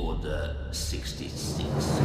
Order 66.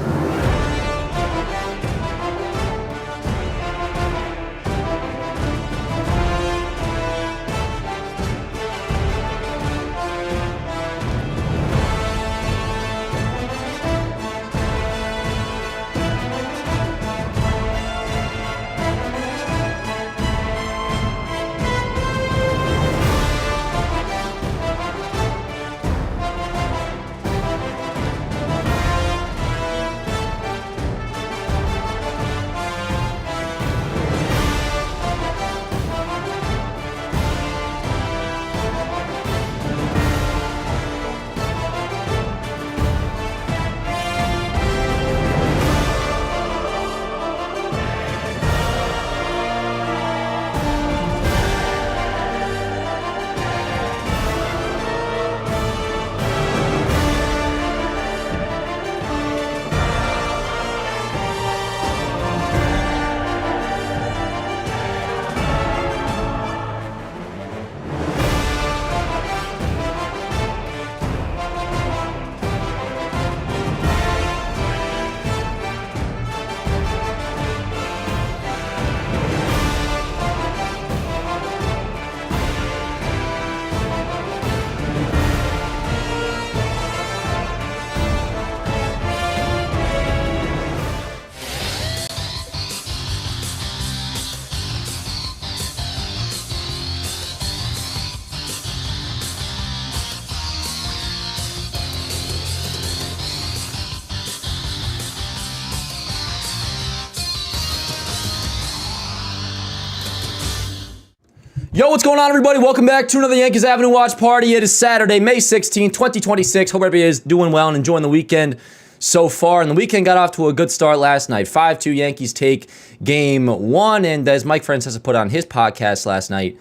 Yo, what's going on, everybody? Welcome back to another Yankees Avenue watch party. It is Saturday, May 16, 2026. Hope everybody is doing well and enjoying the weekend so far. And the weekend got off to a good start last night. 5-2 Yankees take game one. And as Mike Francis put on his podcast last night,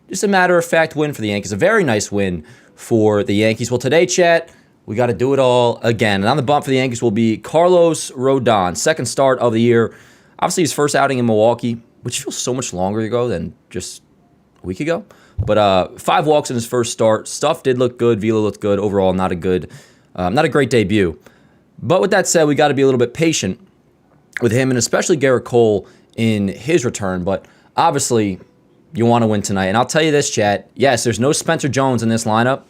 just a matter-of-fact win for the Yankees. A very nice win for the Yankees. Well, today, chat, we got to do it all again. And on the bump for the Yankees will be Carlos Rodon. Second start of the year. Obviously, his first outing in Milwaukee, which feels so much longer ago than just a week ago. But 5 walks in his first start. Stuff did look good. Velo looked good. Overall, not a great debut. But with that said, we got to be a little bit patient with him, and especially Garrett Cole in his return. But obviously, you want to win tonight. And I'll tell you this, chat. Yes, there's no Spencer Jones in this lineup.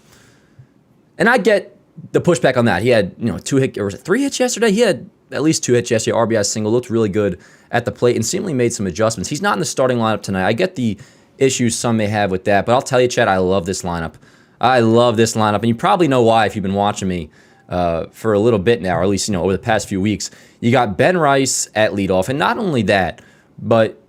And I get the pushback on that. He had 2 hits, or was it 3 hits yesterday? He had at least 2 hits yesterday. RBI single, looked really good at the plate and seemingly made some adjustments. He's not in the starting lineup tonight. I get the issues some may have with that, but I'll tell you, Chad, I love this lineup. I love this lineup, and you probably know why if you've been watching me for a little bit now, or at least over the past few weeks. You got Ben Rice at leadoff, and not only that, but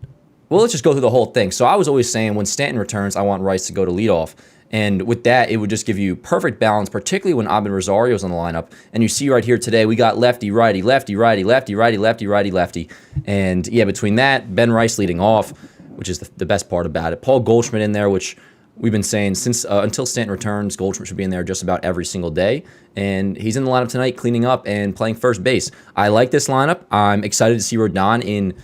let's just go through the whole thing. So I was always saying when Stanton returns, I want Rice to go to leadoff, and with that, it would just give you perfect balance, particularly when Abed Rosario's on the lineup. And you see right here today, we got lefty, righty, lefty, righty, lefty, righty, lefty, righty, lefty, and yeah, between that, Ben Rice leading off, which is the best part about it. Paul Goldschmidt in there, which we've been saying since until Stanton returns, Goldschmidt should be in there just about every single day. And he's in the lineup tonight, cleaning up and playing first base. I like this lineup. I'm excited to see Rodon in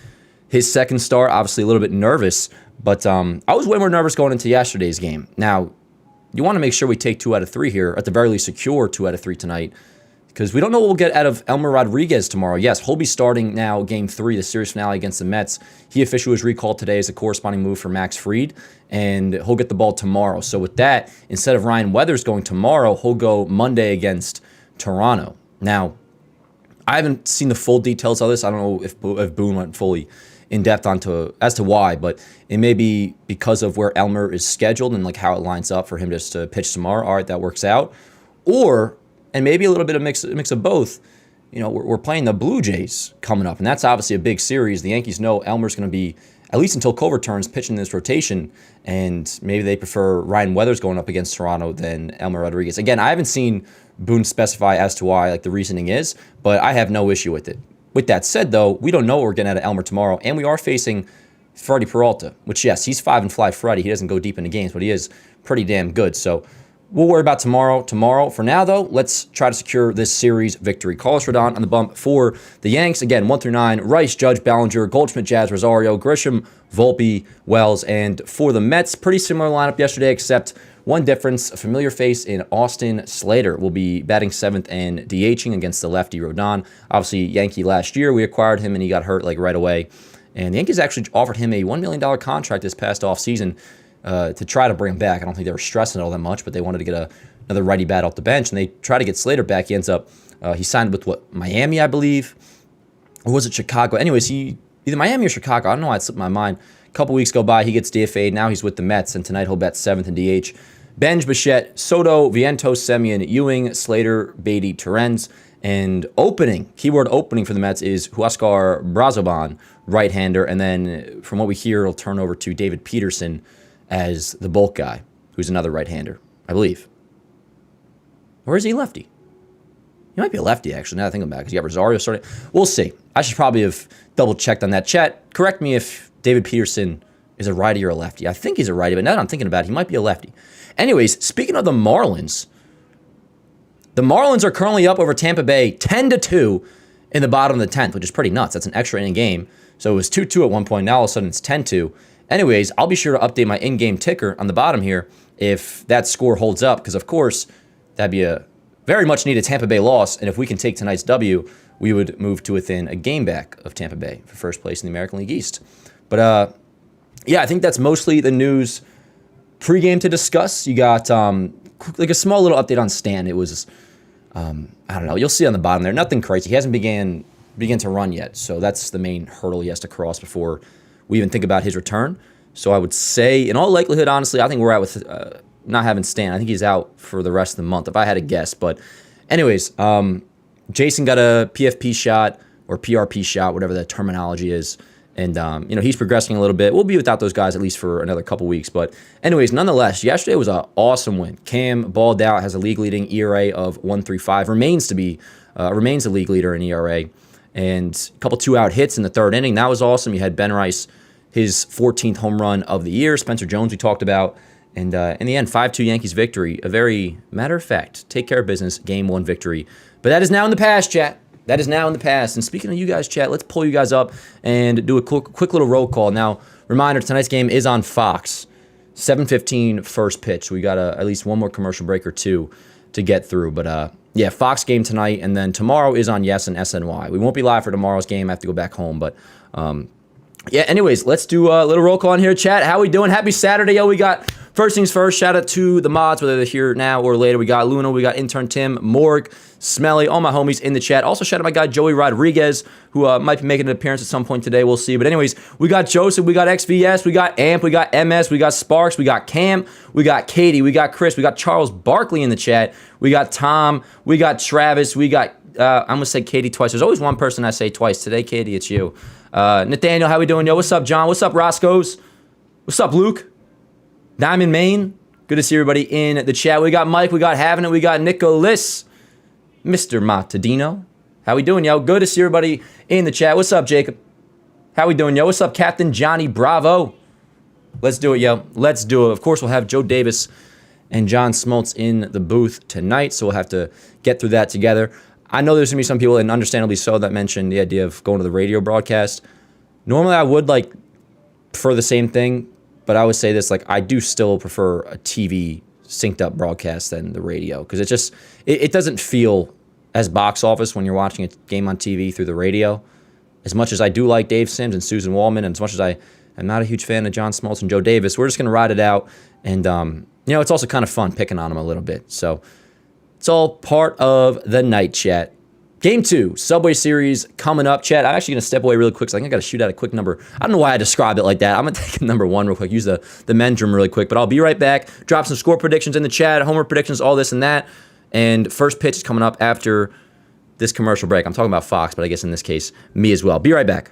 his second start. Obviously a little bit nervous, but I was way more nervous going into yesterday's game. Now, you want to make sure we take 2 out of 3 here, at the very least secure 2 out of 3 tonight, because we don't know what we'll get out of Elmer Rodriguez tomorrow. Yes, he'll be starting now Game 3, the series finale against the Mets. He officially was recalled today as a corresponding move for Max Fried, and he'll get the ball tomorrow. So with that, instead of Ryan Weathers going tomorrow, he'll go Monday against Toronto. Now, I haven't seen the full details of this. I don't know if Boone went fully in depth as to why, but it may be because of where Elmer is scheduled and like how it lines up for him just to pitch tomorrow. All right, that works out. And maybe a little bit of mix of both. We're playing the Blue Jays coming up, and that's obviously a big series. The Yankees know Elmer's going to be, at least until Cole returns, pitching this rotation, and maybe they prefer Ryan Weathers going up against Toronto than Elmer Rodriguez. Again, I haven't seen Boone specify as to why the reasoning is, but I have no issue with it. With that said, though, we don't know what we're getting out of Elmer tomorrow, and we are facing Freddie Peralta, which, yes, he's 5 and fly Freddie. He doesn't go deep into games, but he is pretty damn good. So we'll worry about tomorrow. For now, though, let's try to secure this series victory. Carlos Rodon on the bump for the Yanks. Again, 1 through 9, Rice, Judge, Ballinger, Goldschmidt, Jazz, Rosario, Grisham, Volpe, Wells. And for the Mets, pretty similar lineup yesterday, except one difference, a familiar face in Austin Slater will be batting 7th and DHing against the lefty Rodon. Obviously, Yankee last year, we acquired him and he got hurt like right away. And the Yankees actually offered him a $1 million contract this past offseason to try to bring him back. I don't think they were stressing it all that much, but they wanted to get another righty bat off the bench, and they tried to get Slater back. He ends up, he signed with, Miami, I believe? Or was it Chicago? Anyways, either Miami or Chicago. I don't know why it slipped my mind. A couple weeks go by, he gets DFA'd. Now he's with the Mets, and tonight he'll bat 7th in DH. Benj, Bichette, Soto, Vientos, Semien, Ewing, Slater, Beatty, Terens. And opening, keyword opening for the Mets is Huascar Brazoban, right-hander. And then from what we hear, it'll turn over to David Peterson as the bulk guy, who's another right-hander, I believe. Or is he lefty? He might be a lefty, actually, now that I think about it, because you got Rosario starting. We'll see. I should probably have double-checked on that. Chat, correct me if David Peterson is a righty or a lefty. I think he's a righty, but now that I'm thinking about it, he might be a lefty. Anyways, speaking of the Marlins are currently up over Tampa Bay 10-2 in the bottom of the 10th, which is pretty nuts. That's an extra inning game. So it was 2-2 at one point. Now all of a sudden it's 10-2. Anyways, I'll be sure to update my in-game ticker on the bottom here if that score holds up, because of course that'd be a very much needed Tampa Bay loss, and if we can take tonight's W, we would move to within a game back of Tampa Bay for first place in the American League East. But yeah, I think that's mostly the news pregame to discuss. You got like a small little update on Stan. It was I don't know. You'll see on the bottom there. Nothing crazy. He hasn't began to run yet, so that's the main hurdle he has to cross before we even think about his return. So I would say, in all likelihood, honestly, I think we're out with not having Stan. I think he's out for the rest of the month, if I had to guess. But anyways, Jason got a PFP shot or PRP shot, whatever the terminology is. And, he's progressing a little bit. We'll be without those guys at least for another couple weeks. But anyways, nonetheless, yesterday was an awesome win. Cam balled out, has a league-leading ERA of 1.35, remains the league leader in ERA. And a couple two-out hits in the third inning. That was awesome. You had Ben Rice, his 14th home run of the year. Spencer Jones we talked about. And in the end, 5-2 Yankees victory. A very matter-of-fact, take care of business, Game 1 victory. But that is now in the past, chat. That is now in the past. And speaking of you guys, chat, let's pull you guys up and do a quick little roll call. Now, reminder, tonight's game is on Fox. 7:15 first pitch. We got at least one more commercial break or two to get through. But yeah, Fox game tonight. And then tomorrow is on Yes and SNY. We won't be live for tomorrow's game. I have to go back home. But yeah, anyways, let's do a little roll call in here, chat. How we doing? Happy Saturday, yo. We got first things first. Shout out to the mods, whether they're here now or later. We got Luna, we got intern Tim, Morg, Smelly, all my homies in the chat. Also, shout out my guy Joey Rodriguez, who might be making an appearance at some point today. We'll see. But anyways, we got Joseph, we got XVS, we got Amp, we got MS, we got Sparks, we got Cam, we got Katie, we got Chris, we got Charles Barkley in the chat, we got Tom, we got Travis, we got, I'm going to say Katie twice. There's always one person I say twice. Today, Katie, it's you. Nathaniel, how we doing, yo? What's up, John? What's up, Roscoe's? What's up, Luke? Diamond Maine. Good to see everybody in the chat. We got Mike, we got Having It, we got Nicholas, Mr. Matadino. How we doing, yo? Good to see everybody in the chat. What's up, Jacob? How we doing, yo? What's up, Captain Johnny Bravo? Let's do it, yo. Let's do it. Of course, we'll have Joe Davis and John Smoltz in the booth tonight, so we'll have to get through that together. I know there's going to be some people, and understandably so, that mentioned the idea of going to the radio broadcast. Normally, I would, prefer the same thing, but I would say this, I do still prefer a TV synced up broadcast than the radio, because it doesn't feel as box office when you're watching a game on TV through the radio. As much as I do like Dave Sims and Susan Wallman, and as much as I am not a huge fan of John Smoltz and Joe Davis, we're just going to ride it out, and it's also kind of fun picking on them a little bit, so it's all part of the night, chat. Game 2, Subway Series coming up, chat. I'm actually going to step away really quick, so I think I got to shoot out a quick number. I don't know why I described it like that. I'm going to take number 1 real quick, use the men's room really quick, but I'll be right back. Drop some score predictions in the chat, homer predictions, all this and that. And first pitch is coming up after this commercial break. I'm talking about Fox, but I guess in this case, me as well. Be right back.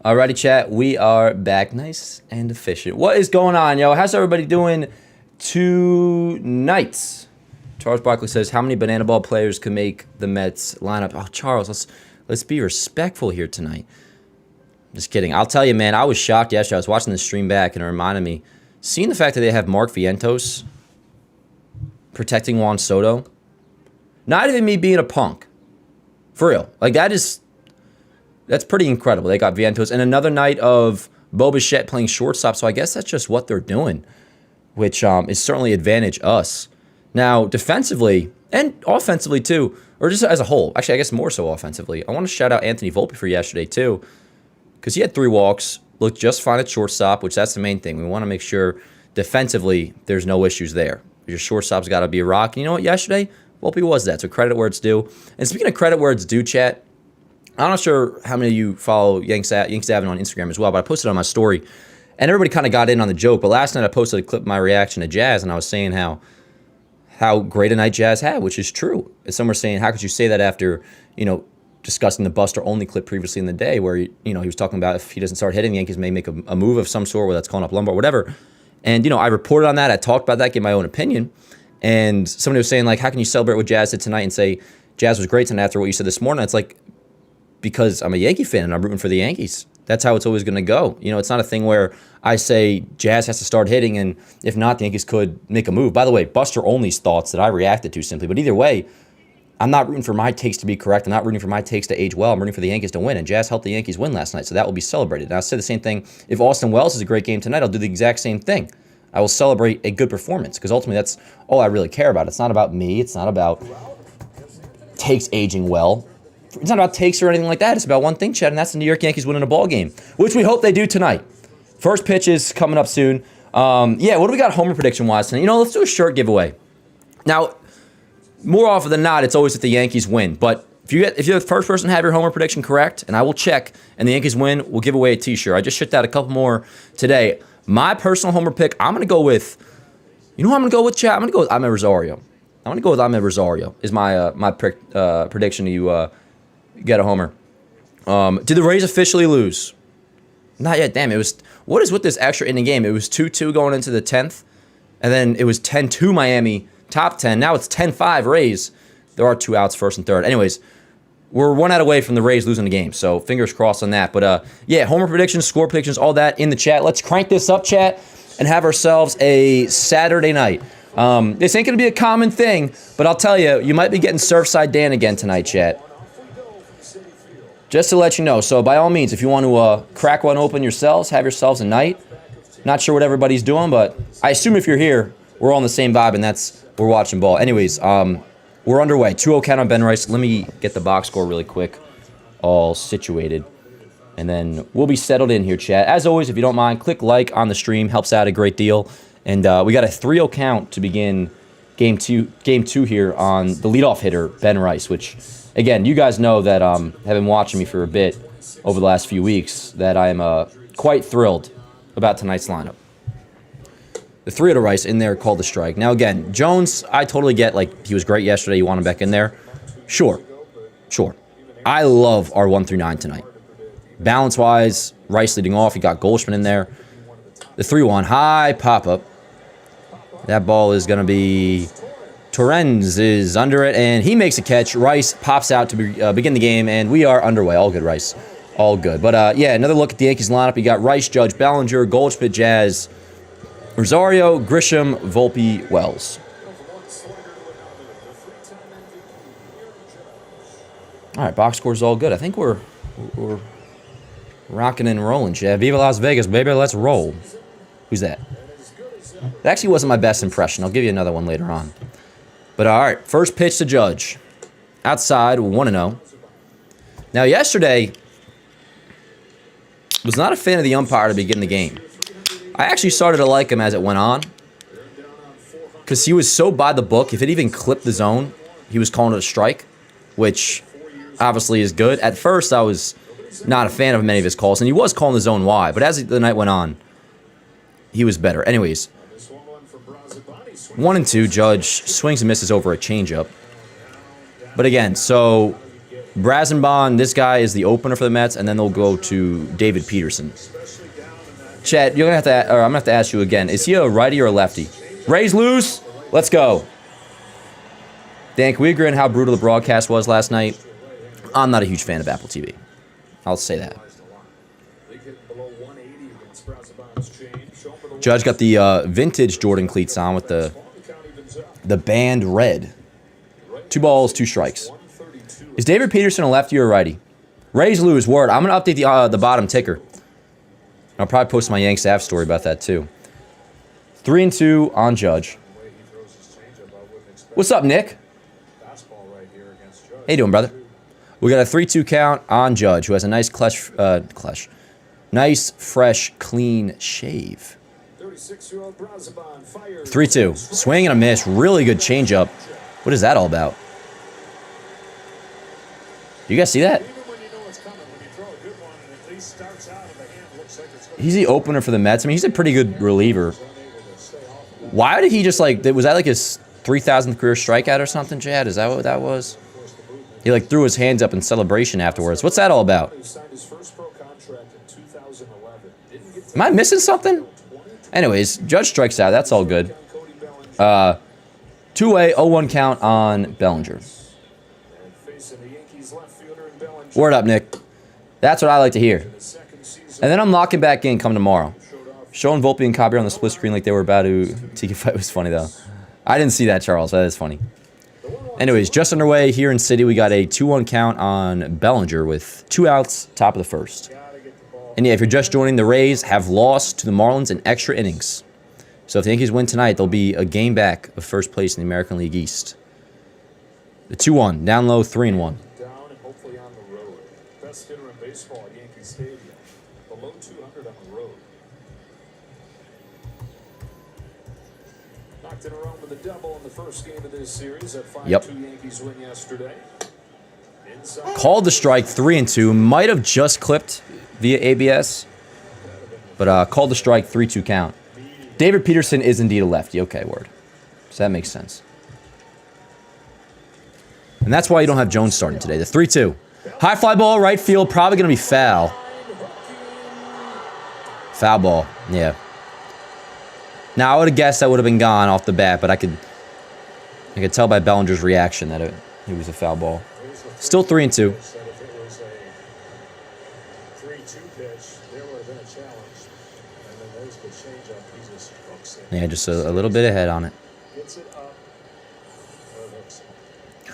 Alrighty, chat. We are back. Nice and efficient. What is going on, yo? How's everybody doing tonight? Charles Barkley says, how many banana ball players can make the Mets lineup? Oh, Charles, let's be respectful here tonight. Just kidding. I'll tell you, man, I was shocked yesterday. I was watching the stream back, and it reminded me, seeing the fact that they have Mark Vientos protecting Juan Soto, not even me being a punk. For real. Like, that's pretty incredible. They got Vientos. And another night of Bo Bichette playing shortstop, so I guess that's just what they're doing, which is certainly advantage us. Now, defensively, and offensively too, or just as a whole, actually I guess more so offensively, I want to shout out Anthony Volpe for yesterday too, because he had 3 walks, looked just fine at shortstop, which that's the main thing. We want to make sure defensively there's no issues there. Your shortstop's got to be a rock. And you know what, yesterday, Volpe was that, so credit where it's due. And speaking of credit where it's due, chat, I'm not sure how many of you follow Yankees Avenue on Instagram as well, but I posted on my story, and everybody kind of got in on the joke. But last night I posted a clip of my reaction to Jazz, and I was saying how great a night Jazz had, which is true. And some were saying, how could you say that after, discussing the Buster Only clip previously in the day where, he was talking about if he doesn't start hitting, the Yankees may make a move of some sort, whether that's calling up Lumber or whatever. And, I reported on that. I talked about that, gave my own opinion. And somebody was saying, like, how can you celebrate what Jazz did tonight and say Jazz was great tonight after what you said this morning? It's like, because I'm a Yankee fan and I'm rooting for the Yankees. That's how it's always going to go. It's not a thing where I say Jazz has to start hitting, and if not, the Yankees could make a move. By the way, Buster Only's thoughts that I reacted to simply. But either way, I'm not rooting for my takes to be correct. I'm not rooting for my takes to age well. I'm rooting for the Yankees to win, and Jazz helped the Yankees win last night, so that will be celebrated. And I'll say the same thing. If Austin Wells is a great game tonight, I'll do the exact same thing. I will celebrate a good performance, because ultimately that's all I really care about. It's not about me. It's not about takes aging well. It's not about takes or anything like that. It's about one thing, Chad, and that's the New York Yankees winning a ball game, which we hope they do tonight. First pitch is coming up soon. What do we got homer prediction-wise tonight? Let's do a shirt giveaway. Now, more often than not, it's always if the Yankees win. But if you're the first person to have your homer prediction correct, and I will check, and the Yankees win, we'll give away a T-shirt. I just shipped out a couple more today. My personal homer pick, I'm going to go with, who I'm going to go with, Chad? I'm going to go with Ahmed Rosario. I'm going to go with Ahmed Rosario is my prediction to get a homer. Did the Rays officially lose? Not yet. Damn, what is with this extra inning game? It was 2-2 going into the 10th, and then it was 10-2 Miami, top 10. Now it's 10-5 Rays. There are 2 outs, first and third. Anyways, we're 1 out away from the Rays losing the game, so fingers crossed on that. But homer predictions, score predictions, all that in the chat. Let's crank this up, chat, and have ourselves a Saturday night. This ain't going to be a common thing, but I'll tell you, you might be getting Surfside Dan again tonight, chat. Just to let you know. So by all means, if you want to crack one open yourselves, have yourselves a night. Not sure what everybody's doing, but I assume if you're here, we're all on the same vibe, and we're watching ball. Anyways, we're underway. 2-0 count on Ben Rice. Let me get the box score really quick, all situated. And then we'll be settled in here, chat. As always, if you don't mind, click like on the stream. Helps out a great deal. And we got a 3-0 count to begin game two here on the leadoff hitter, Ben Rice, which, again, you guys know that have been watching me for a bit over the last few weeks, that I am quite thrilled about tonight's lineup. The 3 to Rice in there called the strike. Now, again, Jones, I totally get, like, he was great yesterday. You want him back in there? Sure. I love our 1 through 9 tonight. Balance-wise, Rice leading off. You got Goldschmidt in there. The 3-1, high pop-up. That ball is going to be... Torrens is under it, and he makes a catch. Rice pops out to begin the game, and we are underway. All good, Rice. All good. But, another look at the Yankees lineup. You got Rice, Judge, Bellinger, Goldschmidt, Jazz, Rosario, Grisham, Volpe, Wells. All right, box score's all good. I think we're rocking and rolling, Chad. Viva Las Vegas, baby. Let's roll. Who's that? That actually wasn't my best impression. I'll give you another one later on. But all right, first pitch to Judge. Outside, 1-0. Now, yesterday, was not a fan of the umpire to begin the game. I actually started to like him as it went on, because he was so by the book. If it even clipped the zone, he was calling it a strike, which obviously is good. At first, I was not a fan of many of his calls, and he was calling the zone wide. But as the night went on, he was better. Anyways, 1-2, Judge swings and misses over a changeup. But again, so Brazenbon, this guy is the opener for the Mets, and then they'll go to David Peterson. Chet, you're gonna have to, or I'm gonna have to ask you again. Is he a righty or a lefty? Rays loose. Let's go. Dan, can we agree on how brutal the broadcast was last night? I'm not a huge fan of Apple TV. I'll say that. Judge got the vintage Jordan cleats on with the band red. 2 balls, 2 strikes. Is David Peterson a lefty or a righty? Rays lose. Word. I'm going to update the bottom ticker. I'll probably post my Yankees Ave story about that too. 3-2 on Judge. What's up, Nick? How you doing, brother? We got a 3-2 count on Judge, who has a nice nice, fresh, clean shave. 3-2. Swing and a miss. Really good changeup. What is that all about? You guys see that? He's the opener for the Mets. I mean, he's a pretty good reliever. Why did he just like... Was that like his 3,000th career strikeout or something, Chad? Is that what that was? He like threw his hands up in celebration afterwards. What's that all about? Am I missing something? Anyways, Judge strikes out. That's all good. 2-way, 0-1 count on Bellinger. Word up, Nick. That's what I like to hear. And then I'm locking back in come tomorrow. Showing Volpe and Caballero on the split screen like they were about to take a fight was funny, though. I didn't see that, Charles. That is funny. Anyways, just underway here in City, we got a 2-1 count on Bellinger with 2 outs, top of the first. And yeah, if you're just joining, the Rays have lost to the Marlins in extra innings. So if the Yankees win tonight, they'll be a game back of first place in the American League East. The 2-1, down low, 3-1. Best hitter in baseball at Yankee Stadium. Below 200 on the road. Knocked in a row with a double in the first game of this series at 5-2 Yankees win yesterday. Called the strike 3-2. Might have just clipped via ABS, but called the strike 3-2 count. David Peterson is indeed a lefty. Okay, word. So that makes sense. And that's why you don't have Jones starting today. The 3-2. High fly ball, right field, probably going to be foul. Foul ball, yeah. Now, I would have guessed that would have been gone off the bat, but I could tell by Bellinger's reaction that it was a foul ball. Still 3-2. Yeah, just a little bit ahead on it.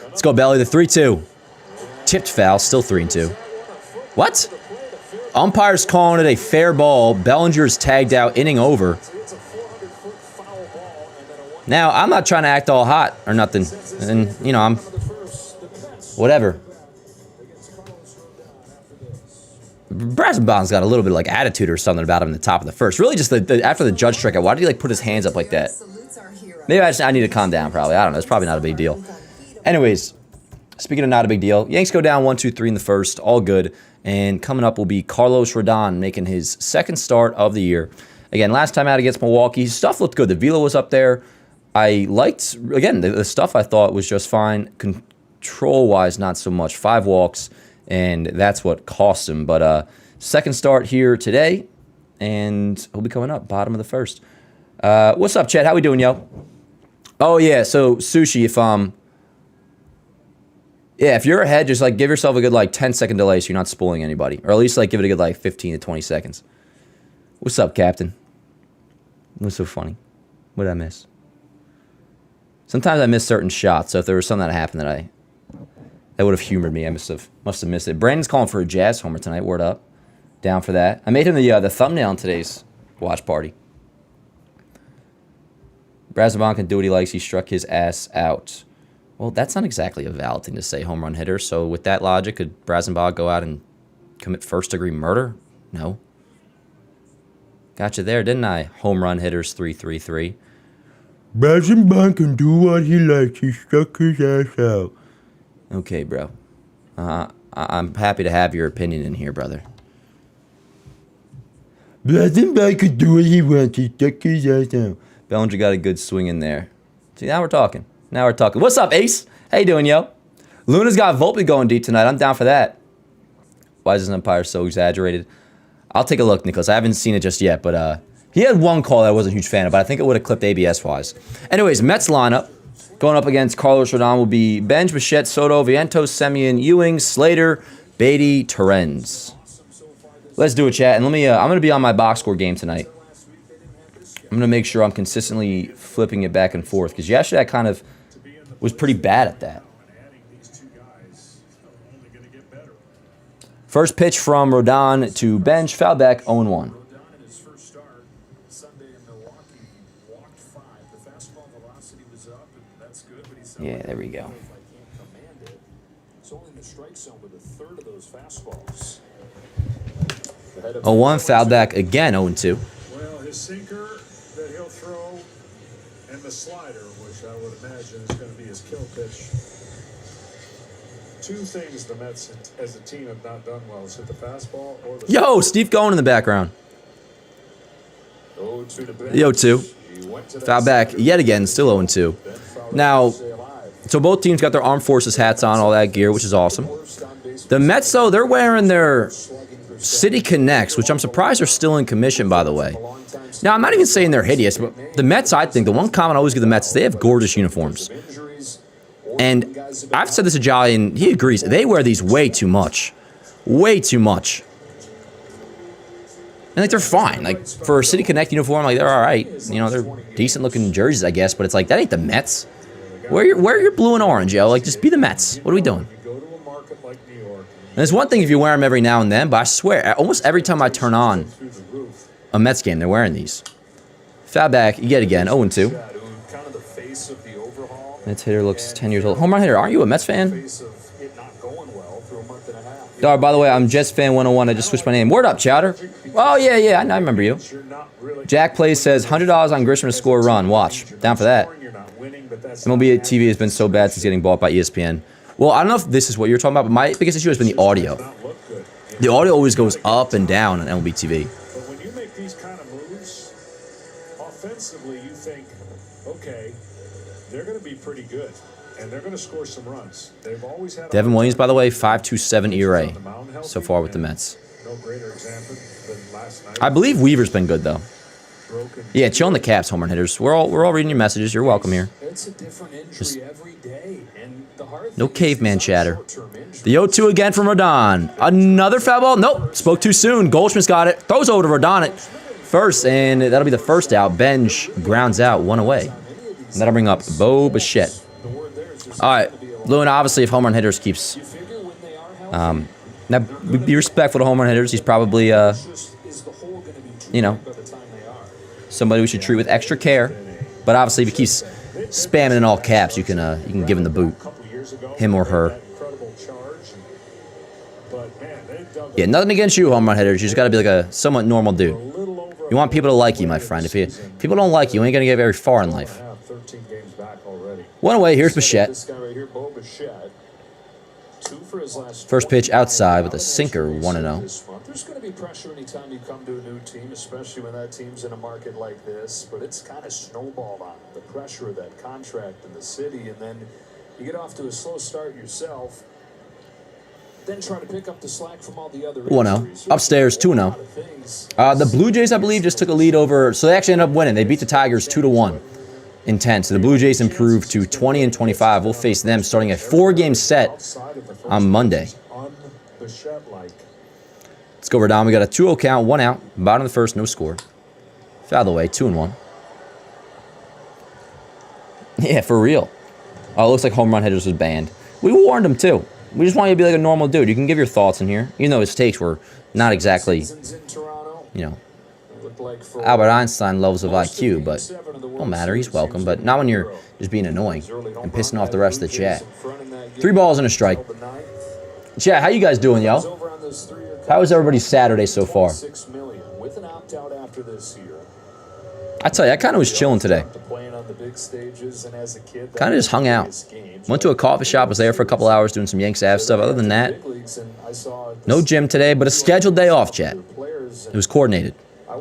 Let's go, Belly, the 3-2. Tipped foul, still 3-2. What? Umpire's calling it a fair ball. Bellinger's tagged out, inning over. Now, I'm not trying to act all hot or nothing. And, you know, I'm... Whatever. Brazenbon's got a little bit of, like, attitude or something about him in the top of the first. Really just after the Judge strikeout, why did he, like, put his hands up like that? Maybe I need to calm down, probably. I don't know. It's probably not a big deal. Anyways... Speaking of not a big deal, Yanks go down 1-2-3 in the first, all good. And coming up will be Carlos Rodon making his second start of the year. Again, last time out against Milwaukee, his stuff looked good. The velo was up there. I liked, again, the stuff I thought was just fine. Control-wise, not so much. 5 walks, and that's what cost him. But second start here today, and he'll be coming up, bottom of the first. What's up, Chet? How we doing, yo? Oh, yeah, so Sushi, if you're ahead, just like give yourself a good like 10-second delay so you're not spoiling anybody. Or at least like give it a good like 15 to 20 seconds. What's up, Captain? What's so funny? What did I miss? Sometimes I miss certain shots, so if there was something that happened that would have humored me, I must have missed it. Brandon's calling for a Jazz homer tonight, word up. Down for that. I made him the thumbnail in today's watch party. Brazenbon can do what he likes. He struck his ass out. Well, that's not exactly a valid thing to say, home run hitter. So with that logic, could Brazenbon go out and commit first-degree murder? No. Gotcha there, didn't I? Home run hitters 333. Brazenbon can do what he likes. He struck his ass out. Okay, bro. I'm happy to have your opinion in here, brother. Brazenbon can do what he wants. He struck his ass out. Bellinger got a good swing in there. See, now we're talking. What's up, Ace? How you doing, yo? Luna's got Volpe going deep tonight. I'm down for that. Why is this umpire so exaggerated? I'll take a look, Nicholas. I haven't seen it just yet, but he had one call that I wasn't a huge fan of, but I think it would have clipped ABS-wise. Anyways, Mets lineup. Going up against Carlos Rodon will be Benj, Bichette, Soto, Vientos, Semien, Ewing, Slater, Beatty, Torrens. Let's do it, chat. And I'm going to be on my box score game tonight. I'm going to make sure I'm consistently flipping it back and forth, because yesterday I kind of was pretty bad at that. First pitch from Rodon to Benj, foul back, 0-1. Yeah, there we go. 0-1, foul back again, 0-2. Well, his sinker that he'll throw and the slider, which I would imagine is going to be his kill pitch. Two things the Mets as a team have not done well is hit the fastball or the... Yo, Steve Cohen in the background. 0-2. Foul back yet again, still 0-2. Now, so both teams got their Armed Forces hats on, all that gear, which is awesome. The Mets, though, they're wearing their City Connects, which I'm surprised are still in commission, by the way. Now, I'm not even saying they're hideous, but the Mets, I think, the one comment I always give the Mets is they have gorgeous uniforms. And I've said this to Jolly, and he agrees. They wear these way too much. Way too much. And, like, they're fine. Like, for a City Connect uniform, like, they're all right. You know, they're decent-looking jerseys, I guess, but it's like, that ain't the Mets. Wear your blue and orange, yo. Like, just be the Mets. What are we doing? And there's one thing if you wear them every now and then, but I swear, almost every time I turn on a Mets game, they're wearing these. Foul back yet again, 0-2. Mets hitter looks 10 years old. Home run hitter, aren't you a Mets fan? Dog, by the way, I'm Jets fan 101. I just switched my name. Word up, Chowder. Oh, yeah, I remember you. Jack Plays says, $100 on Grisham to score a run. Watch. Down for that. MLB TV has been so bad since getting bought by ESPN. Well, I don't know if this is what you're talking about, but my biggest issue has been the audio. The audio always goes up and down on MLB TV. But when you make these kind of moves, offensively, you think, okay, they're going to be pretty good, and they're going to score some runs. They've always had. Devin Williams, by the way, 5.27 ERA so far with the Mets. No greater example than last night. I believe Weaver's been good though. Yeah, chill on the Caps, home run hitters. We're all reading your messages. You're welcome here. It's a different injury every day, and the hard no caveman chatter. The 0-2 again from Rodon. Another foul ball. Nope, spoke too soon. Goldschmidt's got it. Throws over to Rodon at first, and that'll be the first out. Benj grounds out, one away. And that'll bring up Bo Bichette. All right, Lewin, obviously, if home run hitters keeps... now, be respectful to home run hitters. He's probably, you know, somebody we should treat with extra care. But obviously, if he keeps spamming in all caps, you can give him the boot. Him or her. Yeah, nothing against you, home run hitters. You just got to be like a somewhat normal dude. You want people to like you, my friend. If people don't like you, you ain't going to get very far in life. One away. Here's Bichette. First pitch outside with a sinker, 1-0. There's going to be pressure anytime you come to a new team, especially when that team's in a market like this. But it's kind of snowballed on the pressure of that contract in the city, and then you get off to a slow start yourself. Then try to pick up the slack from all the other 1-0. Upstairs, 2-0. The Blue Jays, I believe, just took a lead over. So they actually ended up winning. They beat the Tigers 2-1 in 10. So the Blue Jays improved to 20-25. We'll face them starting a 4-game set on Monday. Let's go, Rodon. We got a 2-0 count, 1 out. Bottom of the first, no score. Foul away, 2-1. Yeah, for real. Oh, it looks like home run hitters was banned. We warned him, too. We just want you to be like a normal dude. You can give your thoughts in here. Even though his takes were not exactly, you know, Albert Einstein levels of IQ, but don't matter. He's welcome. But not when you're just being annoying and pissing off the rest of the chat. 3 balls and a strike. Chat, how you guys doing, yo? How was everybody's Saturday so far? I tell you, I kind of was chilling today. Kind of just hung out. Went to a coffee shop, was there for a couple hours doing some Yankees Ave stuff. Other than that, no gym today, but a scheduled day off, chat. It was coordinated. The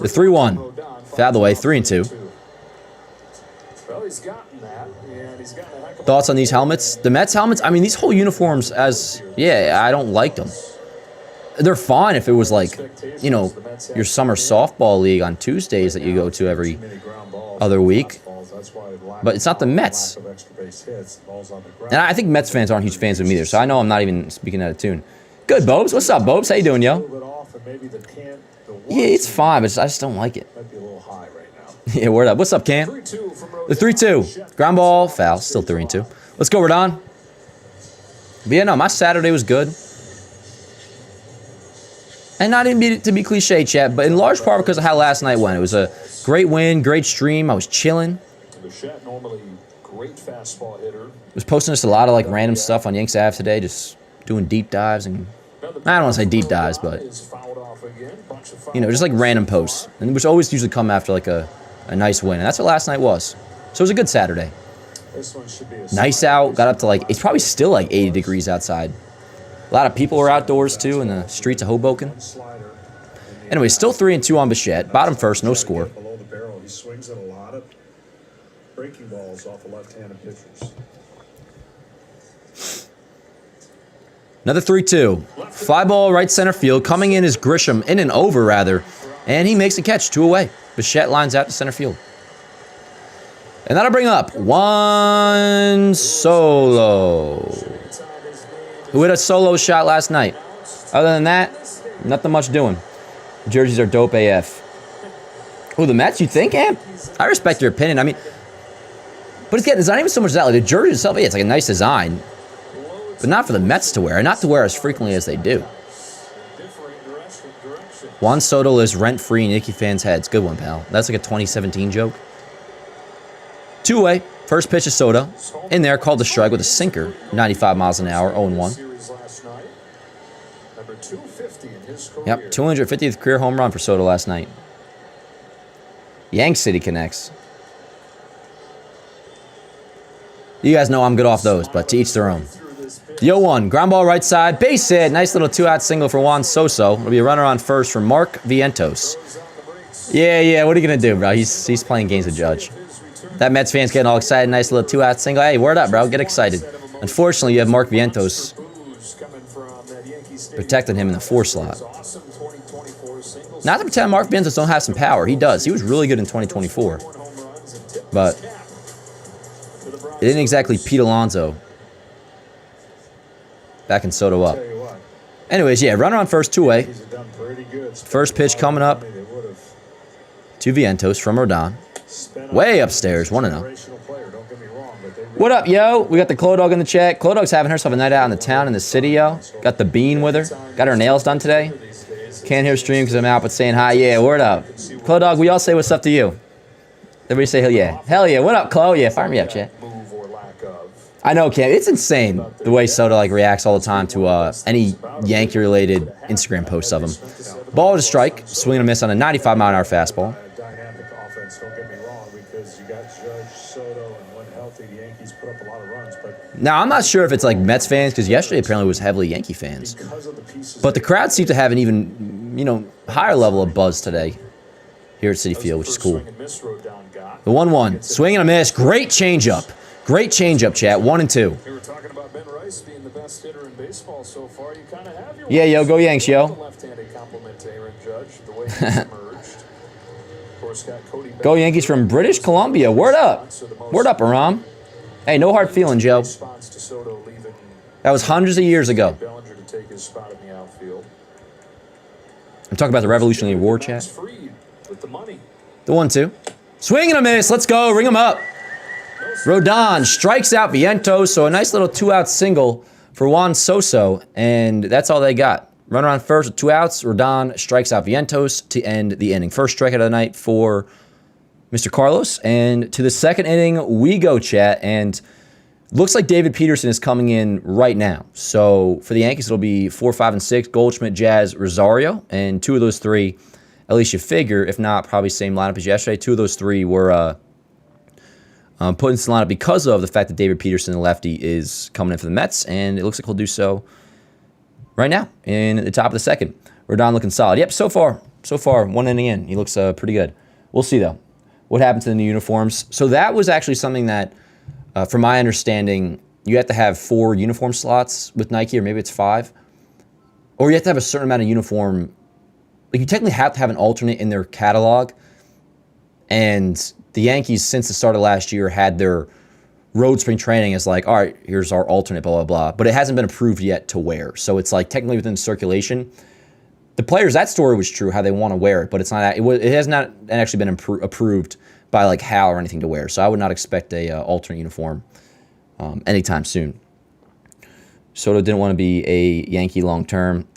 3-1. Foul away, 3-2. Well, he's gotten that, and he's gotten a heck of Thoughts on these helmets? The Mets helmets? I mean, these whole uniforms I don't like them. They're fine if it was like, you know, your summer softball league on Tuesdays that you go to every other week. But it's not the Mets. And I think Mets fans aren't huge fans of them either, so I know I'm not even speaking out of tune. Good, Bobes. What's up, Bobes? How you doing, yo? Yeah, it's fine, but I just don't like it. Yeah, word up. What's up, Cam? The 3-2. Ground ball, foul. Still 3-2. Let's go, Rodon. But yeah, no, my Saturday was good. And not even to be cliche, chat, but in large part because of how last night went. It was a great win, great stream. I was chilling. normally great fastball hitter. Was posting just a lot of like random stuff on Yankees Ave today, just doing deep dives and I don't want to say deep dives, but you know, just like random posts, and which always usually come after like a nice win, and that's what last night was. So it was a good Saturday. Nice out, got up to like, it's probably still like 80 degrees outside. A lot of people were outdoors too in the streets of Hoboken. Anyway, still 3-2 on Bichette. Bottom first, no score. Below the barrel, he swings at a lot of breaking balls off the left-handed pitchers. Another 3-2. Fly ball right center field. Coming in is Grisham, in and over rather. And he makes a catch, 2 away. Bichette lines out to center field. And that'll bring up Juan Solo, who hit a solo shot last night. Other than that, nothing much doing. Jerseys are dope AF. Oh, the Mets, you think, Amp? I respect your opinion. I mean, but it's not even so much that. Like, the jersey itself, yeah, it's like a nice design. But not for the Mets to wear, and not to wear as frequently as they do. Juan Soto lives rent-free in Yankee fans' heads. Good one, pal. That's like a 2017 joke. 2 away. First pitch of Soto. In there, called the strike with a sinker. 95 miles an hour, 0-1. Yep, 250th career home run for Soto last night. Yank City connects. You guys know I'm good off those, but to each their own. The 0-1, ground ball right side, base hit. Nice little 2-out single for Juan Soto. It'll be a runner on first for Mark Vientos. Yeah, what are you going to do, bro? He's playing games with Judge. That Mets fan's getting all excited. Nice little 2-out single. Hey, word up, bro. Get excited. Unfortunately, you have Mark Vientos protecting him in the 4 slot. Not to pretend Mark Vientos don't have some power. He does. He was really good in 2024. But it didn't exactly Pete Alonso backing Soto up. Anyways, yeah, runner on first, 2 away. First pitch coming up to Vientos from Rodon. Way upstairs, 1-0. What up, yo? We got the Clo Dog in the chat. Clo Dog's having herself a night out in the town, in the city, yo. Got the bean with her. Got her nails done today. Can't hear stream because I'm out, but saying hi. Yeah, word up. Clo Dog, we all say what's up to you. Everybody say hell yeah. Hell yeah. What up, Clo? Yeah, fire me up, chat. I know, Cam. It's insane the way Soto like reacts all the time to any Yankee-related Instagram posts of him. Ball to strike. Swing and a miss on a 95-mile-an-hour fastball. Now, I'm not sure if it's like Mets fans, because yesterday apparently was heavily Yankee fans. But the crowd seemed to have an even, higher level of buzz today here at Citi Field, which is cool. The 1-1. Swing and a miss. Great changeup. Great changeup, chat. 1-2. Yeah, yo, go Yanks, yo. Go Yankees from British Columbia. Word up. Word up, Aram. Hey, no hard feelings, Joe. That was hundreds of years ago. I'm talking about the Revolutionary War, chat. The 1-2. Swing and a miss. Let's go. Ring him up. Rodon strikes out Vientos, so a nice little 2-out single for Juan Soto, and that's all they got. Runner on first with 2 outs. Rodon strikes out Vientos to end the inning. First strikeout of the night for Mr. Carlos, and to the second inning we go, chat, and looks like David Peterson is coming in right now. So for the Yankees, it'll be 4, 5, and 6, Goldschmidt, Jazz, Rosario, and 2 of those 3, at least you figure, if not, probably same lineup as yesterday. 2 of those 3 were put into the lineup because of the fact that David Peterson, the lefty, is coming in for the Mets, and it looks like he'll do so right now in the top of the second. Rodon looking solid. Yep, so far, 1 inning in, he looks pretty good. We'll see, though. what happened to the new uniforms. So that was actually something that, from my understanding, you have to have 4 uniform slots with Nike, or maybe it's 5. Or you have to have a certain amount of uniform. Like, you technically have to have an alternate in their catalog. And the Yankees, since the start of last year, had their road spring training as like, all right, here's our alternate, blah, blah, blah. But it hasn't been approved yet to wear. So it's like technically within circulation. The players, that story was true, how they want to wear it, but it's not. It has not actually been approved by like Hal or anything to wear. So I would not expect a alternate uniform anytime soon. Soto didn't want to be a Yankee long term.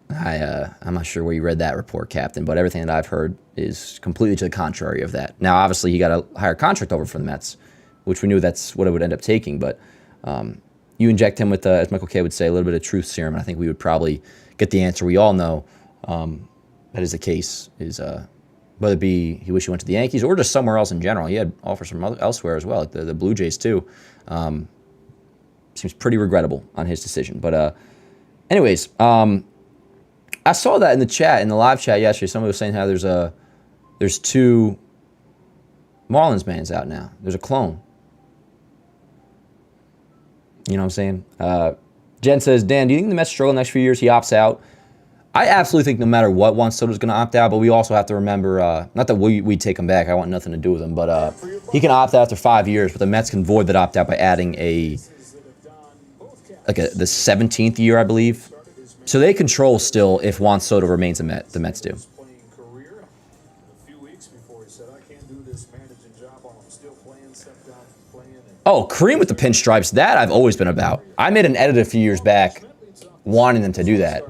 I'm not sure where you read that report, Captain, but everything that I've heard is completely to the contrary of that. Now, obviously, he got a higher contract over for the Mets, which we knew that's what it would end up taking. But you inject him with, as Michael K would say, a little bit of truth serum, and I think we would probably get the answer we all know that is the case, is whether it be he wished he went to the Yankees or just somewhere else in general. He had offers from elsewhere as well, like the Blue Jays too. Seems pretty regrettable on his decision. But anyways, I saw that in the chat, in the live chat yesterday. Somebody was saying how there's 2 Marlins bands out now. There's a clone. You know what I'm saying? Jen says, Dan, do you think the Mets struggle the next few years? He opts out. I absolutely think no matter what, Juan Soto's going to opt out, but we also have to remember, not that we take him back. I want nothing to do with him, but he can opt out after 5 years, but the Mets can void that opt out by adding the 17th year, I believe. So they control still if Juan Soto remains a Met. The Mets do. Oh, Kareem with the pinstripes. That I've always been about. I made an edit a few years back wanting them to do that.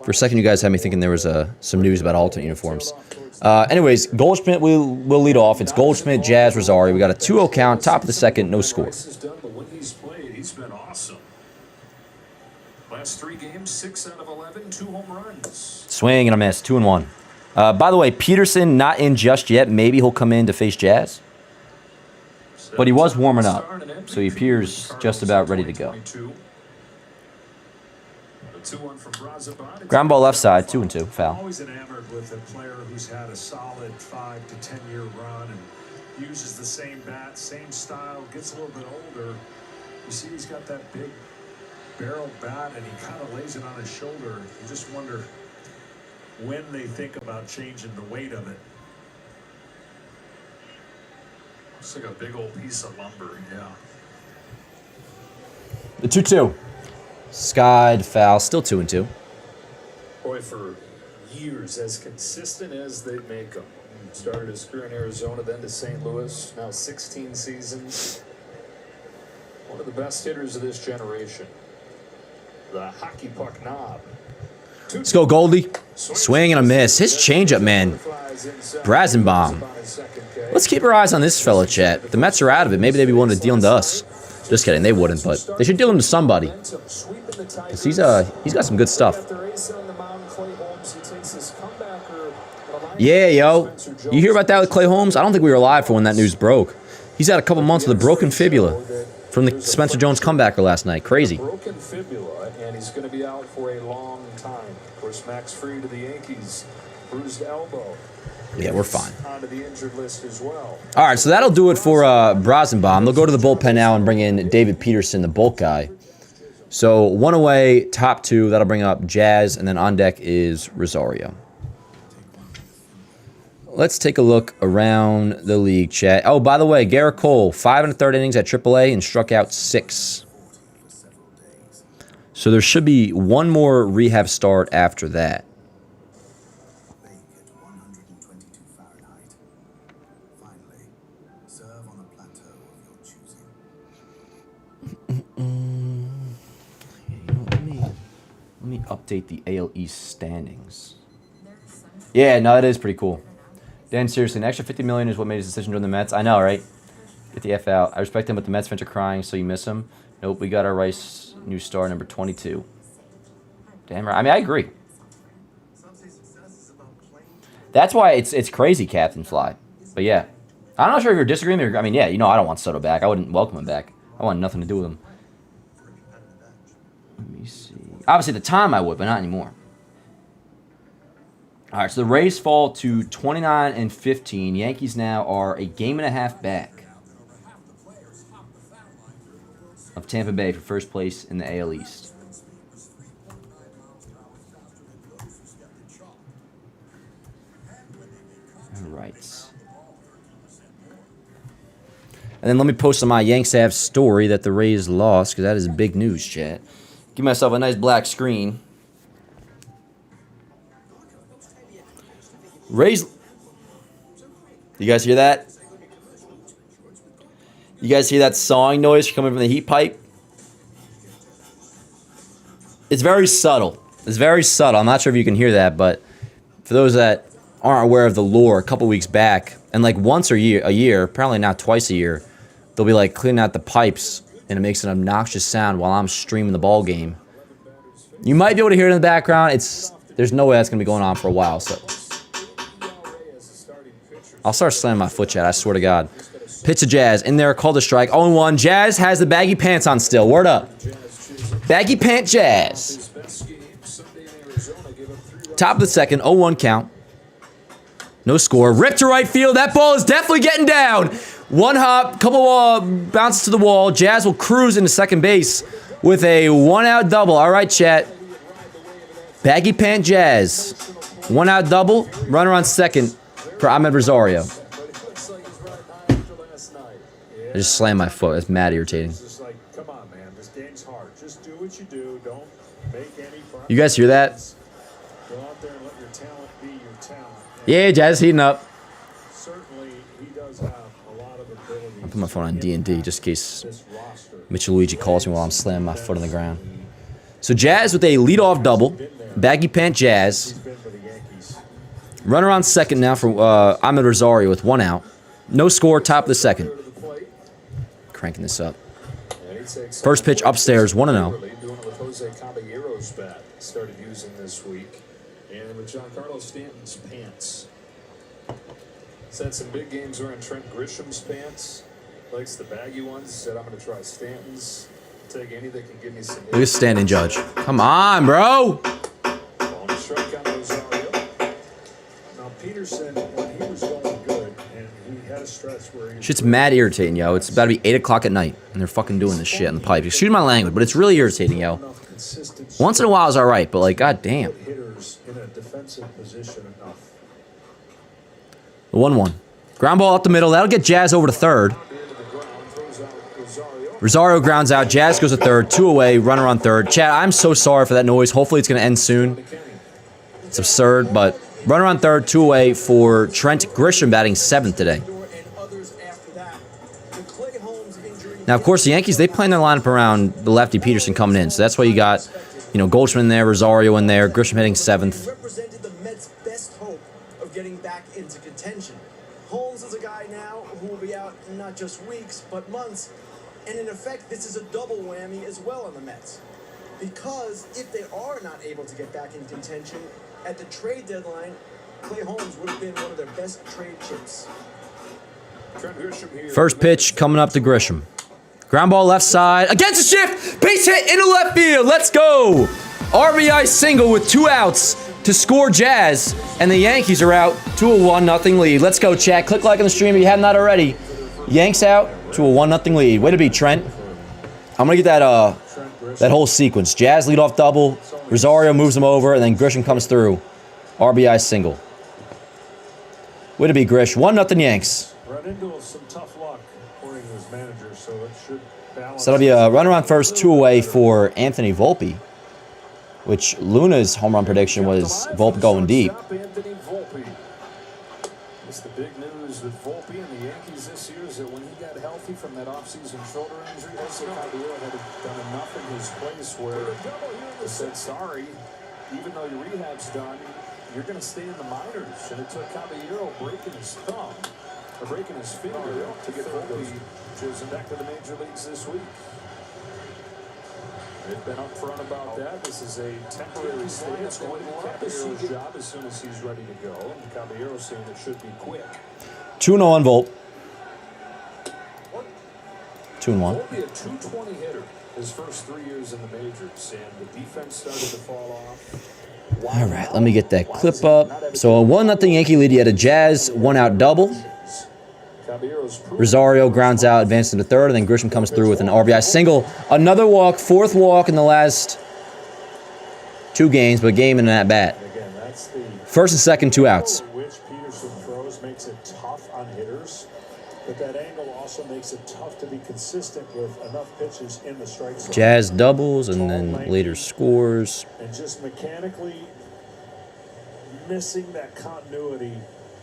For a second, you guys had me thinking there was some news about alternate uniforms. Anyways, Goldschmidt will lead off. It's Goldschmidt, Jazz, Rosario. We got a 2-0 count, top of the second, no score. He's been awesome. Last 3 games, 6 out of 11, 2 home runs. Swing and a miss, 2-1. By the way, Peterson not in just yet. Maybe he'll come in to face Jazz. But he was warming up, so he appears just about ready to go. Ground ball left side, 2-2, foul. Always enamored with a player who's had a solid 5 to 10 year run and uses the same bat, same style, gets a little bit older. You see he's got that big barrel bat and he kind of lays it on his shoulder. You just wonder when they think about changing the weight of it. Looks like a big old piece of lumber, yeah. The 2-2. Skied, foul, still 2-2. Boy, for years, as consistent as they make them. Started his career in Arizona, then to St. Louis, now 16 seasons. One of the best hitters of this generation. The hockey puck knob. Let's go, Goldie. Swing and a miss. His changeup, man. Brazenbaum. Let's keep our eyes on this fella, chat. The Mets are out of it. Maybe they'd be willing to deal him to us. Just kidding, they wouldn't, but they should deal him to somebody. Because he's got some good stuff. Yeah, yo. You hear about that with Clay Holmes? I don't think we were alive for when that news broke. He's had a couple months with a broken fibula from the Spencer Jones comebacker last night. Crazy. Broken fibula, and he's going to be out for a long time. Of course, Max Fried to the Yankees, bruised elbow. Yeah, we're fine. Onto the injured list as well. All right, so that'll do it for Brazenbaum. They'll go to the bullpen now and bring in David Peterson, the bulk guy. So 1 away, top 2. That'll bring up Jazz, and then on deck is Rosario. Let's take a look around the league, chat. Oh, by the way, Garrett Cole, 5 1/3 innings at AAA and struck out 6. So there should be one more rehab start after that. Let me update the AL East standings. Yeah, no, it is pretty cool. Dan, seriously, an extra $50 million is what made his decision to join the Mets. I know, right? Get the F out. I respect him, but the Mets fans are crying, so you miss him. Nope, we got our Rice new star, number 22. Damn right. I mean, I agree. That's why it's crazy, Captain Fly. But yeah, I'm not sure if you're disagreeing. I mean, yeah, you know, I don't want Soto back. I wouldn't welcome him back. I want nothing to do with him. Let me me see. Obviously, at the time I would, but not anymore. All right, so the Rays fall to 29-15. Yankees now are a game and a half back of Tampa Bay for first place in the AL East. All right. And then let me post on my Yanks Ave story that the Rays lost, because that is big news, chat. Give myself a nice black screen. Rays. You guys hear that? You guys hear that sawing noise coming from the heat pipe? It's very subtle. It's very subtle. I'm not sure if you can hear that, but for those that aren't aware of the lore, a couple weeks back, and like once a year, apparently not twice a year, they'll be like cleaning out the pipes, and it makes an obnoxious sound while I'm streaming the ball game. You might be able to hear it in the background. There's no way that's gonna be going on for a while. So I'll start slamming my foot, chat. I swear to God. Pitch to Jazz in there, called a strike. 0-1. Jazz has the baggy pants on still. Word up. Baggy pant Jazz. Top of the second, 0-1 count. No score. Rip to right field. That ball is definitely getting down. One hop, couple bounces to the wall. Jazz will cruise into second base with a one-out double. All right, chat. Baggy pant Jazz. One-out double. Runner on second for Ahmed Rosario. I just slammed my foot. That's mad irritating. Come on, man. This game's hard. Just do what you do. Don't make any progress. You guys hear that? Go out there and let your talent be your talent. Yeah, Jazz heating up. Certainly, he does have a lot of ability. I'll put my phone on D&D just in case Mitchell Luigi calls me while I'm slamming my foot on the ground. So Jazz with a leadoff double. Baggy pant Jazz. Runner on second now for Ahmed Rosario with one out. No score, top of the second. Cranking this up. First pitch upstairs, 1-0. Doing it with Jose Caballero's bat. Started using this week. And with Giancarlo Stanton's pants. He's had some big games wearing Trent Grisham's pants. Likes the baggy ones. Said, I'm going to try Stanton's. Take any that can give me some. Look at Stanton, Judge. Come on, bro. On the strike on Rosario. Now, Peterson, when he was going good, and he had a stretch where he... Shit's mad irritating, yo. It's about to be 8 o'clock at night, and they're fucking doing this shit in the pipe. Excuse my language, but it's really irritating, yo. Once in a while is alright, but like, goddamn. Hitters in a defensive position enough. 1-1. Ground ball up the middle. That'll get Jazz over to third. Rosario grounds out. Jazz goes to third. 2 away. Runner on third. Chad, I'm so sorry for that noise. Hopefully it's going to end soon. It's absurd, but runner on third. 2 away for Trent Grisham batting 7th today. Now, of course, the Yankees, they plan their lineup around the lefty Peterson coming in. So that's why you got, you know, Goldschmidt in there, Rosario in there, Grisham hitting 7th. Represented the Mets' best hope of getting back into contention. Holmes is a guy now who will be out in not just weeks, but months. And in effect, this is a double whammy as well on the Mets. Because if they are not able to get back in contention, at the trade deadline, Clay Holmes would have been one of their best trade chips. First pitch coming up to Grisham. Ground ball left side. Against the shift. Base hit into left field. Let's go. RBI single with 2 outs to score Jazz. And the Yankees are out to a 1-0 lead. Let's go, chat. Click like on the stream if you have not already. Yanks out to a 1-0 lead. Way to be, Trent. I'm going to get that whole sequence. Jazz lead off double. Rosario moves him over, and then Grisham comes through. RBI single. Way to be, Grish. 1-0 Yanks. Run into some tough luck according to his manager, so it should balance. So that'll be a runner on first, 2 away for Anthony Volpe, which Luna's home run prediction was Volpe going deep. Anthony Volpe. It's the big news with Volpe and the Yankees this year is that when he got healthy from that offseason shoulder injury, Jose Caballero had done enough in his place where he said, sorry, even though your rehab's done, you're going to stay in the minors. And it took Caballero breaking his thumb, or breaking his finger, to get Volpe chosen back to the major leagues this week. They've been upfront about that. This is a temporary stay. It's going to be Caballero's job as soon as he's ready to go. And Caballero's saying it should be quick. 2-0 Volpe. 2-1. Volpe, a 220 hitter. his first 3 years in the majors, and the defense started to fall off. All right, let me get that clip up. So a 1-0 Yankee lead. You had a Jazz 1-out double. Rosario grounds out, advances into third, and then Grisham comes through with an RBI single. Another walk, fourth walk in the last 2 games, but a game and an at-bat. First and second, 2 outs. Which Peterson throws makes it tough on hitters, but that angle also makes it tough to be consistent with enough pitches in the strike zone. Jazz doubles, and then later scores. And just mechanically missing that continuity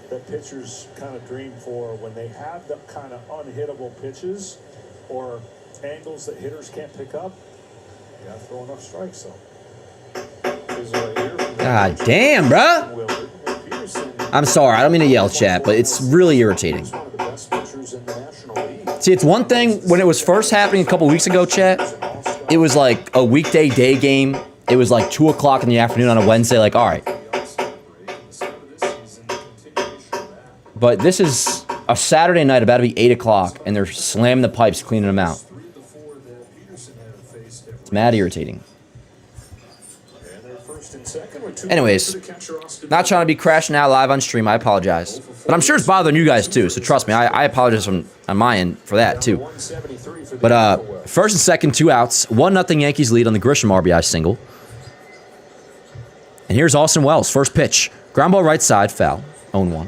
that pitchers kind of dream for when they have the kind of unhittable pitches or angles that hitters can't pick up. You got to throw enough strikes, so. God damn, bruh. I'm sorry, I don't mean to yell, chat, but it's really irritating. See, it's one thing when it was first happening a couple weeks ago, chat. It was like a weekday day game. It was like 2 o'clock in the afternoon on a Wednesday. Like, all right. But this is a Saturday night, about to be 8 o'clock, and they're slamming the pipes, cleaning them out. It's mad irritating. Anyways, not trying to be crashing out live on stream. I apologize. But I'm sure it's bothering you guys too, so trust me. I apologize on my end for that too. But first and second, 2 outs. 1-0 Yankees lead on the Grisham RBI single. And here's Austin Wells. First pitch. Ground ball right side, foul. 0-1.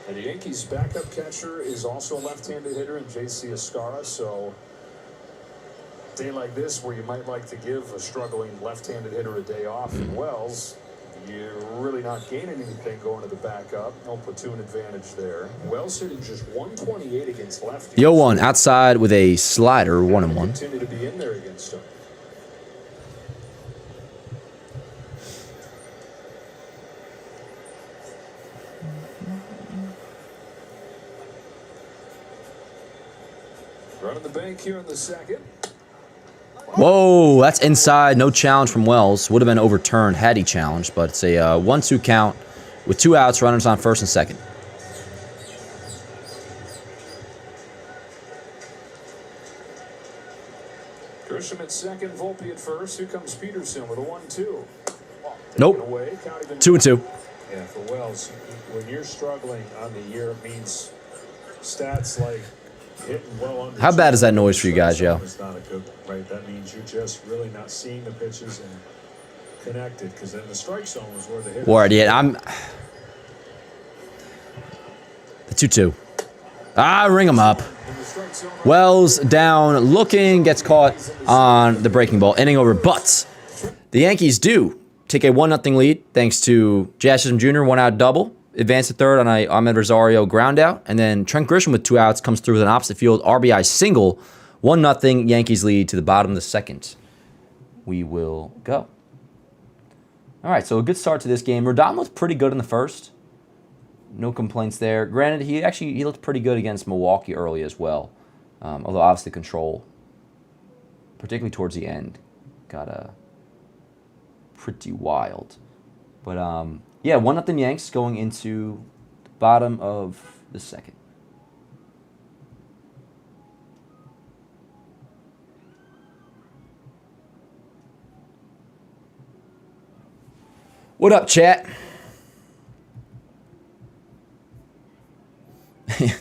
And the Yankees' backup catcher is also a left-handed hitter in J.C. Escara, so a day like this where you might like to give a struggling left-handed hitter a day off in Wells, you're really not gaining anything going to the backup. No platoon advantage there. Wells hitting just 128 against lefties. 0-1 outside with a slider, 1-1. Continue to be in there against him. Running the bank here in the second. Whoa, that's inside. No challenge from Wells. Would have been overturned had he challenged, but it's a 1-2 count with 2 outs, runners on first and second. Grisham at second, Volpe at first. Here comes Peterson with a 1-2. Nope. 2-2. Yeah, for Wells, when you're struggling on the year, it means stats like hitting well under. How bad is that noise for you guys, yo? It's not a good one, right? That means you're just really not seeing the pitches and connected, because then the strike zone was where the hit. Word, yeah, I'm. The 2-2. Ring him up. Wells down, looking, gets caught on the breaking ball, inning over. But the Yankees do take a 1-0 lead thanks to Jazz Chisholm Jr. 1-out double. Advance to third on a Ahmed Rosario ground out. And then Trent Grisham with 2 outs comes through with an opposite field RBI single. 1-0 Yankees lead to the bottom of the second. We will go. All right, so a good start to this game. Rodon looked pretty good in the first. No complaints there. Granted, he looked pretty good against Milwaukee early as well. Although obviously control, particularly towards the end, got pretty wild. But yeah, 1-0 Yanks going into the bottom of the second. What up, chat?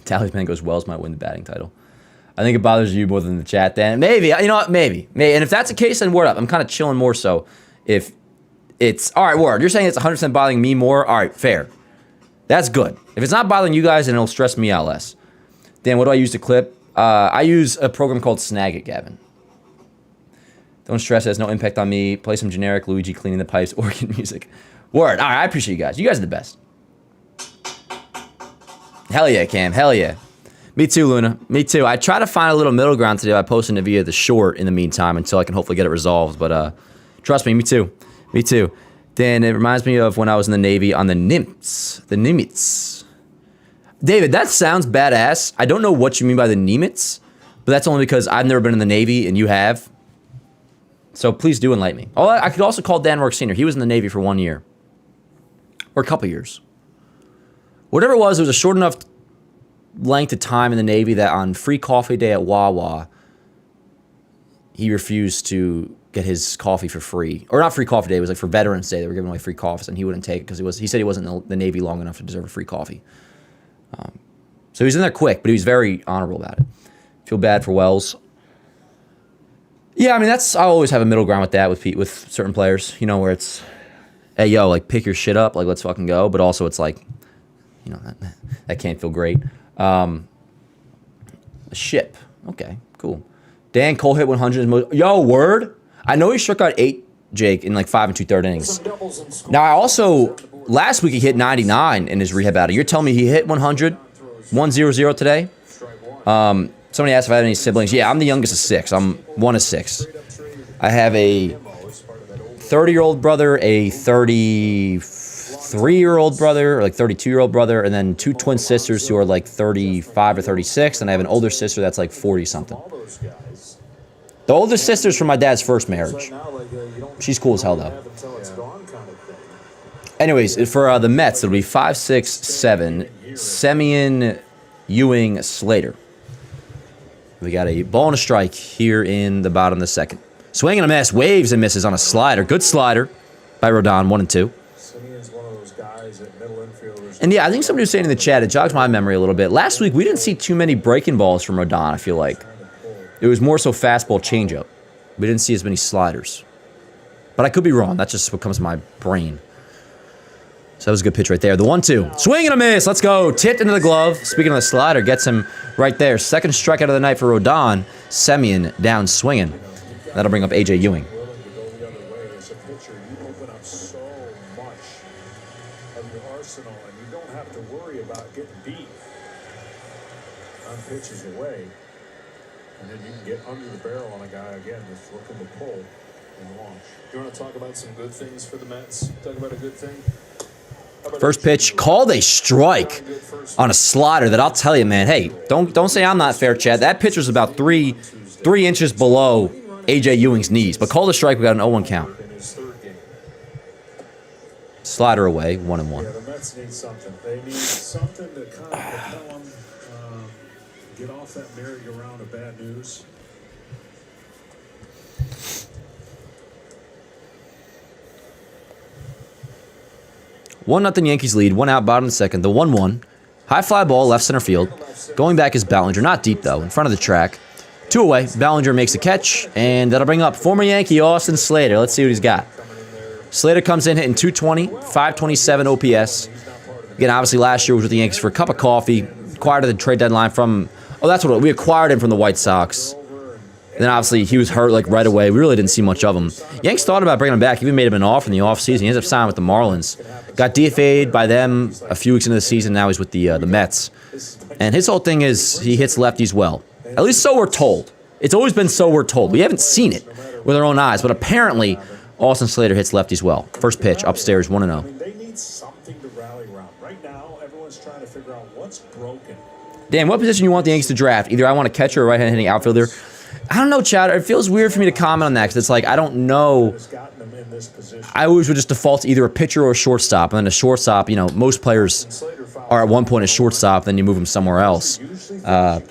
Talisman goes, Wells might win the batting title. I think it bothers you more than the chat, Dan. Maybe. You know what? Maybe. And if that's the case, then word up. I'm kind of chilling more so. If it's... All right, word. You're saying it's 100% bothering me more? All right, fair. That's good. If it's not bothering you guys, then it'll stress me out less. Dan, what do I use to clip? I use a program called Snagit, Gavin. Don't stress. It has no impact on me. Play some generic Luigi cleaning the pipes, organ music. Word. All right, I appreciate you guys. You guys are the best. Hell yeah, Cam. Hell yeah. Me too, Luna. Me too. I try to find a little middle ground today by posting it via the short in the meantime until I can hopefully get it resolved. But trust me, me too. Me too. Then it reminds me of when I was in the Navy on the Nimitz. The Nimitz. David, that sounds badass. I don't know what you mean by the Nimitz, but that's only because I've never been in the Navy and you have. So please do enlighten me. Oh, I could also call Dan Rourke Sr. He was in the Navy for 1 year. Or a couple years. Whatever it was a short enough length of time in the Navy that on free coffee day at Wawa, he refused to get his coffee for free. Or not free coffee day, it was like for Veterans Day. They were giving away free coffees, and he wouldn't take it because he said he wasn't in the Navy long enough to deserve a free coffee. So he was in there quick, but he was very honorable about it. Feel bad for Wells. Yeah, I mean, I always have a middle ground with that with certain players, you know, where it's, hey, yo, like, pick your shit up, like, let's fucking go. But also it's like, you know, that can't feel great. Ship. Okay, cool. Dan Cole hit 100. Yo, word? I know he struck out 8, Jake, in like 5 2/3 innings. Now, I also, last week he hit 99 in his rehab battle. You're telling me he hit 100, 100 today? Somebody asked if I had any siblings. Yeah, I'm the youngest of 6. I'm one of 6. I have a 30-year-old brother, a 33-year-old brother, or like 32-year-old brother, and then 2 twin sisters who are like 35 or 36, and I have an older sister that's like 40-something. The oldest sister's from my dad's first marriage. She's cool as hell, though. Anyways, for the Mets, it'll be 5, 6, 7, Semien, Ewing, Slater. We got a ball and a strike here in the bottom of the second. Swing and a miss, waves and misses on a slider. Good slider by Rodon, 1 and 2. And yeah, I think somebody was saying in the chat, it jogs my memory a little bit. Last week, we didn't see too many breaking balls from Rodon, I feel like. It was more so fastball changeup. We didn't see as many sliders. But I could be wrong. That's just what comes to my brain. So that was a good pitch right there. The 1-2. Swing and a miss. Let's go. Tipped into the glove. Speaking of the slider, gets him right there. Second strikeout of the night for Rodon. Semien down swinging. That'll bring up A.J. Ewing. Pitches away, and then you can get under the barrel on a guy again that's looking to pull and launch. You want to talk about some good things for the Mets? Talk about a good thing. First pitch called a strike on a slider that I'll tell you, man. Hey, don't say I'm not fair, Chad. That pitch was about 3 inches below A.J. Ewing's knees, but called a strike. We got an 0-1 count. Slider away, 1-1. Yeah, the Mets need something. They need something to kind of propel them. Get off that merry-go-round of bad news. One nothing Yankees lead. 1 out, bottom of the second. The 1-1. High fly ball, left center field. Going back is Ballinger. Not deep, though. In front of the track. 2 away. Ballinger makes a catch, and that'll bring up former Yankee Austin Slater. Let's see what he's got. Slater comes in hitting 220, 527 OPS. Again, obviously last year was with the Yankees for a cup of coffee. Acquired at the trade deadline from... Oh, that's what we acquired him from the White Sox. And then obviously he was hurt like right away. We really didn't see much of him. Yanks thought about bringing him back. Even made him an offer in the offseason. He ends up signing with the Marlins. Got DFA'd by them a few weeks into the season. Now he's with the Mets. And his whole thing is he hits lefties well. At least so we're told. It's always been so we're told. We haven't seen it with our own eyes. But apparently Austin Slater hits lefties well. First pitch upstairs, 1-0. They need something to rally around. Right now, everyone's trying to figure out what's broken. Dan, what position you want the Yankees to draft? Either I want a catcher or a right-hand hitting outfielder. I don't know, Chad. It feels weird for me to comment on that because it's like I don't know. I always would just default to either a pitcher or a shortstop. And then a shortstop, you know, most players are at one point a shortstop, then you move them somewhere else. I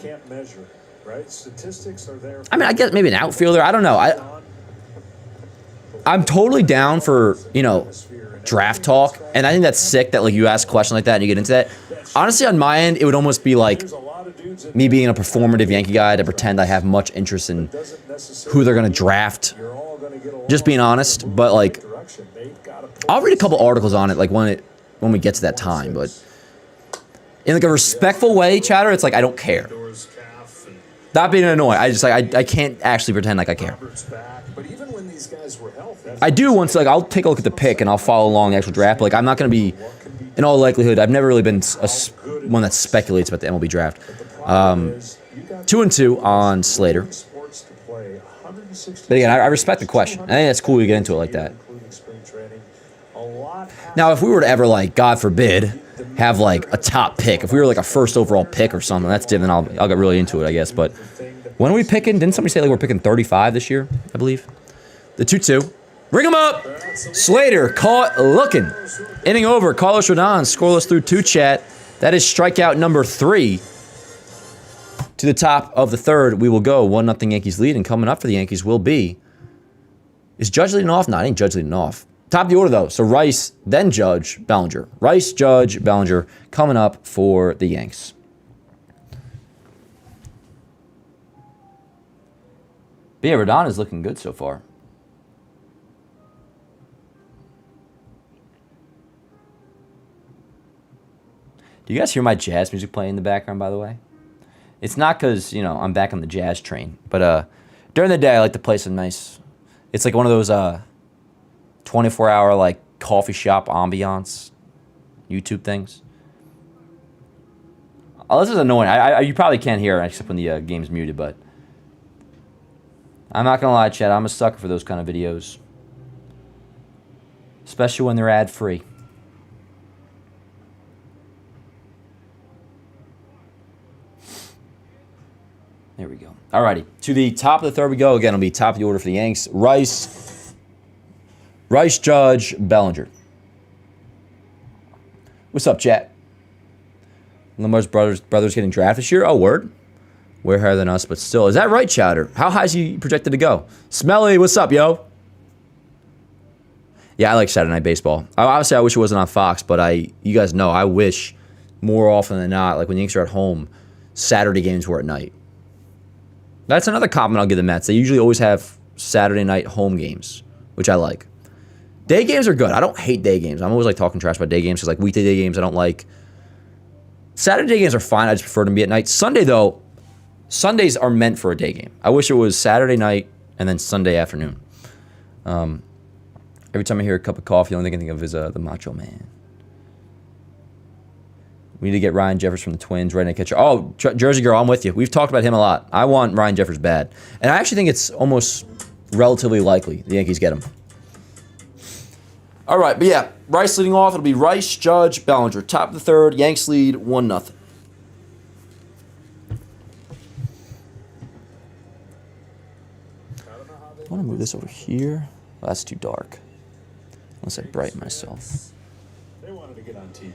mean, I guess maybe an outfielder. I don't know. I'm totally down for, you know, draft talk. And I think that's sick that, like, you ask a question like that and you get into that. Honestly, on my end, it would almost be like me being a performative Yankee guy to pretend I have much interest in who they're going to draft. Just being honest. But, like, I'll read a couple articles on it, like, when we get to that time. But in, like, a respectful way, Chatter, it's like I don't care. Not being annoying. I just, like, I can't actually pretend like I care. I do once, like, I'll take a look at the pick and I'll follow along the actual draft. But, like, I'm not going to be, in all likelihood, I've never really been one that speculates about the MLB draft. 2-2 on Slater. But again, I respect the question. I think that's cool to get into it like that. Now, if we were to ever, like, God forbid, have, like, a top pick, if we were, like, a first overall pick or something, that's different. I'll get really into it, I guess. But when are we picking? Didn't somebody say, like, we're picking 35 this year, I believe? The 2-2. Ring him up! Slater caught looking. Inning over. Carlos Rodon scoreless through 2, chat. That is strikeout number 3 To the top of the third, we will go. 1-0 Yankees lead, and coming up for the Yankees will be... Is Judge leading off? No, I ain't Judge leading off. Top of the order, though. So Rice, then Judge, Bellinger. Rice, Judge, Bellinger coming up for the Yanks. But yeah, Rodon is looking good so far. Do you guys hear my jazz music playing in the background, by the way? It's not because, you know, I'm back on the jazz train. But during the day, I like to play some nice... It's like one of those 24-hour, like, coffee shop ambiance YouTube things. Oh, this is annoying. You probably can't hear it except when the game's muted, but... I'm not going to lie, Chad. I'm a sucker for those kind of videos. Especially when they're ad-free. There we go. Alrighty. To the top of the third we go. Again, it'll be top of the order for the Yanks. Rice, Judge, Bellinger. What's up, chat? Lamar's brothers getting drafted this year? Oh, word. We're higher than us, but still. Is that right, Chowder? How high is he projected to go? Smelly, what's up, yo? Yeah, I like Saturday Night Baseball. Obviously, I wish it wasn't on Fox, but you guys know, I wish more often than not, like when the Yankees are at home, Saturday games were at night. That's another compliment I'll give the Mets. They usually always have Saturday night home games, which I like. Day games are good. I don't hate day games. I'm always like talking trash about day games because like weekday day games I don't like. Saturday games are fine. I just prefer them to be at night. Sunday, though, Sundays are meant for a day game. I wish it was Saturday night and then Sunday afternoon. Every time I hear a cup of coffee, the only thing I think of is the Macho Man. We need to get Ryan Jeffers from the Twins, right in catcher. Oh, Jersey Girl, I'm with you. We've talked about him a lot. I want Ryan Jeffers bad. And I actually think it's almost relatively likely the Yankees get him. All right, but yeah, Rice leading off. It'll be Rice, Judge, Bellinger. Top of the third, Yanks lead 1-0. I want to move this over here. Oh, that's too dark. Unless I brighten myself. They wanted to get on TV.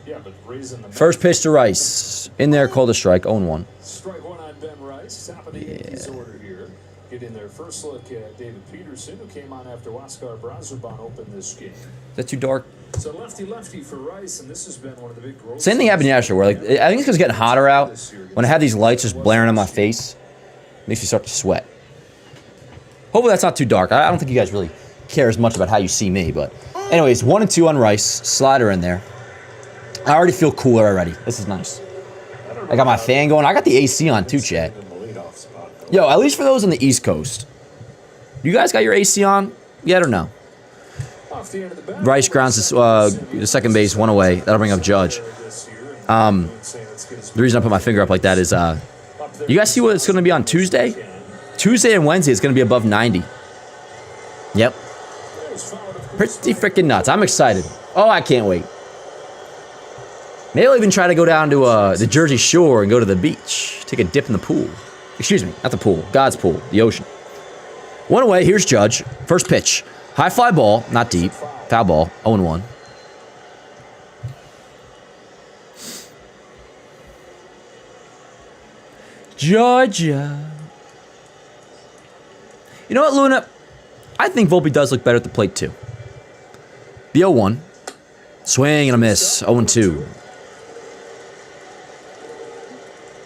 Yeah, but raising the First pitch to Rice. In there, called a strike, 0-1. Strike one on Ben Rice. Top of the Yankees order here. Getting their first look at David Peterson, who came on after Huáscar Brazoban opened this game. Is that too dark? So lefty for Rice, and this has been one of the big growth. Same thing happened yesterday, where like I think it's because it's getting hotter out. When I have these lights just blaring on my face, it makes me start to sweat. Hopefully that's not too dark. I don't think you guys really care as much about how you see me, but anyways, 1-2 on Rice. Slider in there. I already feel cooler already. This is nice. I got my fan going. I got the AC on too, Chad. Yo, at least for those on the East Coast. You guys got your AC on yet or no? Rice grounds the second base, one away. That'll bring up Judge. The reason I put my finger up like that is, you guys see what it's going to be on Tuesday? Tuesday and Wednesday, it's going to be above 90. Yep. Pretty freaking nuts. I'm excited. Oh, I can't wait. Maybe I'll even try to go down to the Jersey Shore and go to the beach. Take a dip in the pool. Excuse me, not the pool. God's pool, the ocean. One away, here's Judge. First pitch. High fly ball, not deep. Foul ball, 0-1. Georgia. You know what, Luna? I think Volpe does look better at the plate, too. The 0-1. Swing and a miss. 0-2.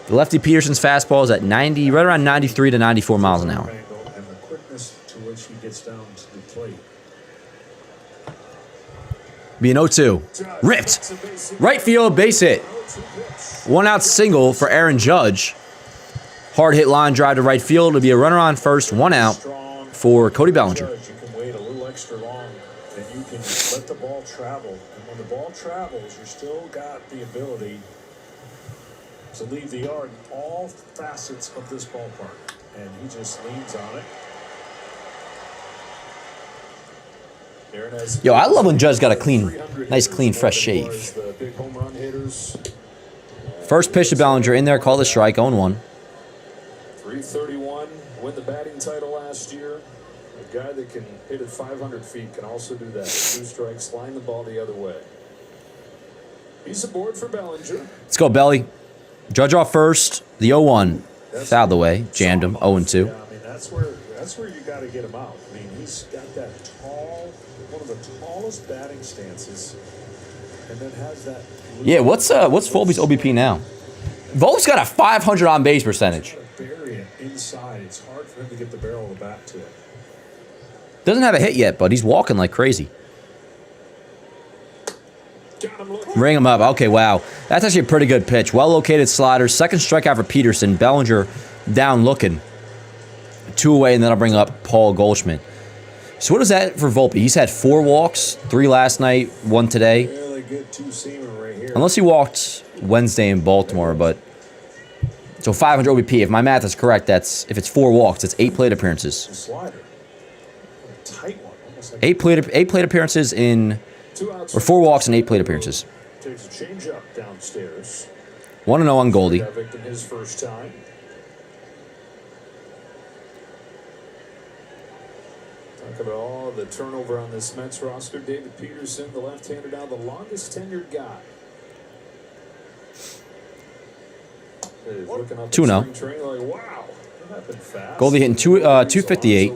The lefty Peterson's fastball is at 90, right around 93 to 94 miles an hour. And the quickness to which he gets down to the plate. Be an 0-2. Ripped. Right field, base hit. 1 out single for Aaron Judge. Hard hit line drive to right field. It'll be a runner on first, 1 out for Cody Bellinger. You can wait a little extra long, and you can let the ball travel. And when the ball travels, you still got the ability to leave the yard in all facets of this ballpark. And he just leans on it. Yo, I love when Judge got a nice, clean, fresh shave. First pitch to Bellinger in there, called a strike, 0-1. 331, win the batting title last year. A guy that can hit it 500 feet can also do that. 2 strikes, line the ball the other way. He's aboard for Bellinger. Let's go, Belly. Judge off first. The 0-1 fouled away. Jammed him. 0-2. Yeah, I mean, that's where you got to get him out. I mean, he's got that tall, one of the tallest batting stances, and then has that. Yeah, what's Volpe's OBP now? Volpe's got a 500 on base percentage. Bury it inside. It's hard for him to get the barrel of the bat to it. Doesn't have a hit yet, but he's walking like crazy. Ring him up. Okay, wow. That's actually a pretty good pitch. Well-located slider. Second strikeout for Peterson. Bellinger down looking. 2 away, and then I'll bring up Paul Goldschmidt. So what is that for Volpe? He's had 4 walks, 3 last night, 1 today. Really good two-seamer right here. Unless he walked Wednesday in Baltimore, but... So 500 OBP. If my math is correct, if it's 4 walks, it's 8 plate appearances. Slider. A tight one. Almost like 8 plate appearances in... Or 4 walks and 8 plate appearances. Takes a change up downstairs. 1-0 on Goldie. That victim his first time. Talk about all the turnover on this Mets roster. David Peterson, the left-hander, now the longest tenured guy. Looking up 2-0. at spring training, like, wow, that happened fast. Goldie hitting 258,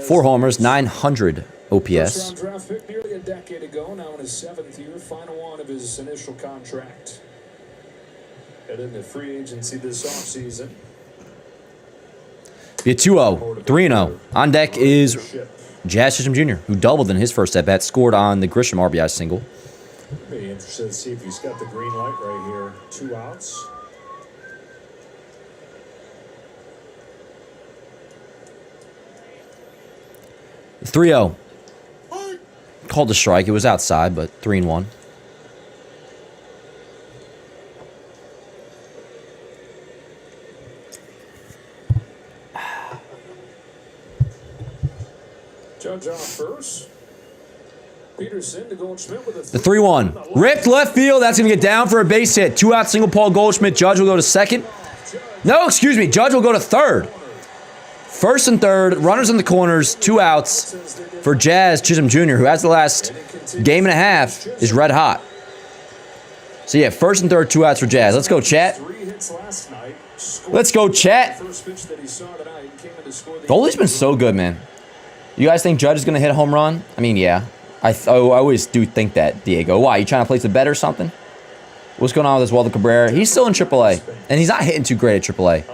4 homers, 900 OPS. First-round draft pick nearly a decade ago, now in his 7th year, final one of his initial contract. Headed into free agency this offseason. Be a 2-0, 3-0. On deck is Jazz Chisholm Jr., who doubled in his first at-bat, scored on the Grisham RBI single. Be interested to see if he's got the green light right here. 2 outs. The 3-0. Called a strike. It was outside, but 3-1. Judge off first. Peterson to Goldschmidt with a The 3-1. Ripped left field. That's going to get down for a base hit. 2-out single Paul Goldschmidt. Judge will go to second. No, excuse me. Judge will go to third. First and third. Runners in the corners. 2 outs for Jazz Chisholm Jr., who has the last game and a half is red hot. So, yeah, first and third, 2 outs for Jazz. Let's go, chat. Let's go, chat. Goldie's been so good, man. You guys think Judge is going to hit a home run? I mean, yeah. I always do think that, Diego. Why? You trying to place a bet or something? What's going on with Oswaldo Cabrera? He's still in AAA, and he's not hitting too great at AAA.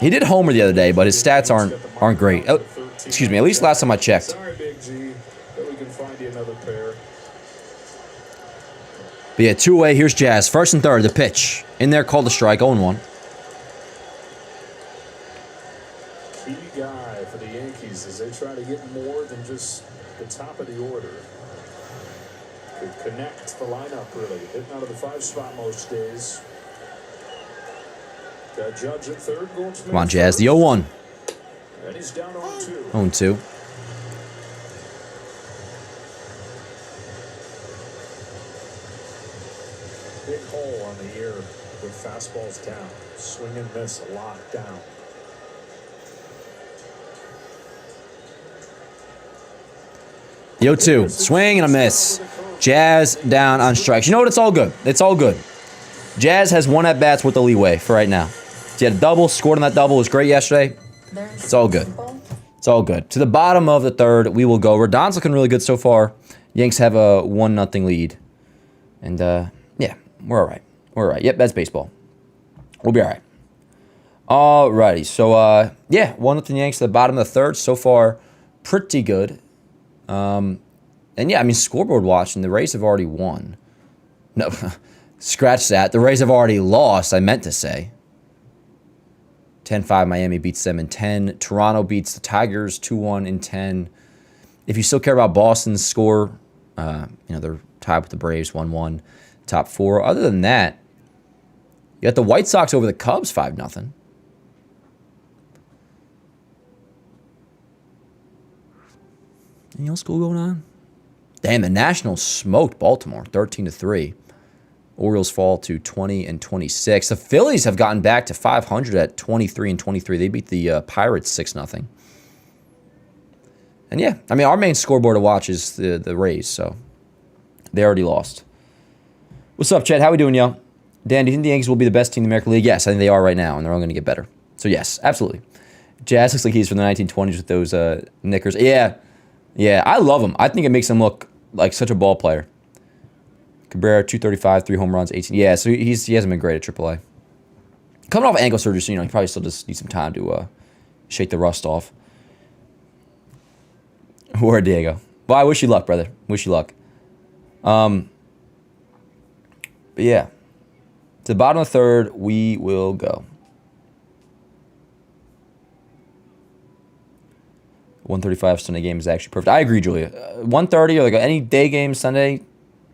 He did homer the other day, but his stats aren't great. Oh, excuse me. At least last time I checked. Sorry, Big G, but we can find you another pair. But yeah, 2 away. Here's Jazz. First and third, the pitch. In there, called a strike, 0-1. Key guy for the Yankees as they try to get more than just the top of the order. Could connect the lineup, really. Hitting out of the 5 spot most days. Got Judge at third. Come on, Jazz. The 0-1. And he's down 0-2. 0-2. Big hole on the ear with fastballs down. Swing and miss, a lot down. The 0-2. Swing and a miss. Jazz down on strikes. You know what? It's all good. It's all good. Jazz has 1 at-bats with the leeway for right now. He had a double, scored on that double. It was great yesterday. It's all good. It's all good. To the bottom of the third, we will go. Rodon's looking really good so far. Yanks have a 1-0 lead. And, yeah, we're all right. We're all right. Yep, that's baseball. We'll be all right. All righty. So, yeah, 1-0 Yanks to the bottom of the third. So far, pretty good. And, yeah, I mean, scoreboard watching, the Rays have already won. No, scratch that. The Rays have already lost, I meant to say. 10-5, Miami beats them in 10. Toronto beats the Tigers 2-1 in 10. If you still care about Boston's score, they're tied with the Braves 1-1, top 4. Other than that, you got the White Sox over the Cubs 5-0. Anything else cool going on? Damn, the Nationals smoked Baltimore 13-3. Orioles fall to 20-26. The Phillies have gotten back to 500 at 23-23. They beat the Pirates 6-0. And yeah, I mean, our main scoreboard to watch is the Rays, so they already lost. What's up, Chad? How we doing, yo? Dan, do you think the Yankees will be the best team in the American League? Yes, I think they are right now, and they're only going to get better. So, yes, absolutely. Jazz looks like he's from the 1920s with those knickers. Yeah, I love him. I think it makes him look like such a ball player. Cabrera, 235, 3 home runs, 18. Yeah, so he hasn't been great at AAA. Coming off ankle surgery, so, he probably still just needs some time to shake the rust off. Where Diego? Well, I wish you luck, brother. Wish you luck. But yeah. To the bottom of the third, we will go. 1:35 Sunday game is actually perfect. I agree, Julia. 1:30 or like any day game Sunday,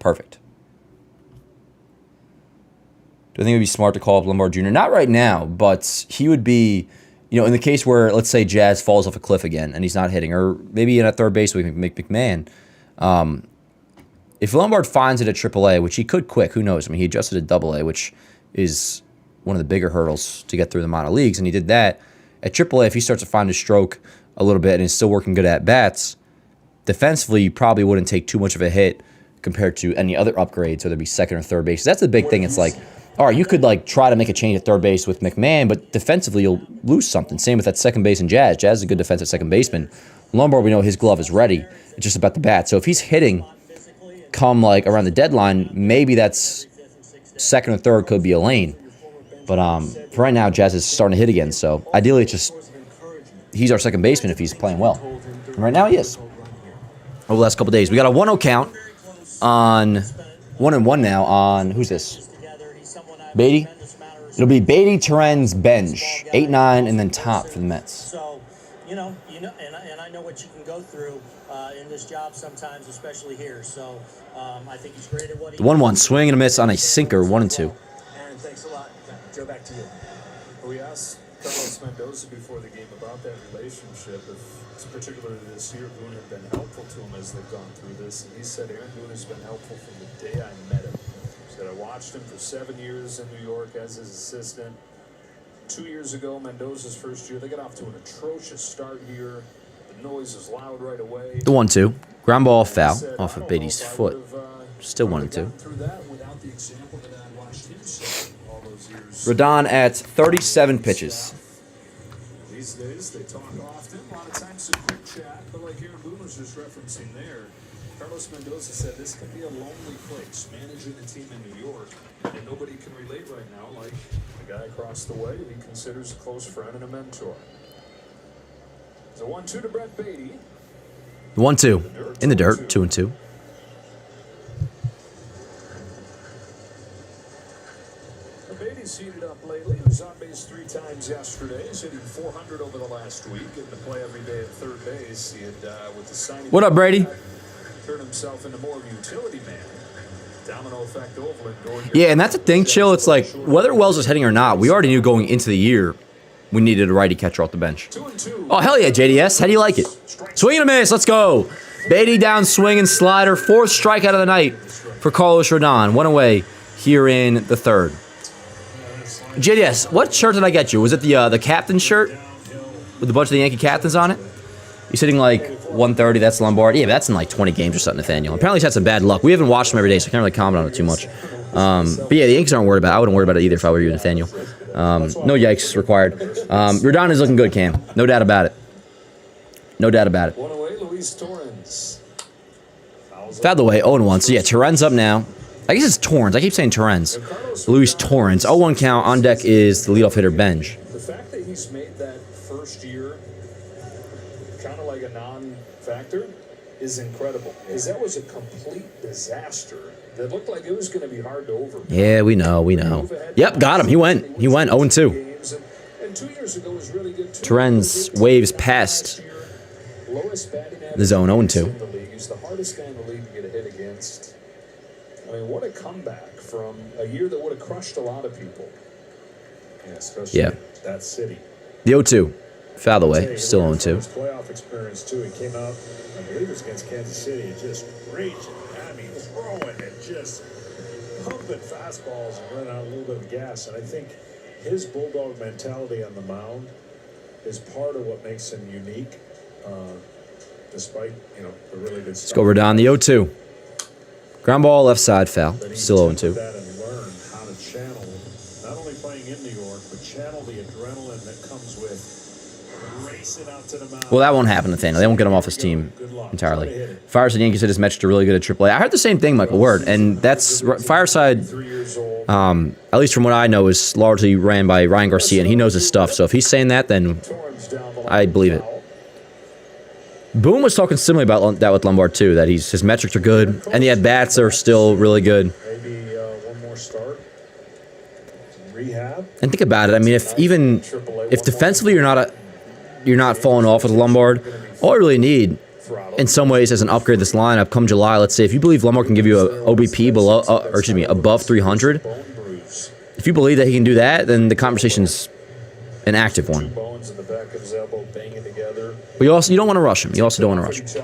perfect. Do I think it would be smart to call up Lombard Jr.? Not right now, but he would be, in the case where, let's say, Jazz falls off a cliff again and he's not hitting, or maybe in a third base with McMahon. If Lombard finds it at AAA, which he could quick, who knows? I mean, he adjusted to AA, which is one of the bigger hurdles to get through the minor leagues, and he did that. At AAA, if he starts to find his stroke a little bit and is still working good at bats, defensively, you probably wouldn't take too much of a hit compared to any other upgrades, whether it be second or third base. That's the big thing. It's like, all right, you could try to make a change at third base with McMahon, but defensively you'll lose something. Same with that second base in Jazz. Jazz is a good defensive second baseman. Lombard, we know his glove is ready. It's just about the bat. So if he's hitting come around the deadline, maybe that's second or third could be a lane. But for right now, Jazz is starting to hit again. So ideally, it's just he's our second baseman if he's playing well. And right now, he is. Over the last couple days, we got a 1-0 count on 1-1 now on who's this? Beatty. It'll be Beatty, Terens, Benj, 8-9, and then top for the Mets. So, and I know what you can go through in this job sometimes, especially here. So, I think he's great at what he. The 1-1 swing and a miss on a sinker, 1-2. Aaron, thanks a lot. Joe, back to you. We asked Carlos Mendoza before the game about that relationship, if particularly this year Boone had been helpful to him as they've gone through this, and he said Aaron Boone has been helpful from the day I met him. He said I watched him for 7 years in New York as his assistant. 2 years ago, Mendoza's first year, they got off to an atrocious start here. The noise is loud right away. The 1-2. Ground ball foul off of Beatty's foot. Still 1-2. Rodon at 37 pitches. These days, they talk often. A lot of times, a quick chat, but like Aaron Boone was just referencing there, Carlos Mendoza said this can be a lonely place, managing a team in New York, and nobody can relate right now like the guy across the way he considers a close friend and a mentor. It's a 1-2 to Brett Beatty. 1-2 in the dirt, 2-2. Beatty's heated up lately. He was on base 3 times yesterday. He's hitting 400 over the last week. Getting to play every day at third base. He had, with the signing. What up, Brady? Turned himself into more of a utility man. Domino effect Oakland. Yeah, and that's the thing, Chill. It's like, whether Wells is hitting or not, we already knew going into the year we needed a righty catcher off the bench. 2-2. Oh, hell yeah, JDS. How do you like it? Swing and a miss. Let's go. Beatty down, swing and slider. 4th strikeout of the night for Carlos Rodon. 1 away here in the third. JDS, what shirt did I get you? Was it the captain shirt with a bunch of the Yankee captains on it? He's hitting 130. That's Lombard. Yeah, but that's in 20 games or something, Nathaniel. Apparently he's had some bad luck. We haven't watched him every day, so I can't really comment on it too much. But yeah, the Yankees aren't worried about it. I wouldn't worry about it either if I were you, Nathaniel. No yikes required. Rodon is looking good, Cam. No doubt about it. No doubt about it. 1 away, Luis Torrens. Fouled away, 0-1. So yeah, Terens up now. I guess it's Torrens. I keep saying Terens. Luis Torrens. 0-1 count. On deck is the leadoff hitter, Benj. The fact that he's made that first year kind of like a non-factor is incredible. Because that was a complete disaster that looked like it was going to be hard to overcome. Yeah, we know. Yep, got him. He went 0-2. And 2 years ago was really good too. Terens waves past the zone, 0-2. He's the hardest guy in the league to get a hit against. I mean, what a comeback from a year that would have crushed a lot of people. Yeah, especially that city. The 0-2. Fouled away. Still 0-2. His playoff experience, too. He came out, I believe it was against Kansas City, and just raging. I mean, throwing and just pumping fastballs and running out a little bit of gas. And I think his bulldog mentality on the mound is part of what makes him unique, despite, the really good stuff. Let's go Rodon, the 0-2. Ground ball, left side, foul. Still 0-2. That and learn how to channel playing in New York, but channel the adrenaline that comes with racing out to the mound. Well, that won't happen, Nathaniel. They won't get him off his team entirely. Fireside Yankees said his metrics are really good at AAA. I heard the same thing, Michael Word, and that's Fireside. At least from what I know, is largely ran by Ryan Garcia, and he knows his stuff. So if he's saying that, then I believe it. Boone was talking similarly about that with Lombard too. That his metrics are good, and the at bats are still really good. Maybe one more start. Rehab. And think about it. I mean, if defensively you're not falling off with Lombard, all you really need, in some ways, as an upgrade this lineup come July. Let's say if you believe Lombard can give you a OBP above 300. If you believe that he can do that, then the conversation's an active one. But you don't want to rush him. You also don't want to rush him.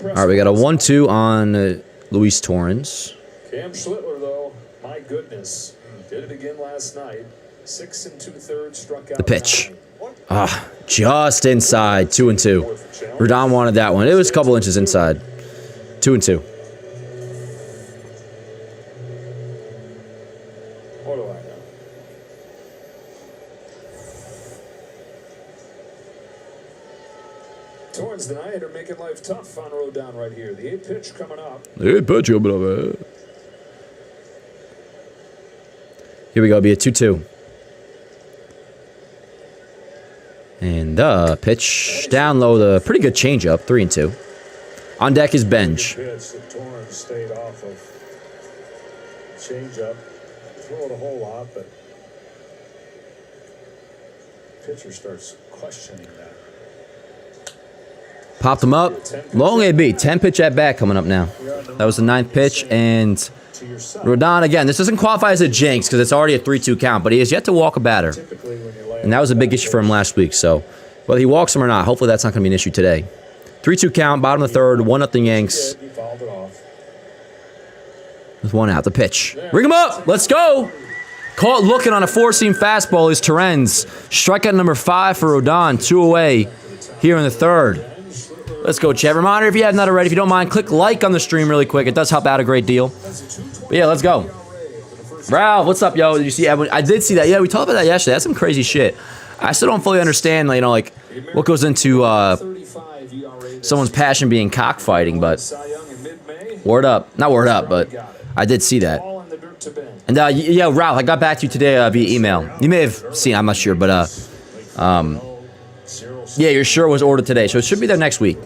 All right, we got a 1-2 on Luis Torrens. Cam Schlittler, though, my goodness, did it again last night. 6 2/3 struck out. The pitch. Just inside. 2-2. Rodon wanted that one. It was a couple inches inside. 2-2. What do I know? Torrens tonight are making life tough on Rodon right here. The 8 pitch coming up. Here we go. It'll be a 2-2. And the pitch down low. The pretty good changeup. 3-2. On deck is Benj. Pitch that Torrens stayed off of. Changeup. Throw it a whole lot, but pitcher starts questioning that. Popped him up. Long AB. 10 pitch at bat coming up now. That was the 9th pitch. And Rodon, again, this doesn't qualify as a jinx because it's already a 3-2 count, but he has yet to walk a batter. And that was a big issue for him last week. So whether he walks him or not, hopefully that's not going to be an issue today. 3-2 count, bottom of the third, 1-0 Yanks. With one out. The pitch. Ring him up. Let's go. Caught looking on a 4-seam fastball is Torrens. Strikeout number 5 for Rodon. 2 away here in the third. Let's go, chat. Reminder, if you have not already, if you don't mind, click like on the stream really quick. It does help out a great deal. But yeah, let's go. Ralph, what's up, yo? Did you see that? I did see that. Yeah, we talked about that yesterday. That's some crazy shit. I still don't fully understand, like what goes into someone's passion being cockfighting, but word up. Not word up, but I did see that. And yeah, Ralph, I got back to you today via email. You may have seen, I'm not sure, but yeah, your shirt was ordered today, so it should be there next week.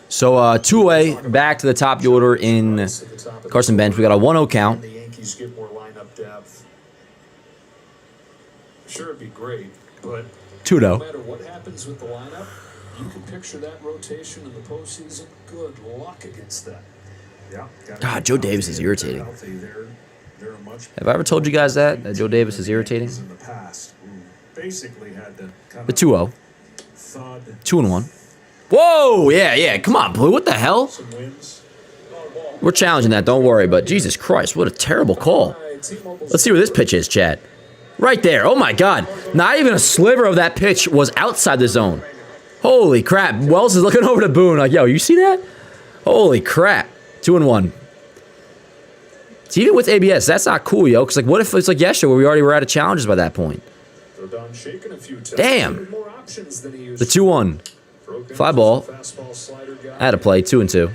So 2 away, back to the top of the order in Carson Bench. We got a 1-0 count. The Yankees get more lineup depth. Sure, it'd be great, but 2-0. no matter what happens with the lineup, you can picture that rotation in the postseason. Good luck against that. Yeah. God, Joe Davis is irritating. Have I ever told you guys that Joe Davis is irritating? The 2-0. 2-1. Whoa, yeah. Come on, Blue. What the hell? We're challenging that. Don't worry. But Jesus Christ, what a terrible call. Let's see where this pitch is, Chad. Right there. Oh, my God. Not even a sliver of that pitch was outside the zone. Holy crap. Wells is looking over to Boone like, yo, you see that? Holy crap. 2-1. See, even with ABS, that's not cool, yo. Because, what if it's like yesterday where we already were out of challenges by that point? Damn. The 2-1. Fly ball. Had to play. 2-2.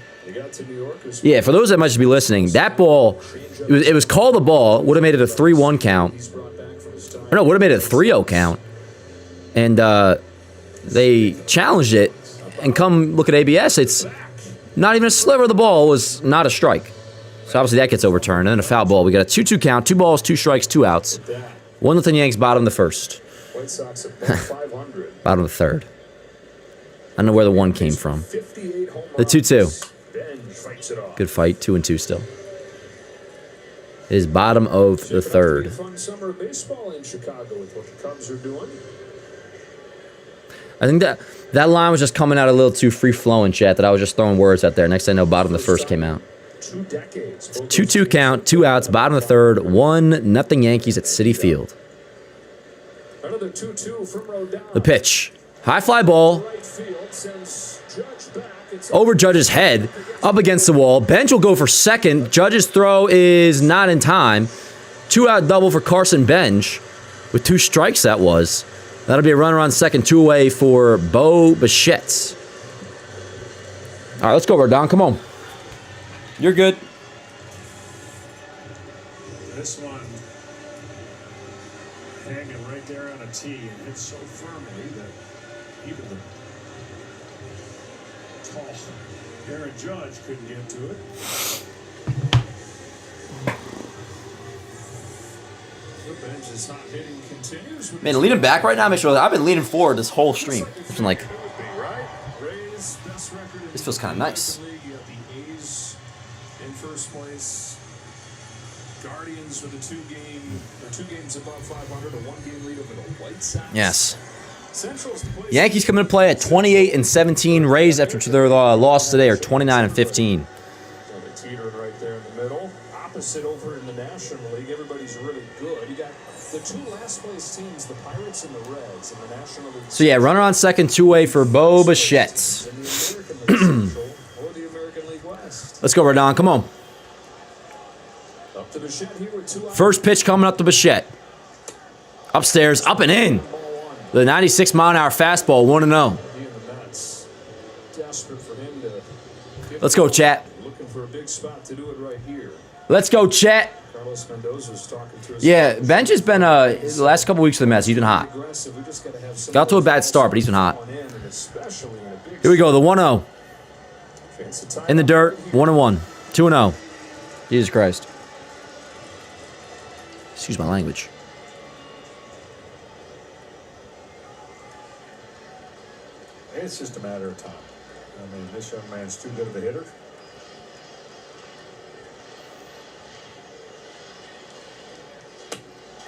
Yeah, for those that might just be listening, that ball, it was called a ball. Would have made it a 3-1 count. Or no, would have made it a 3-0 count. And they challenged it. And come look at ABS, it's not even a sliver of the ball was not a strike. So obviously that gets overturned. And then a foul ball. We got a 2-2 count. 2 balls, 2 strikes, 2 outs. 1-0 Yanks, bottom of the first. Bottom of the third. I don't know where the 1 came from. The 2-2. Good fight. 2-2 still. It is bottom of the third. I think that line was just coming out a little too free-flowing, chat, that I was just throwing words out there. Next thing I know, bottom of the first came out. 2-2 count, 2 outs, bottom of the third, 1-0 Yankees at Citi Field. The pitch. High fly ball. over Judge's head, up against the wall. Bench will go for second. Judge's throw is not in time. 2-out double for Carson Bench with 2 strikes, that was. That'll be a runner on second, 2 away for Bo Bichette. All right, let's go, Rodon. Come on. You're good. This one hanging right there on a tee and hits so firmly that even the tall Aaron Judge couldn't get to it. The bench is not hitting continues. Man, leaning back right now, make sure I've been leaning forward this whole stream. It's been like, this feels kind of nice. You have the A's in first place. Guardians with a 2 games above 500, a 1-game lead over the White Sox. Yes. Yankees coming to play at 28-17. Rays after their loss today are 29-15. They teetered right there in the middle. Opposite over in the National League. Everybody's really good. You got the 2 last place teams, the Pirates and the Reds, in the National League. So yeah, runner on second, 2 away for Bo Bichette. Let's go, Rodon. Come on. First pitch coming up to Bichette. Upstairs, up and in. The 96-mile-an-hour fastball, 1-0. Let's go, chat. Looking for a big spot to do it right here. Let's go, chat. Carlos Mendoza's talking to us. Yeah, Bench has been, the last couple weeks for the Mets, he's been hot. Got to a bad start, but he's been hot. Here we go, the 1-0. In the dirt, 1-1. 2-0. Jesus Christ. Excuse my language. It's just a matter of time. I mean, this young man's too good of a hitter.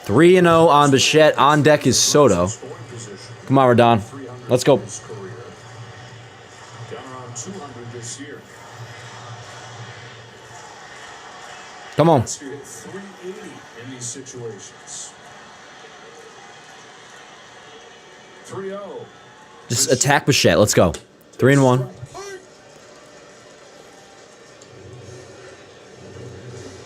Three 3-0 on Bichette. On deck is Soto. Come on, Rodon. Let's go. Down around 200 this year. Come on. 380 in these situations. 3-0. Just attack Bichette. Let's go. 3-1.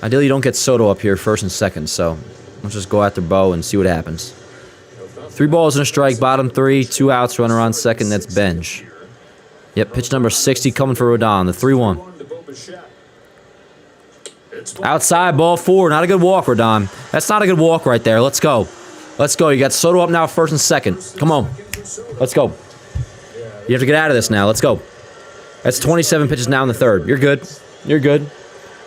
Ideally, you don't get Soto up here first and second, so let's just go after Bo and see what happens. 3 balls and a strike, bottom 3, 2 outs, runner on second, that's Bench. Yep, pitch number 60 coming for Rodon, the 3-1. Outside, ball 4, not a good walk, Rodon. That's not a good walk right there, let's go. Let's go, you got Soto up now first and second. Come on, let's go. You have to get out of this now, let's go. That's 27 pitches now in the third. You're good, you're good.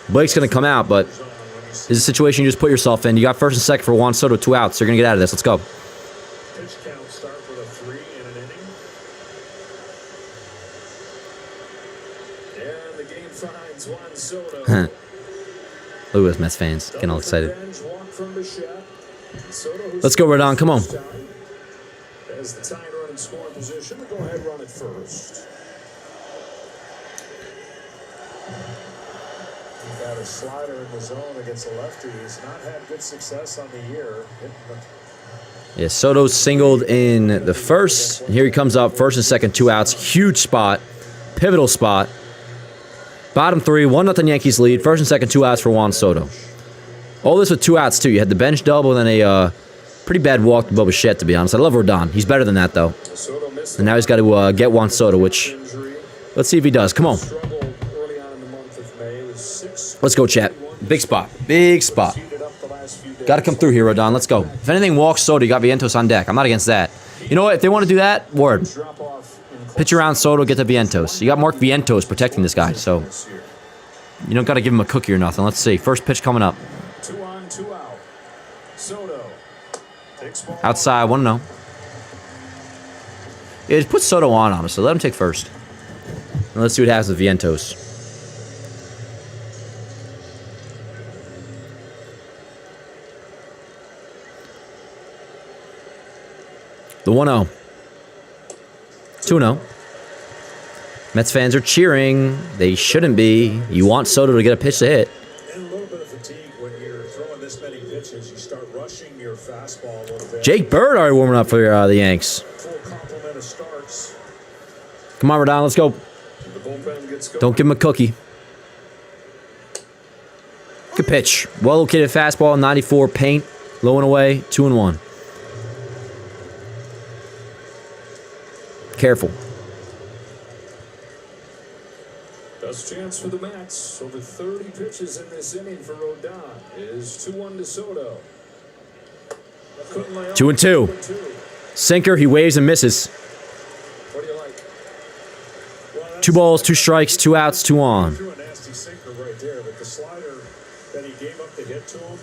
Blake's going to come out, but this is a situation you just put yourself in. You got first and second for Juan Soto, 2 outs. You're going to get out of this. Let's go. Pitch count start with a 3 in an inning. And the game finds Juan Soto. Look at those Mets fans getting all excited. Let's go, Rodon. Come on. As the tying run in scoring position, go ahead, run it first. Got a slider in the zone against a lefty. He's not had good success on the year. Yeah, Soto singled in the first. And here he comes up, first and second, 2 outs. Huge spot. Pivotal spot. Bottom 3, 1-0 Yankees lead. First and second, 2 outs for Juan Soto. All this with 2 outs, too. You had the bench double and then a pretty bad walk to Bo Bichette, to be honest. I love Rodon. He's better than that, though. And now he's got to get Juan Soto, which, let's see if he does. Come on. Let's go, chat. Big spot. Big spot. Got to come through here, Rodon. Let's go. If anything walks Soto, you got Vientos on deck. I'm not against that. You know what? If they want to do that, word. Pitch around Soto, get to Vientos. You got Mark Vientos protecting this guy, so you don't got to give him a cookie or nothing. Let's see. First pitch coming up. 2 on, 2 out. Soto takes ball. Outside, 1-0. Yeah, just put Soto on, honestly. Let him take first. And let's see what happens with Vientos. The 1-0. 2-0. Mets fans are cheering. They shouldn't be. You want Soto to get a pitch to hit. And a little bit of fatigue when you're throwing this many pitches. You start rushing your fastball a little bit. Jake Bird already warming up for the Yanks. Full complement of starts. Come on, Rodon. Let's go. The bullpen gets going. Don't give him a cookie. Good pitch. Well located fastball, 94 paint, low and away, 2-1. Careful. Best chance for the Mets. Over 30 pitches in this inning for Rodon. Is 2-1 to Soto. 2-2. Sinker, he waves and misses. What do you like? Well, 2 balls, 2 strikes, 2 outs, 2 on. Threw a nasty sinker right there, but the slider that he gave up the hit to him,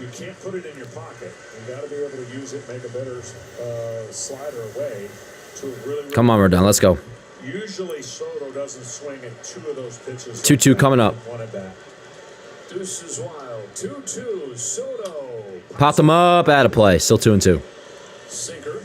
you can't put it in your pocket. You got to be able to use it, make a better slider away to really. Come on, Rodon, let's go. Usually Soto doesn't swing at 2 of those pitches. 2-2 coming up. One at bat. Deuce is wild. 2-2. Soto. Popped him up, out of play. Still 2-2. Sinker.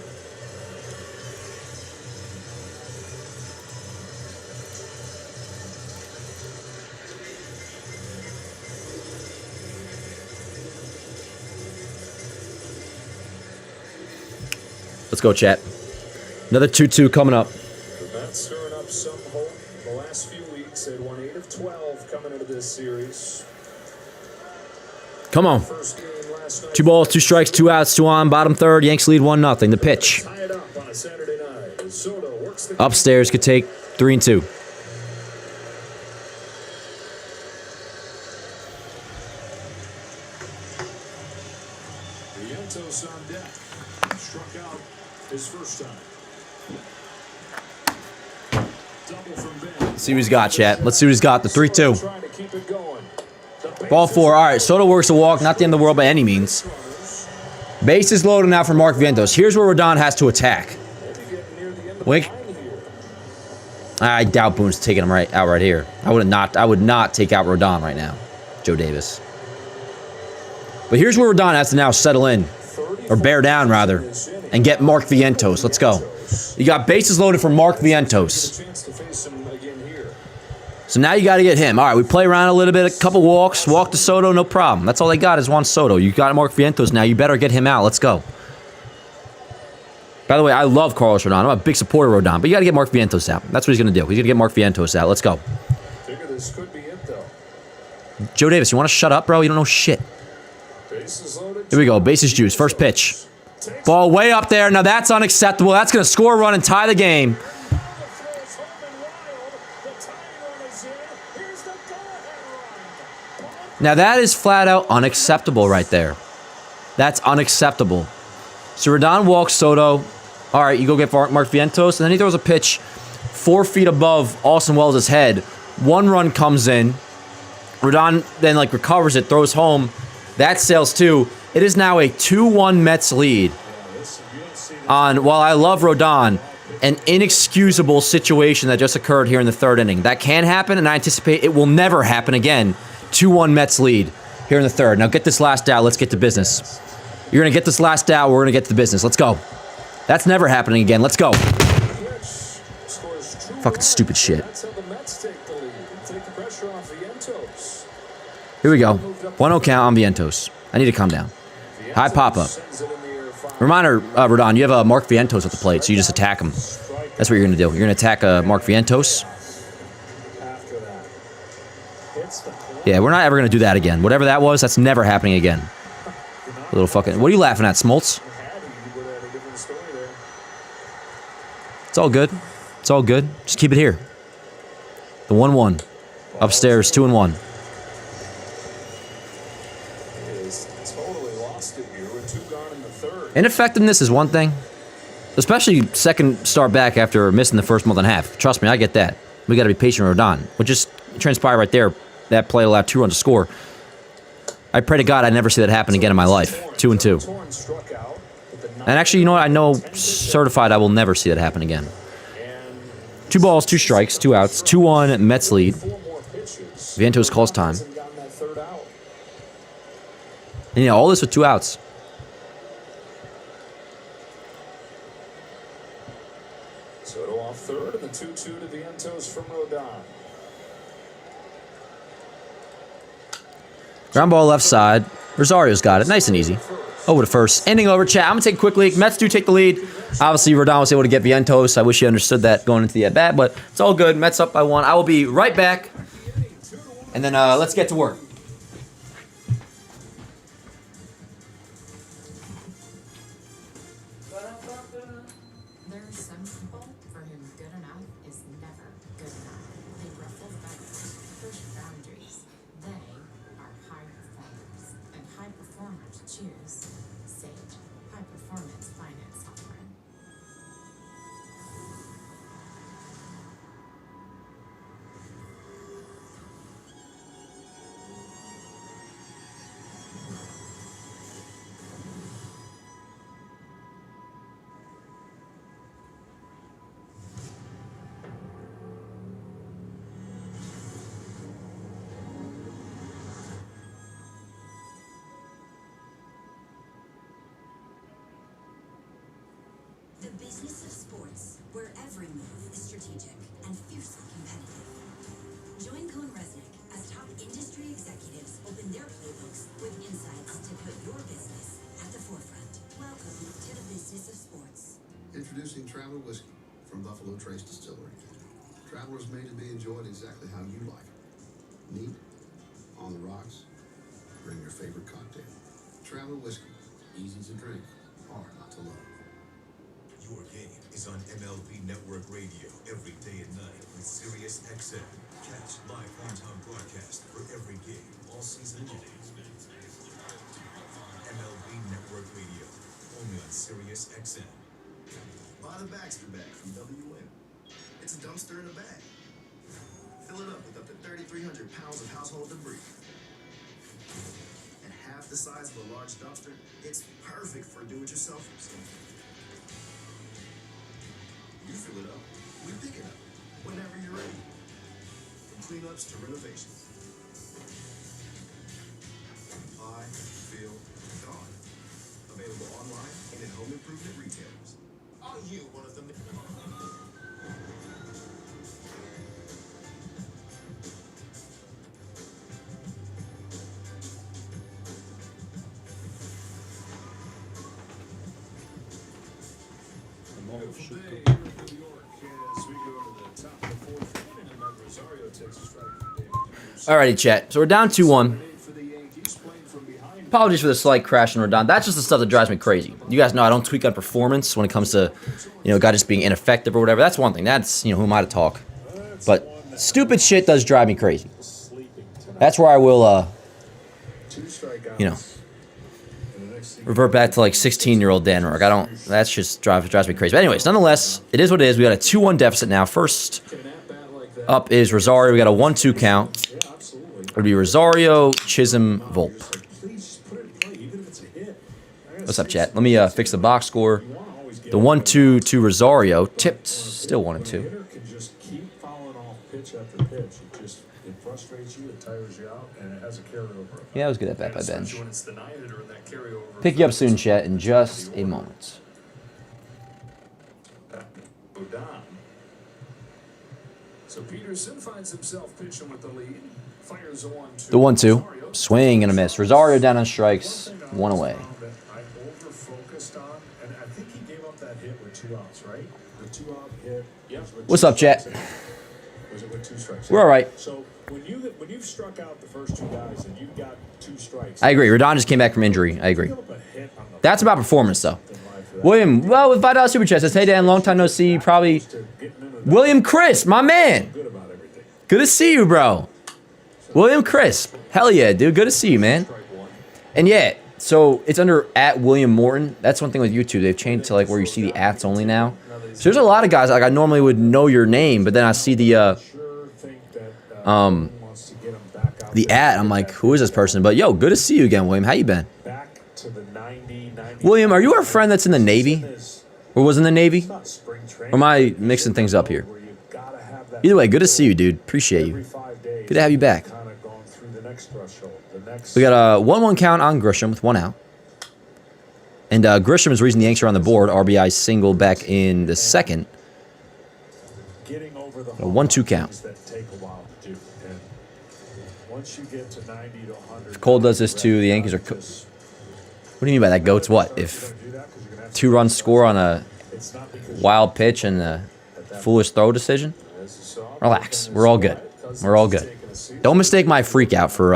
Let's go, chat. Another 2-2 coming up. The Mets stirring up some hope. The last few weeks, they'd won 8 of 12 coming into this series. Come on. First game last night. 2 balls, 2 strikes, 2 outs, 2 on. Bottom third. Yanks lead 1-0. The pitch. Tie it up on a Saturday night. Soto works the Upstairs could take 3-2. Vientos on deck. Struck out his first time. Double from Ben. Let's see what he's got, chat. Let's see what he's got. The 3-2. Trying to keep it going. Ball 4. All right, Soto works a walk. Not the end of the world by any means. Base is loaded now for Mark Vientos. Here's where Rodon has to attack. Wink. I doubt Boone's taking him out right here. I would not take out Rodon right now. Joe Davis. But here's where Rodon has to now settle in. Or bear down, rather. And get Mark Vientos. Let's go. You got bases loaded for Mark Vientos. So now you got to get him. All right, we play around a little bit, a couple walks, walk to Soto, no problem. That's all they got is one Soto. You got Mark Vientos now. You better get him out. Let's go. By the way, I love Carlos Rodon. I'm a big supporter of Rodon, but you got to get Mark Vientos out. That's what he's going to do. He's going to get Mark Vientos out. Let's go. Figure this could be it, though. Joe Davis, you want to shut up, bro? You don't know shit. Bases loaded. Here we go. Bases juice. First pitch. Ball way up there. Now that's unacceptable. That's going to score a run and tie the game. Now that is flat out unacceptable right there. That's unacceptable. So Rodon walks Soto. All right, you go get Mark Vientos, and then he throws a pitch 4 feet above Austin Wells' head. 1 run comes in. Rodon then recovers it, throws home. That sails too. It is now a 2-1 Mets lead. On, while I love Rodon, an inexcusable situation that just occurred here in the 3rd inning. That can happen, and I anticipate it will never happen again. 2-1 Mets lead here in the 3rd. Now get this last out. Let's get to business. You're going to get this last out. We're going to get to business. Let's go. That's never happening again. Let's go. Fucking stupid shit. Here we go. 1-0 count on Vientos. I need to calm down. High pop-up. Reminder, Rodon, you have a Mark Vientos at the plate, so you just attack him. That's what you're going to do. You're going to attack Mark Vientos. Yeah, we're not ever going to do that again. Whatever that was, that's never happening again. Little fucking... What are you laughing at, Smoltz? It's all good. It's all good. Just keep it here. The 1-1. Upstairs, 2-1. Ineffectiveness is one thing. Especially second start back after missing the first month and a half. Trust me, I get that. We got to be patient with Rodon. What just transpired right there, that play allowed 2 runs to score. I pray to God I never see that happen again in my life. 2-2. And actually, you know what? I know certified I will never see that happen again. 2 balls, 2 strikes, 2 outs. 2-1 Mets lead. Vientos calls time. And yeah, all this with 2 outs. Soto off third and the 2-2 to Vientos from Rodon. Ground ball left side. Rosario's got it. Nice and easy. Over to first. Ending over, chat. I'm going to take a quick leak. Mets do take the lead. Obviously, Rodon was able to get Vientos. I wish he understood that going into the at-bat, but it's all good. Mets up by 1. I will be right back. And then let's get to work. There are some people for whom good enough is never good enough. They ruffle feathers, push boundaries. They are high performers, and high performers choose Sage, high performance finance software. The business of sports, where every move is strategic and fiercely competitive. Join Cohn Resnick as top industry executives open their playbooks with insights to put your business at the forefront. Welcome to the business of sports. Introducing Traveler Whiskey from Buffalo Trace Distillery. Traveler is made to be enjoyed exactly how you like it. Neat, on the rocks, bring your favorite cocktail. Traveler Whiskey, easy to drink, hard not to love. Your game is on MLB Network Radio every day and night with Sirius XM. Catch live hometown broadcast for every game all season long. MLB Network Radio, only on Sirius XM. Buy the Baxter bag from WM. It's a dumpster in a bag. Fill it up with up to 3,300 pounds of household debris. And half the size of a large dumpster, it's perfect for do-it-yourselfers. You fill it up, we pick it up, whenever you're ready. From cleanups to renovations. Buy, fill, gone. Available online and in home improvement retailers. Are you one of them? Beautiful day here in New York as we go to the top of the 4th inning, and then Rosario takes a strike from David Anderson. Alrighty, chat. So we're down 2-1. For the Yankees, playing from behind. Apologies for the slight crash in Rodon. That's just the stuff that drives me crazy. You guys know I don't tweak on performance when it comes to, a guy just being ineffective or whatever. That's one thing. That's, who am I to talk? But stupid shit does drive me crazy. That's where I will, Two strikeouts. revert back to like 16-year-old Dan Rourke. That's just drives me crazy. But anyways, nonetheless, it is what it is. We got a 2-1 deficit now. First up is Rosario. We got a 1-2 count. It'll be Rosario, Chisholm, Volpe. What's up, chat? Let me fix the box score. The 1-2 to Rosario. Tipped, still 1-2. It frustrates you, it tires you out, and it has a carryover. Yeah, I was good at that by bench. When it's the nine-hitter and that carryover. Pick you up soon, chat, in just a moment. Rodon. So Peterson finds himself pitching with the lead. Fires a 1-2. The 1-2. Swing and a miss. Rosario down on strikes. One away. I over-focused on, and I think he gave up that hit with 2 outs, right? The 2-out hit. Yep. What's up, chat? Was it with 2 strikes? We're all right. So when you've struck out the first 2 guys and you've got 2 strikes. I agree. Rodon just came back from injury. I agree. That's about performance, though. William, well, with $5 super chat says, "Hey Dan, long time no see. Probably William Crisp, my man. Good to see you, bro. William Crisp, hell yeah, dude. Good to see you, man. And yeah, so it's under @William Morton. That's one thing with YouTube. They've changed to like where you see the ats only now. So there's a lot of guys like I normally would know your name, but then I see the ad. I'm like, who is this person? But yo, good to see you again, William. How you been? William, are you our friend that's in the Navy? Or was in the Navy? Or am I mixing things up here? Either way, good to see you, dude. Appreciate you. Good to have you back. We got a 1-1 count on Grisham with 1 out. And Grisham is the reason the Yanks are on the board. RBI single back in the second. A 1-2 count. If Cole does this too, the Yankees are What do you mean by that, Goats? What? If 2-run score on a wild pitch and a foolish throw decision? Relax. We're all good. We're all good. Don't mistake my freak out for,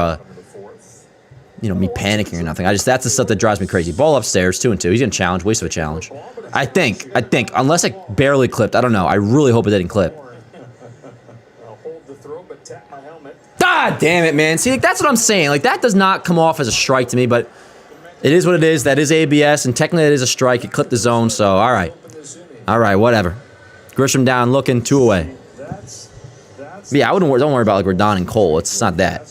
me panicking or nothing. That's the stuff that drives me crazy. Ball upstairs, 2-2. He's going to challenge. Waste of a challenge. I think, unless it barely clipped. I don't know. I really hope it didn't clip. God damn it, man. See, that's what I'm saying. That does not come off as a strike to me, but it is what it is. That is ABS, and technically it is a strike. It clipped the zone, so all right. All right, whatever. Grisham down, looking, 2 away. Yeah, don't worry about Rodon and Cole. It's not that.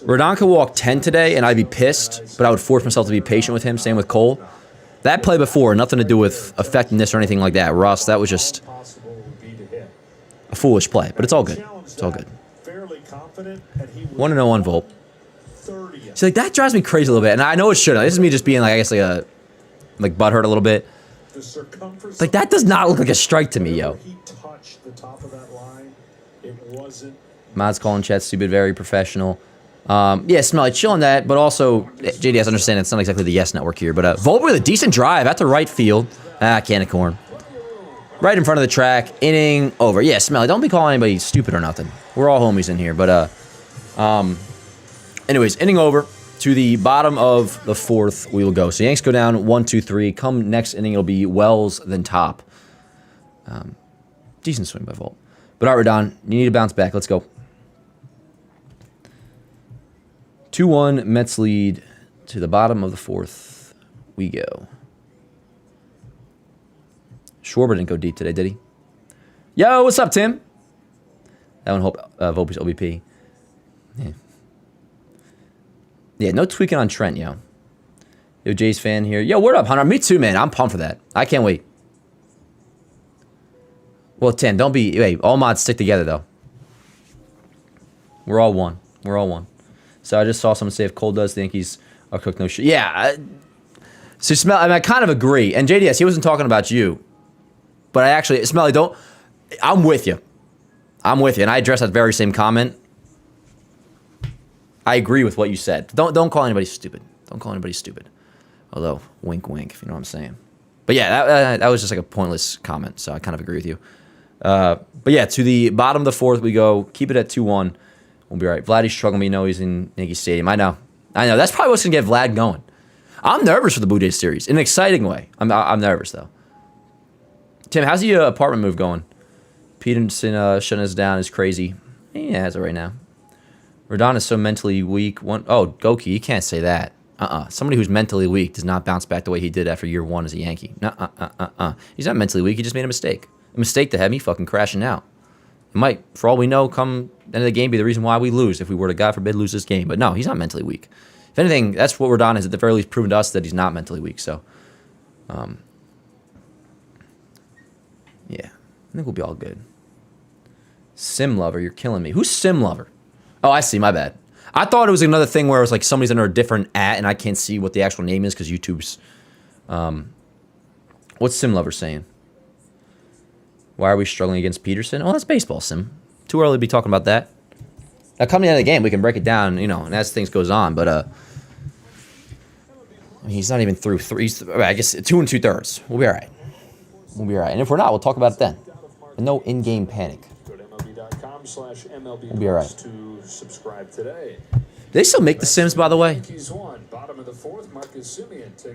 Rodon could walk 10 today, and I'd be pissed, but I would force myself to be patient with him. Same with Cole. That play before, nothing to do with effectiveness or anything like that. Russ, that was just a foolish play, but it's all good. It's all good. 1-0 on Volt. See, that drives me crazy a little bit, and I know it shouldn't. This is me just being, butthurt a little bit. That does not look like a strike to me, yo. Mod's calling chat stupid, very professional. Yeah, Smelly, chill on that, but also, JDS, understand it's not exactly the Yes Network here, but Volt with a decent drive at the right field. Can of corn. Right in front of the track, inning over. Yeah, Smelly, don't be calling anybody stupid or nothing. We're all homies in here, but, anyways, inning over. To the bottom of the 4th, we will go. So Yanks go down 1-2-3. Come next inning, it'll be Wells, then Top. Decent swing by Volt. But all right, Rodon, you need to bounce back. Let's go. 2-1, Mets lead. To the bottom of the 4th, we go. Schwarber didn't go deep today, did he? Yo, what's up, Tim? That one, Volpe's OBP. Yeah. Yeah, no tweaking on Trent, yo. Yo, Jay's fan here. Yo, word up, Hunter. Me too, man. I'm pumped for that. I can't wait. Well, Tim, don't be... Wait, all mods stick together, though. We're all one. We're all one. So I just saw someone say if Cole does, the Yankees are cooked no shit. Yeah. I kind of agree. And JDS, he wasn't talking about you. But I actually... Smelly, don't... I'm with you. I'm with you. And I addressed that very same comment. I agree with what you said. Don't call anybody stupid. Don't call anybody stupid. Although, wink, wink, if you know what I'm saying. But yeah, that was just a pointless comment, so I kind of agree with you. But yeah, to the bottom of the 4th we go. Keep it at 2-1. We'll be all right. Vladdy's struggling. We know he's in Yankee Stadium. I know. That's probably what's going to get Vlad going. I'm nervous for the Blue Jays series in an exciting way. I'm nervous, though. Tim, how's the apartment move going? Peterson shutting us down is crazy. Yeah, has it right now. Rodon is so mentally weak. Goki, you can't say that. Somebody who's mentally weak does not bounce back the way he did after year 1 as a Yankee. He's not mentally weak. He just made a mistake. A mistake that had me fucking crashing out. It might, for all we know, come the end of the game, be the reason why we lose if we were to, God forbid, lose this game. But no, he's not mentally weak. If anything, that's what Rodon has at the very least proven to us, that he's not mentally weak. So, yeah, I think we'll be all good. Sim Lover, you're killing me. Who's Sim Lover? Oh, I see. My bad. I thought it was another thing where it was like somebody's under a different @ and I can't see what the actual name is because YouTube's... what's Sim Lover saying? Why are we struggling against Peterson? Oh, that's baseball, Sim. Too early to be talking about that. Now, coming into the game, we can break it down, and as things goes on. But he's not even through 3. I guess 2 2/3. We'll be all right. We'll be all right. And if we're not, we'll talk about it then. And no in-game panic. We'll be all right. To subscribe today. Do they still make the Sims, by the way?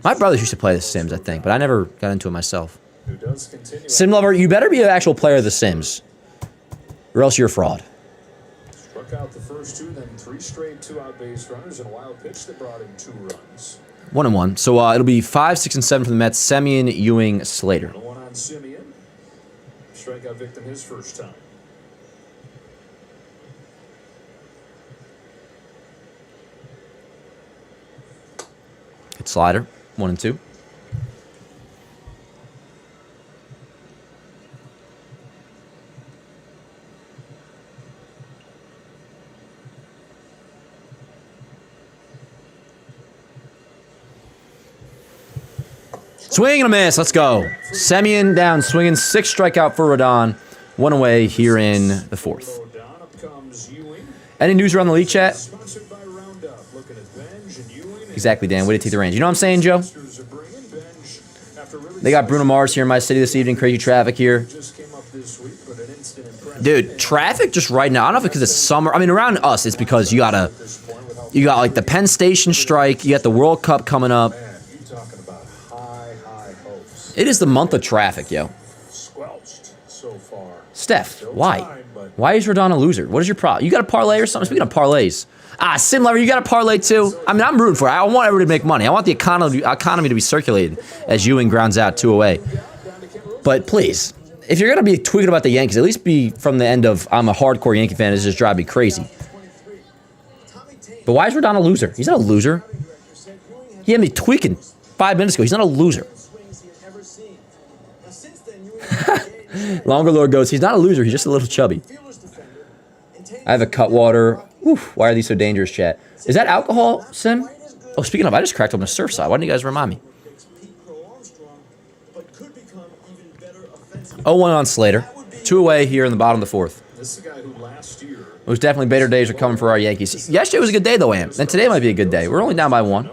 My brothers used to play the Sims, I think, but I never got into it myself. Sim Lover, you better be an actual player of the Sims, or else you're a fraud. Struck out the first 2, then 3 straight 2-out base runners, and a wild pitch that brought in 2 runs. 1-1. So it'll be 5, 6, and 7 for the Mets. Semien, Ewing, Slater. 1 on Semien. Strikeout victim his first time. Hit slider. 1 and 2. Swing and a miss. Let's go. Semien down, swinging. 6 strikeout for Rodon. 1 away here in the 4th. Any news around the league chat? Exactly, Dan. Way to take the reins. You know what I'm saying, Joe? They got Bruno Mars here in my city this evening. Crazy traffic here. Dude, traffic just right now. I don't know if it's because it's summer. I mean, around us, it's because you got like the Penn Station strike. You got the World Cup coming up. It is the month of traffic, yo. Steph, why? Why is Rodon a loser? What is your problem? You got a parlay or something? Speaking of parlays. Sim Lover, you got a parlay too? I mean, I'm rooting for it. I want everybody to make money. I want the economy to be circulated as Ewing grounds out 2 away. But please, if you're going to be tweeting about the Yankees, at least be from the end of, I'm a hardcore Yankee fan, this just drives me crazy. But why is Rodon a loser? He's not a loser. He had me tweaking 5 minutes ago. He's not a loser. Longer Lord goes, he's not a loser. He's just a little chubby. I have a Cutwater. Oof, why are these so dangerous, chat? Is that alcohol, Sim? Oh, speaking of, I just cracked open a Surfside. Why didn't you guys remind me? 0-1 on Slater. 2 away here in the bottom of the 4th. It was definitely better days are coming for our Yankees. Yesterday was a good day, though, Am. And today might be a good day. We're only down by 1.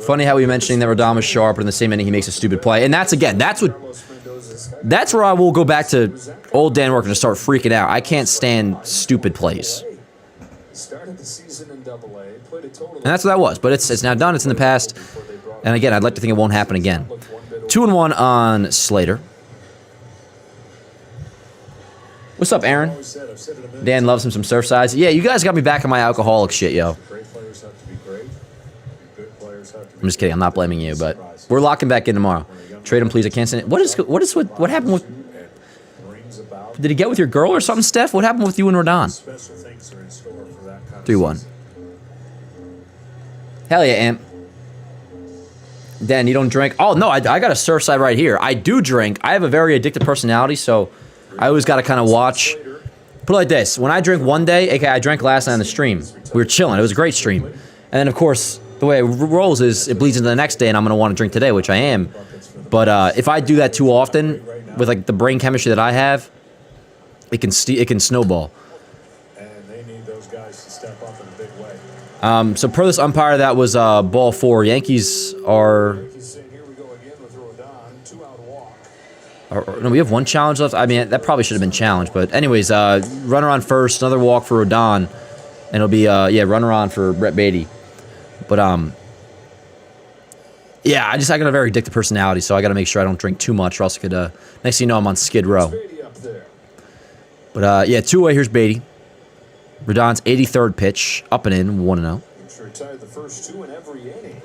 Funny how we mentioning that Rodon was sharp, but in the same inning he makes a stupid play. And that's where I will go back to old Dan Rourke and just start freaking out. I can't stand stupid plays. And that's what that was. But it's now done. It's in the past. And again, I'd like to think it won't happen again. 2-1 on Slater. What's up, Aaron? Dan loves him some Surfsides. Yeah, you guys got me back on my alcoholic shit, yo. I'm just kidding. I'm not blaming you, but we're locking back in tomorrow. Trade him, please. I can't stand it. What happened with? Did he get with your girl or something, Steph? What happened with you and Rodon? 3-1. Hell yeah, Amp. Dan, you don't drink? Oh no, I got a Surfside right here. I do drink. I have a very addictive personality, so I always got to kind of watch. Put it like this: when I drink one day, aka I drank last night on the stream. We were chilling. It was a great stream, and then of course. The way it rolls is it bleeds into the next day, and I'm going to want to drink today, which I am. But if I do that too often, with like the brain chemistry that I have, it can snowball. And they need those guys to step up in a big way. So per this umpire, that was ball 4. Yankees are. No, we have 1 challenge left. I mean, that probably should have been challenged, but anyways, runner on first, another walk for Rodon, and it'll be runner on for Brett Beatty. But, yeah, I got a very addictive personality, so I got to make sure I don't drink too much, or else I could, next thing you know, I'm on Skid Row. But, yeah, 2 away, here's Beatty. Rodon's 83rd pitch, up and in, 1-0. Retired the first 2 in every inning.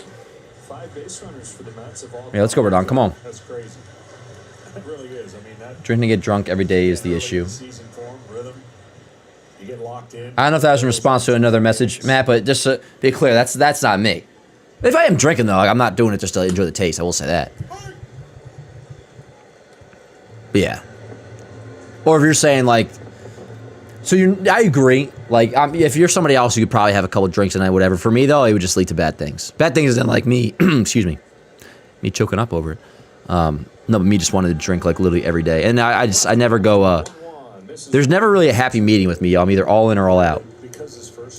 5 base runners for the Mets of all. Yeah, let's go, Rodon, come on. That's crazy. It really is. I mean, Drinking to get drunk every day is the issue. I don't know if that was in response to another message, Matt, but just to be clear, that's not me. If I am drinking, though, I'm not doing it just to enjoy the taste. I will say that. But yeah. Or if you're saying, like... So I agree. Like, if you're somebody else, you could probably have a couple drinks a night, whatever. For me, though, it would just lead to bad things. Bad things isn't like me... excuse me. Me choking up over it. No, but me just wanting to drink, like, literally every day. And I never go... There's never really a happy medium with me. I'm either all in or all out.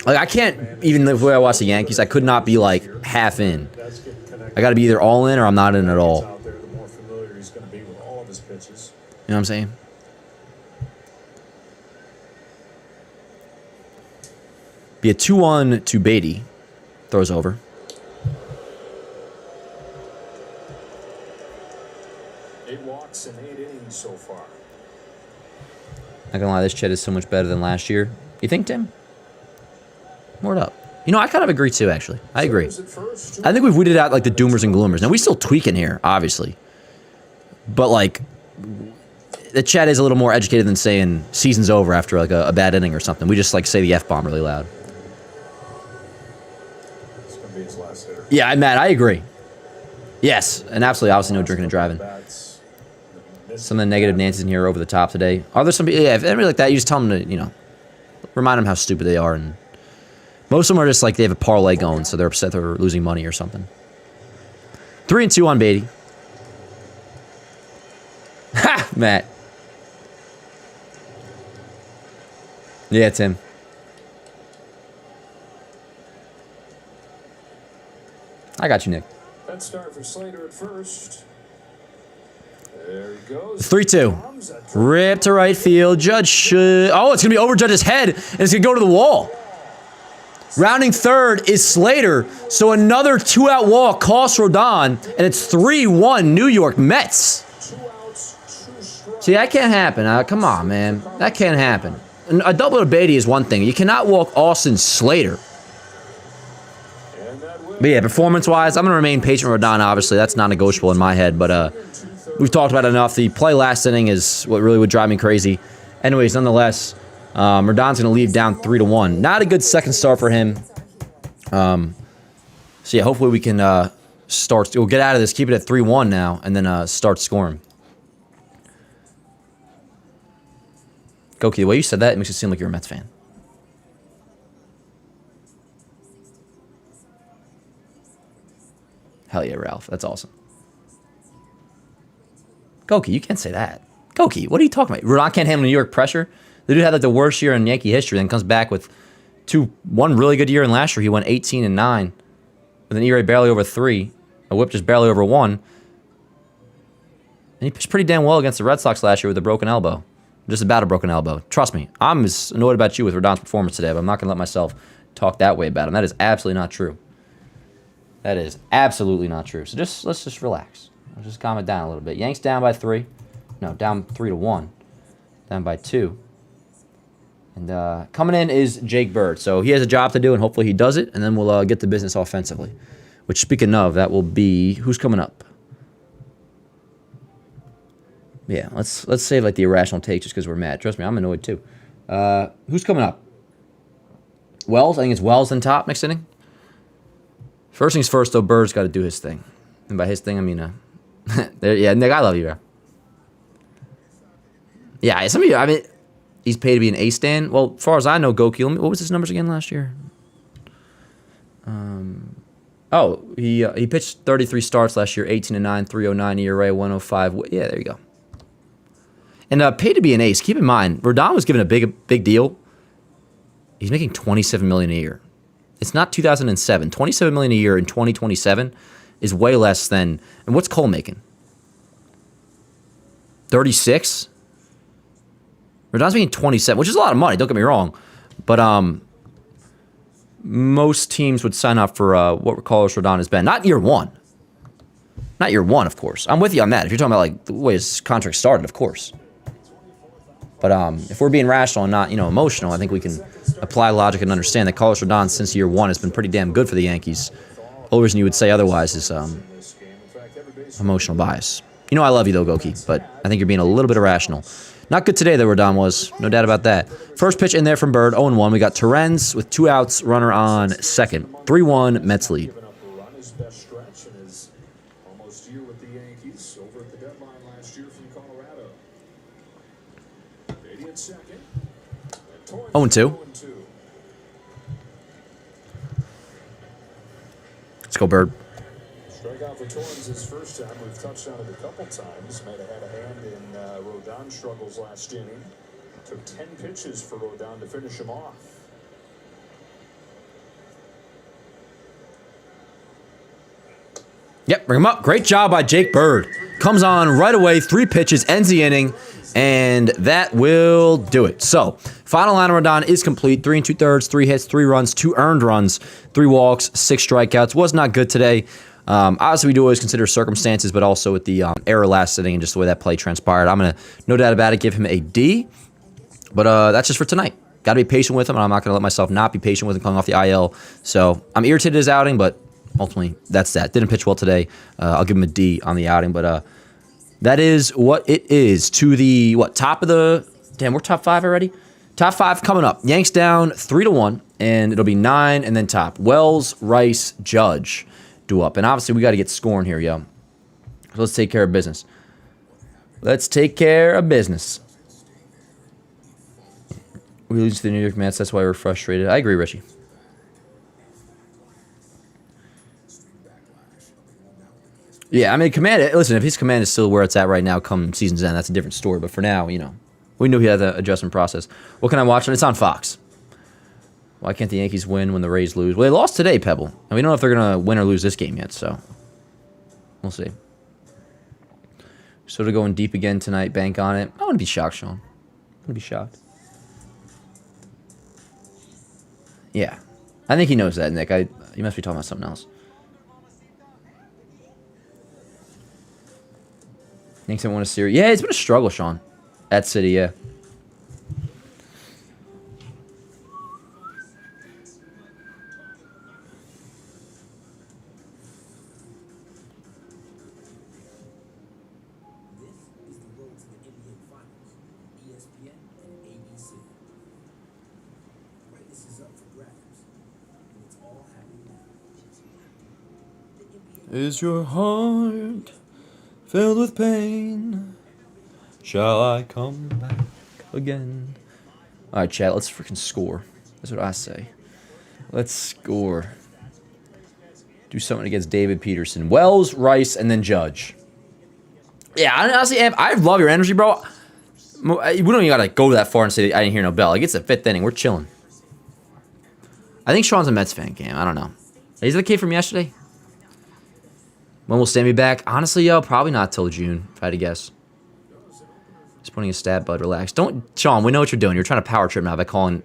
Like, I can't, even the way I watch the Yankees, I could not be, like, half in. I got to be either all in or I'm not in at all. You know what I'm saying? Be a 2-1 to Beatty. Throws over. Eight walks in 8 innings so far. Not gonna lie, this Chet is so much better than last year. You think, Tim? Word up. You know, I kind of agree too, actually. I agree. I think we've weeded out, like, the doomers and gloomers. Now, we still tweaking here, obviously. But, like, the Chet is a little more educated than saying season's over after, like, a bad inning or something. We just, like, say the F-bomb really loud. It's going to be his last hitter. Yeah, Matt, I agree. Yes, and absolutely, obviously, no drinking and driving. Some of the negative Nancy's in here are over the top today. Are there some... Yeah, if anybody like that, you just tell them to, you know, remind them how stupid they are. And most of them are just like they have a parlay going, so they're upset they're losing money or something. 3-2 on Beatty. Ha! Matt. Yeah, Tim. I got you, Nick. That start for Slater at first. There he goes. 3-2. Rip to right field. Judge should... Oh, it's going to be over Judge's head, and it's going to go to the wall. Rounding third is Slater, so another 2-out walk costs Rodon, and it's 3-1 New York Mets. 2 outs, 2 strikes. See, that can't happen. Come on, man. That can't happen. A double to Beatty is one thing. You cannot walk Austin Slater. But yeah, performance-wise, I'm going to remain patient with Rodon, obviously. That's not negotiable in my head, but we've talked about it enough. The play last inning is what really would drive me crazy. Anyways, nonetheless, Rodon's going to leave down 3-1. Not a good second start for him. So yeah, hopefully we can we'll get out of this, keep it at 3-1 now, and then start scoring. Goki, the way you said that, it makes it seem like you're a Mets fan. Hell yeah, Ralph. That's awesome. Goki, you can't say that. Goki, what are you talking about? Rodon can't handle New York pressure? The dude had like the worst year in Yankee history, then comes back with one really good year, and last year he went 18-9 with an ERA barely over 3, a whip just barely over 1. And he pitched pretty damn well against the Red Sox last year with a broken elbow. Just about a broken elbow. Trust me, I'm as annoyed about you with Rodon's performance today, but I'm not going to let myself talk that way about him. That is absolutely not true. That is absolutely not true. So let's just relax. Let's just calm it down a little bit. Yanks down by 3. No, down 3-1. Down by 2. And coming in is Jake Bird. So he has a job to do, and hopefully he does it, and then we'll get the business offensively. Which, speaking of, that will be... Who's coming up? Yeah, let's save like the irrational take just because we're mad. Trust me, I'm annoyed too. Who's coming up? Wells? I think it's Wells in top next inning. First things first, though, Bird's got to do his thing. And by his thing, I mean... yeah, Nick, I love you, bro. Yeah, some of you... I mean... He's paid to be an A-stand. Well, as far as I know, Goki, what was his numbers again last year? He pitched 33 starts last year, 18-9, 309 ERA, 105. Yeah, there you go. And paid to be an ace. Keep in mind, Rodon was given a big deal. He's making $27 million a year. It's not 2007. $27 million a year in 2027 is way less than. And what's Cole making? 36. Rodon's making 27, which is a lot of money. Don't get me wrong, but most teams would sign up for what Carlos Rodon has been. Not year one. Not year one, of course. I'm with you on that. If you're talking about like the way his contract started, of course. But if we're being rational and not emotional, I think we can apply logic and understand that Carlos Rodon since year one has been pretty damn good for the Yankees. The only reason you would say otherwise is emotional bias. I love you though, Goki, but I think you're being a little bit irrational. Not good today, though, Rodon was. No doubt about that. First pitch in there from Bird, 0-1. We got Terens with 2 outs, runner on second. 3-1, Mets lead. Giving up a run, his best stretch in his almost year with the Yankees, over at the deadline last year from Colorado. Beatty at second. 0-2. Let's go, Bird. Strikeout for Torrens his first time. We've touched on it a couple times. Might have had a hand in Rodon's struggles last inning. Took 10 pitches for Rodon to finish him off. Yep, bring him up. Great job by Jake Bird. Comes on right away, 3 pitches, ends the inning, and that will do it. So, final line of Rodon is complete. 3 2/3, 3 hits, 3 runs, 2 earned runs, 3 walks, 6 strikeouts. Was not good today. Obviously, we do always consider circumstances, but also with the error last inning and just the way that play transpired, I'm going to, no doubt about it, give him a D. But that's just for tonight. Got to be patient with him, and I'm not going to let myself not be patient with him coming off the IL. So I'm irritated at his outing, but ultimately, that's that. Didn't pitch well today. I'll give him a D on the outing, but that is what it is. To the, top of the... Damn, we're top 5 already? Top 5 coming up. Yanks down 3-1, and it'll be 9, and then top. Wells, Rice, Judge do up. And obviously, we got to get scoring here, yo. So let's take care of business. Let's take care of business. We lose to the New York Mets. That's why we're frustrated. I agree, Richie. Yeah, I mean, command. Listen, if his command is still where it's at right now, come season's end, that's a different story. But for now, we knew he had the adjustment process. What can I watch? It's on Fox. Why can't the Yankees win when the Rays lose? Well, they lost today, Pebble. And we don't know if they're going to win or lose this game yet, so we'll see. Sort of going deep again tonight. Bank on it. I wouldn't be shocked, Sean. I wouldn't be shocked. Yeah. I think he knows that, Nick. He must be talking about something else. Yankees haven't won a series. Yeah, it's been a struggle, Sean. At City, yeah. Is your heart filled with pain? Shall I come back again? All right, chat, let's freaking score. That's what I say. Let's score. Do something against David Peterson. Wells, Rice, and then Judge. Yeah, honestly, I love your energy, bro. We don't even got to go that far and say I didn't hear no bell. Like, it's the 5th inning. We're chilling. I think Sean's a Mets fan, Cam. I don't know. Is that the kid from yesterday? When will Stan be back? Honestly, yo, probably not till June, if I had to guess. He's pointing a stat, Bud. Relax. Sean, we know what you're doing. You're trying to power trip now by calling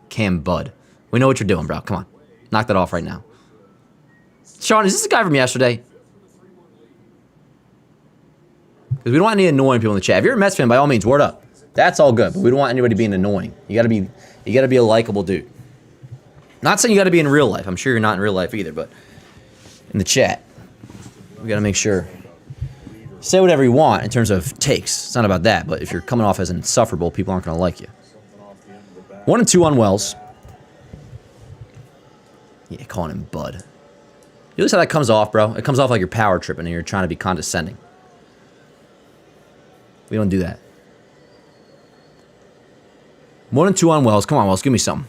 Cam Bud. We know what you're doing, bro. Come on. Knock that off right now. Sean, is this the guy from yesterday? Because we don't want any annoying people in the chat. If you're a Mets fan, by all means, word up. That's all good, but we don't want anybody being annoying. You gotta be a likable dude. Not saying you gotta be in real life. I'm sure you're not in real life either, but in the chat, we gotta make sure. Say whatever you want in terms of takes. It's not about that, but if you're coming off as insufferable, people aren't gonna like you. 1-2 on Wells. Yeah, calling him Bud. You notice how that comes off, bro? It comes off like you're power tripping and you're trying to be condescending. We don't do that. 1-2 on Wells. Come on, Wells, give me something.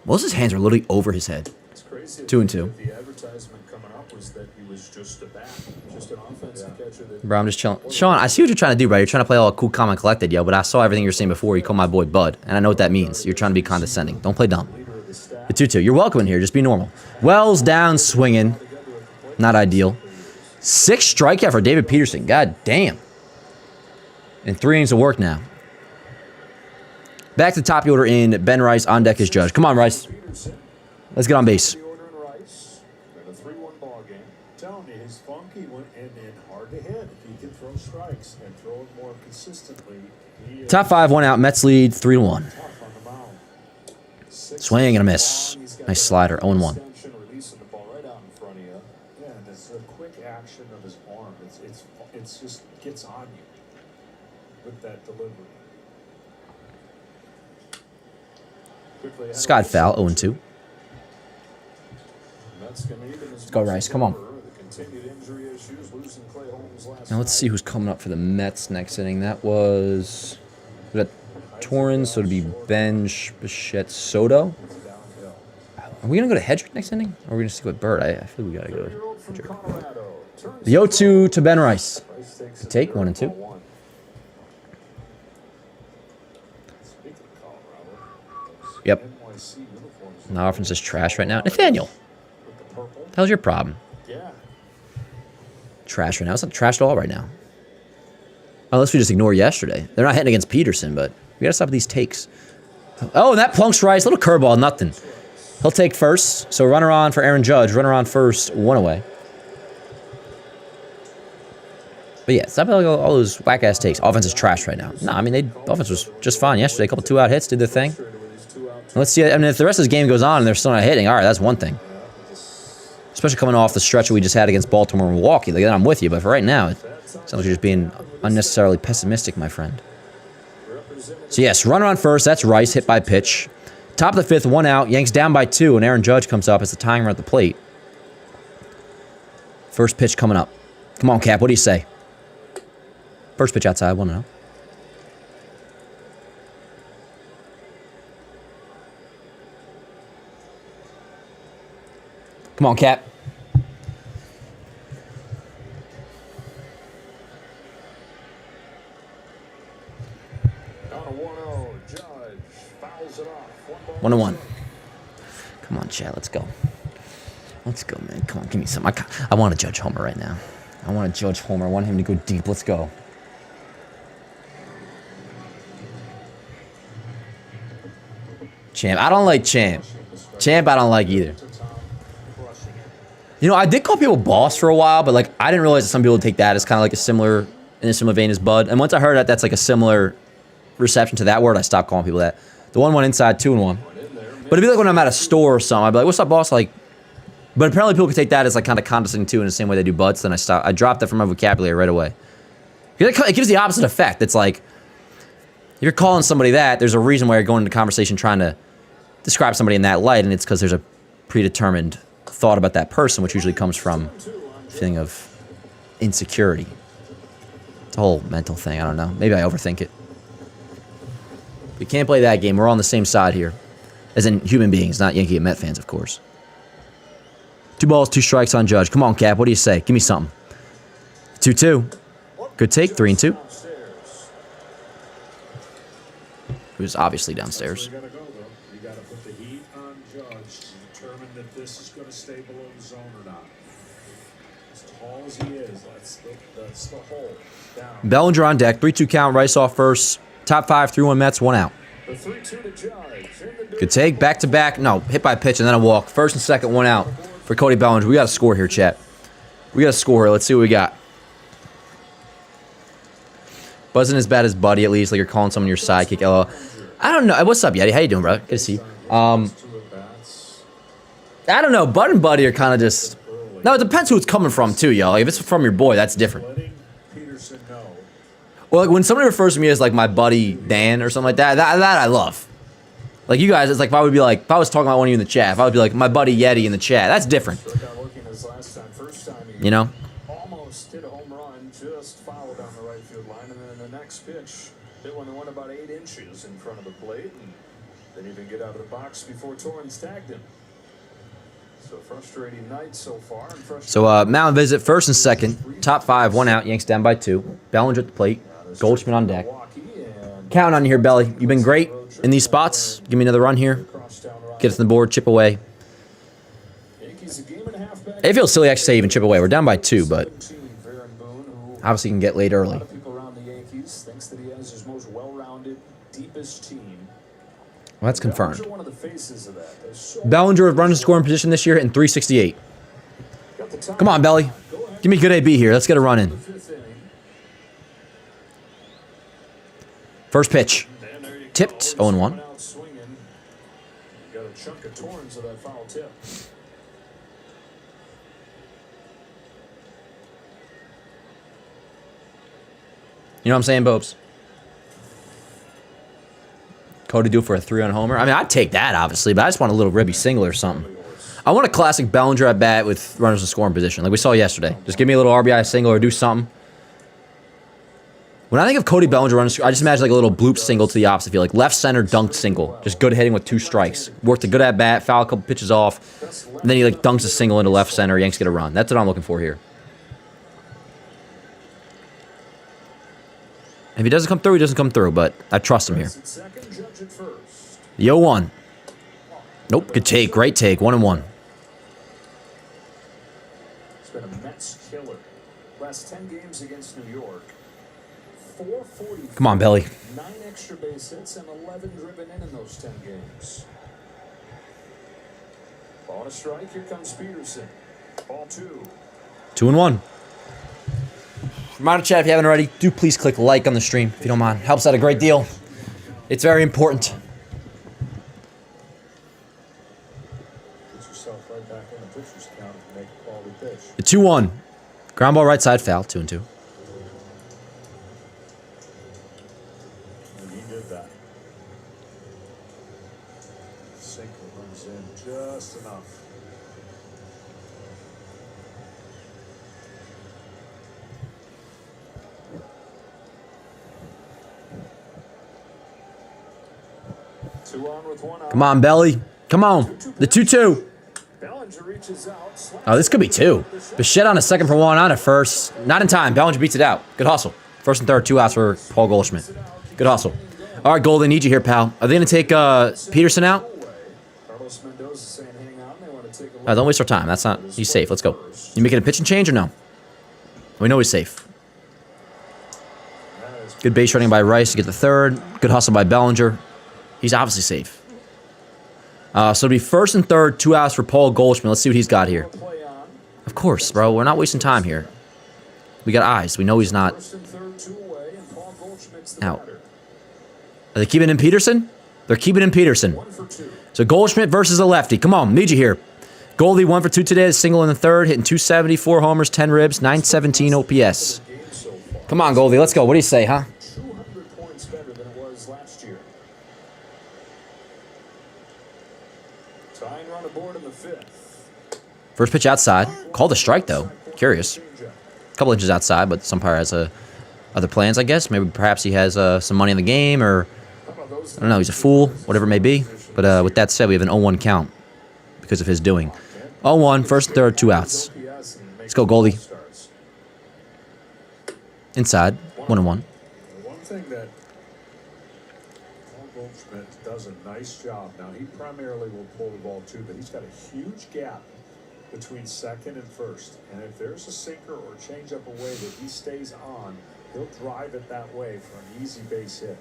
Wells' hands are literally over his head. 2-2. The advertisement coming up was that he was just a bat, just an offensive catcher. Bro, I'm just chilling. Sean, I see what you're trying to do, bro. You're trying to play all cool, calm, and collected, yo, but I saw everything you were saying before. You called my boy Bud, and I know what that means. You're trying to be condescending. Don't play dumb. It's 2-2. You're welcome in here. Just be normal. Wells down, swinging. Not ideal. 6 strikeout for David Peterson. God damn. And 3 innings of work now. Back to the top of the order in. Ben Rice on deck as Judge. Come on, Rice. Let's get on base. Telling you, his funky went and hard to hit. If he can throw strikes and throw it more consistently. Top 5, 1 out. Mets lead 3-1. Swing and a miss. Nice slider. 0-1. Releasing the ball right out in front of you. Yeah, and it's a quick action of his arm. It's just gets on you with that delivery. Scott foul. 0-2. Let's go, Rice. Come on. Now let's see who's coming up for the Mets next inning. That was... We got Torrens, so it'd be Benj, Bichette, Soto. Are we going to go to Hedrick next inning? Or are we going to stick with Bird? I feel we got to go to Hedrick. The 0-2 to Ben Rice. The take, 1-2. Yep. The offense is trash right now. Nathaniel. What the hell's your problem? Trash right now. It's not trash at all right now. Unless we just ignore yesterday. They're not hitting against Peterson, but we got to stop these takes. Oh, and that plunks Rice. Little curveball, nothing. He'll take first. So runner on for Aaron Judge. Runner on first, 1 away. But yeah, stop all those whack-ass takes. Offense is trash right now. No, I mean, offense was just fine yesterday. A couple 2-out hits, did their thing. And let's see. I mean, if the rest of this game goes on and they're still not hitting, all right, that's one thing. Especially coming off the stretch that we just had against Baltimore and Milwaukee. Like, I'm with you, but for right now, it sounds like you're just being unnecessarily pessimistic, my friend. So yes, runner on first. That's Rice, hit by pitch. Top of the 5th, 1 out. Yanks down by 2, and Aaron Judge comes up as the tying run at the plate. First pitch coming up. Come on, Cap. What do you say? First pitch outside, 1-0. Come on, Cap. On a 1-0, Judge fouls it 1-1. Come on, Chad. Let's go. Let's go, man. Come on, give me some. I want to judge Homer right now. I want to judge Homer. I want him to go deep. Let's go. Champ. I don't like Champ. Champ, I don't like either. You know, I did call people boss for a while, but, like, I didn't realize that some people would take that as kind of like in a similar vein as Bud. And once I heard that that's, like, a similar reception to that word, I stopped calling people that. The 1-1 inside, 2-1. But it'd be like when I'm at a store or something, I'd be like, what's up, boss? Like, but apparently people could take that as, like, kind of condescending, too, in the same way they do Buds. Then I dropped that from my vocabulary right away. It gives the opposite effect. It's like, you're calling somebody that, there's a reason why you're going into conversation trying to describe somebody in that light, and it's because there's a predetermined thought about that person, which usually comes from a feeling of insecurity. It's a whole mental thing. I don't know. Maybe I overthink it. We can't play that game. We're all on the same side here. As in human beings, not Yankee and Met fans, of course. 2 balls, 2 strikes on Judge. Come on, Cap. What do you say? Give me something. 2-2. Good take. 3-2. He was obviously downstairs. You got to put the heat on Judge to determine if this is going to stay below the zone or not. As tall as he is, that's the hole. Down. Bellinger on deck. 3-2 count. Rice off first. Top 5, 3-1 Mets. 1 out. The 3-2 to Judge. Good take. Back to back. No, hit by pitch and then a walk. First and second, 1 out for Cody Bellinger. We got to score here, chat. We got to score here. Let's see what we got. Wasn't as bad as Buddy, at least. Like you're calling someone your sidekick. LOL. I don't know. What's up, Yeti? How you doing, bro? Good to see you. I don't know. Bud and Buddy are kind of just... No, it depends who it's coming from, too, yo. Like, if it's from your boy, that's different. Well, like, when somebody refers to me as, like, my buddy Dan or something like that, that I love. Like, you guys, it's like if I would be like... If I was talking about one of you in the chat, if I would be like, my buddy Yeti in the chat, that's different. You know? Almost hit a home run, just fouled on the right field line, and then the next pitch hit one that went about 8 inches in front of the plate, and didn't even get out of the box before Torrance tagged him. So frustrating night so far. So mound visit, first and second, top 5, 1 out. Yanks down by 2. Bellinger at the plate. Goldschmidt on deck. Counting on you here, Belly. You've been great in these spots. Give me another run here. Get us on the board, chip away. It feels silly actually to say even chip away. We're down by 2, but obviously you can get late early. Well, that's confirmed. Bellinger runs scoring position this year in 368. Come on, Belly. Give me a good AB here. Let's get a run in. First pitch. Tipped. 0-1. You know what I'm saying, Bobes? Cody do for a 3-run homer. I mean, I'd take that, obviously, but I just want a little ribby single or something. I want a classic Bellinger at bat with runners in scoring position, like we saw yesterday. Just give me a little RBI single or do something. When I think of Cody Bellinger running, I just imagine like a little bloop single to the opposite field, like left center dunked single. Just good hitting with 2 strikes. Worked a good at bat, foul a couple pitches off, and then he like dunks a single into left center. Yanks get a run. That's what I'm looking for here. If he doesn't come through, he doesn't come through, but I trust him here. The 0-1. Nope, good take, great take, 1-1. It's been a Mets killer. Last 10 games against New York. 440. Come on, Belly. 9 extra base hits and 11 driven in those 10 games. Ball to strike, here comes Peterson. Ball 2. 2-1. Reminder, chat, if you haven't already, do please click like on the stream, if you don't mind. Helps out a great deal. It's very important. Put yourself right back in the pitcher's count and make a quality pitch. The 2-1. Ground ball right side, foul, 2-2. And he did that. Sinker runs in just enough. Come on, Belly. Come on. The 2-2. Oh, this could be 2. Bichette on a second for 1 on a first. Not in time. Bellinger beats it out. Good hustle. First and third, 2 outs for Paul Goldschmidt. Good hustle. All right, Gold, they need you here, pal. Are they going to take Peterson out? Don't waste our time. That's not... He's safe. Let's go. You making a pitching change or no? We know he's safe. Good base running by Rice to get the third. Good hustle by Bellinger. He's obviously safe. So it'll be first and third, 2 outs for Paul Goldschmidt. Let's see what he's got here. Of course, bro. We're not wasting time here. We got eyes. We know he's not out. Are they keeping in Peterson? They're keeping in Peterson. So Goldschmidt versus a lefty. Come on, need you here. Goldie 1 for 2 today, a single in the third, hitting 270, 4 homers, 10 ribs, 917 OPS. Come on, Goldie, let's go. What do you say, huh? 200 points better than it was last year. Tying run aboard in the 5th. First pitch outside. Called a strike, though. Curious. A couple inches outside, but Sumpire has other plans, I guess. Maybe perhaps he has some money in the game, or I don't know, he's a fool, whatever it may be. But with that said, we have an 0-1 count because of his doing. 0-1, first and third, 2 outs. Let's go, Goldie. Inside, 1-1. One thing that Paul Goldschmidt does a nice job. Now, he primarily will pull the ball too, but he's got a huge gap between second and first. And if there's a sinker or changeup away that he stays on, he'll drive it that way for an easy base hit.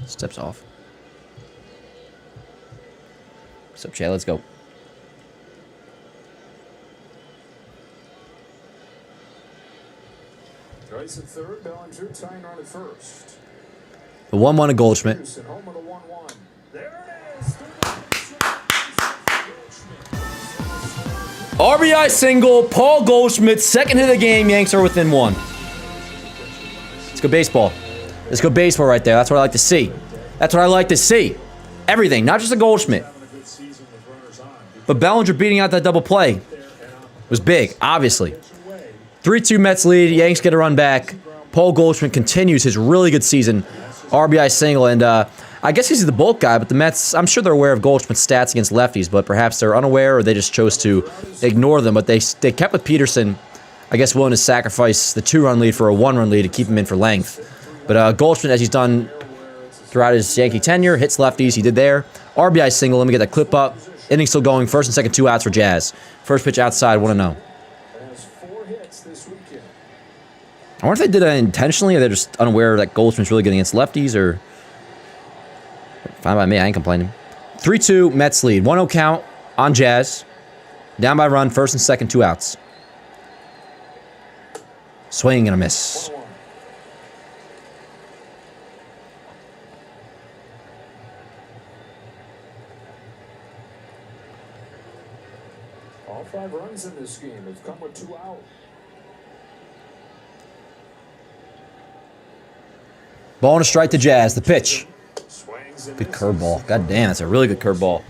Steps off. What's up, Chad? Let's go. Rice at third, Bellinger tying run at first. The 1-1 to Goldschmidt. Home with a 1-1. There it is. RBI single, Paul Goldschmidt, second hit of the game. Yanks are within 1. Let's go baseball. Let's go baseball right there. That's what I like to see. That's what I like to see. Everything, not just a Goldschmidt. But Bellinger beating out that double play was big, obviously. 3-2 Mets lead. Yanks get a run back. Paul Goldschmidt continues his really good season. RBI single. And I guess he's the bulk guy, but the Mets, I'm sure they're aware of Goldschmidt's stats against lefties, but perhaps they're unaware or they just chose to ignore them. But they kept with Peterson, I guess, willing to sacrifice the 2-run lead for a 1-run lead to keep him in for length. But Goldschmidt, as he's done throughout his Yankee tenure, hits lefties. He did there. RBI single. Let me get that clip up. Inning still going. First and second, 2 outs for Jazz. First pitch outside, 1-0. I wonder if they did it intentionally, or they're just unaware that Goldschmidt's really good against lefties, or... Fine by me, I ain't complaining. 3-2, Mets lead. 1-0 count on Jazz. Down by run, first and second, 2 outs. Swing and a miss. All 5 runs in this game have come with 2 out. Ball and a strike to Jazz. The pitch. Good curveball. God damn, that's a really good curveball.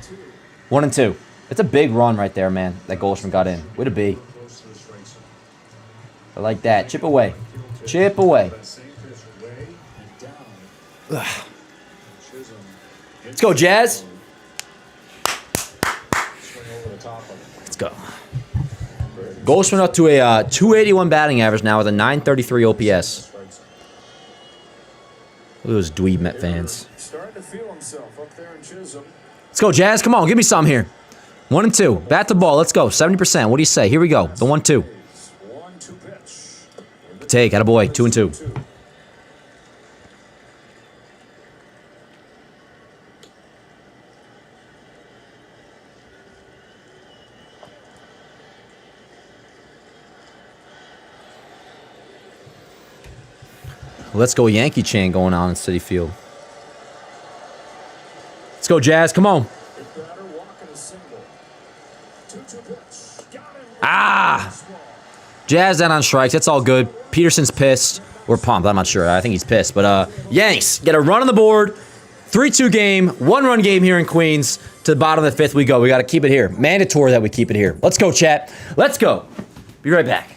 1-2. It's a big run right there, man, that Goldschmidt got in. Way to be. I like that. Chip away. Chip away. Ugh. Let's go, Jazz. Let's go. Goldschmidt up to a 281 batting average now with a 933 OPS. Look at those dweeb Met fans. Starting to feel himself up there in Chisholm. Let's go, Jazz. Come on, give me some here. 1-2. Bat to ball. Let's go. 70%. What do you say? Here we go. The 1-2. 1-2 pitch. Take. Attaboy. 2-2. Let's go Yankee chant going on in Citi Field. Let's go, Jazz. Come on. Ah! Jazz down on strikes. That's all good. Peterson's pissed. Or pumped. I'm not sure. I think he's pissed. But Yanks get a run on the board. 3-2 game. 1-run game here in Queens. To the bottom of the 5th we go. We got to keep it here. Mandatory that we keep it here. Let's go, chat. Let's go. Be right back.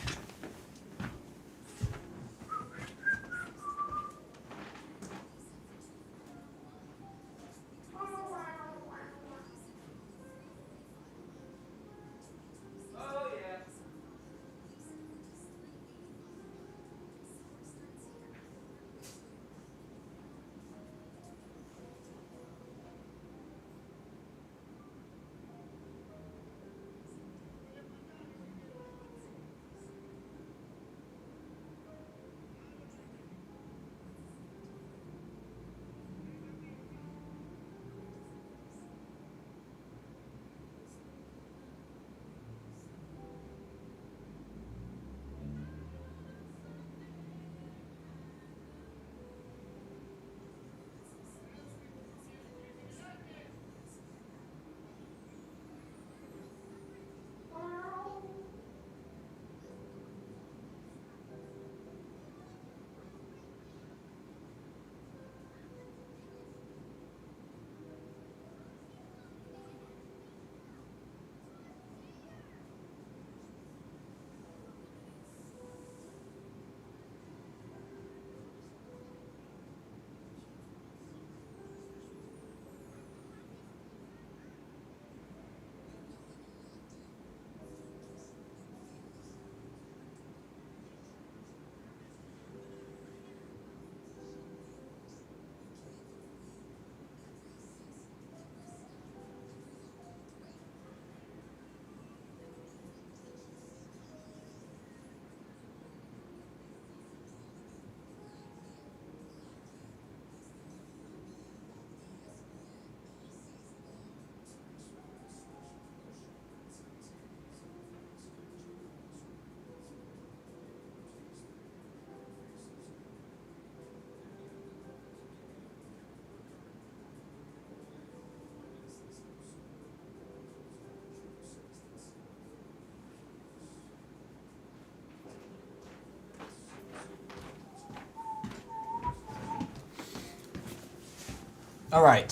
All right.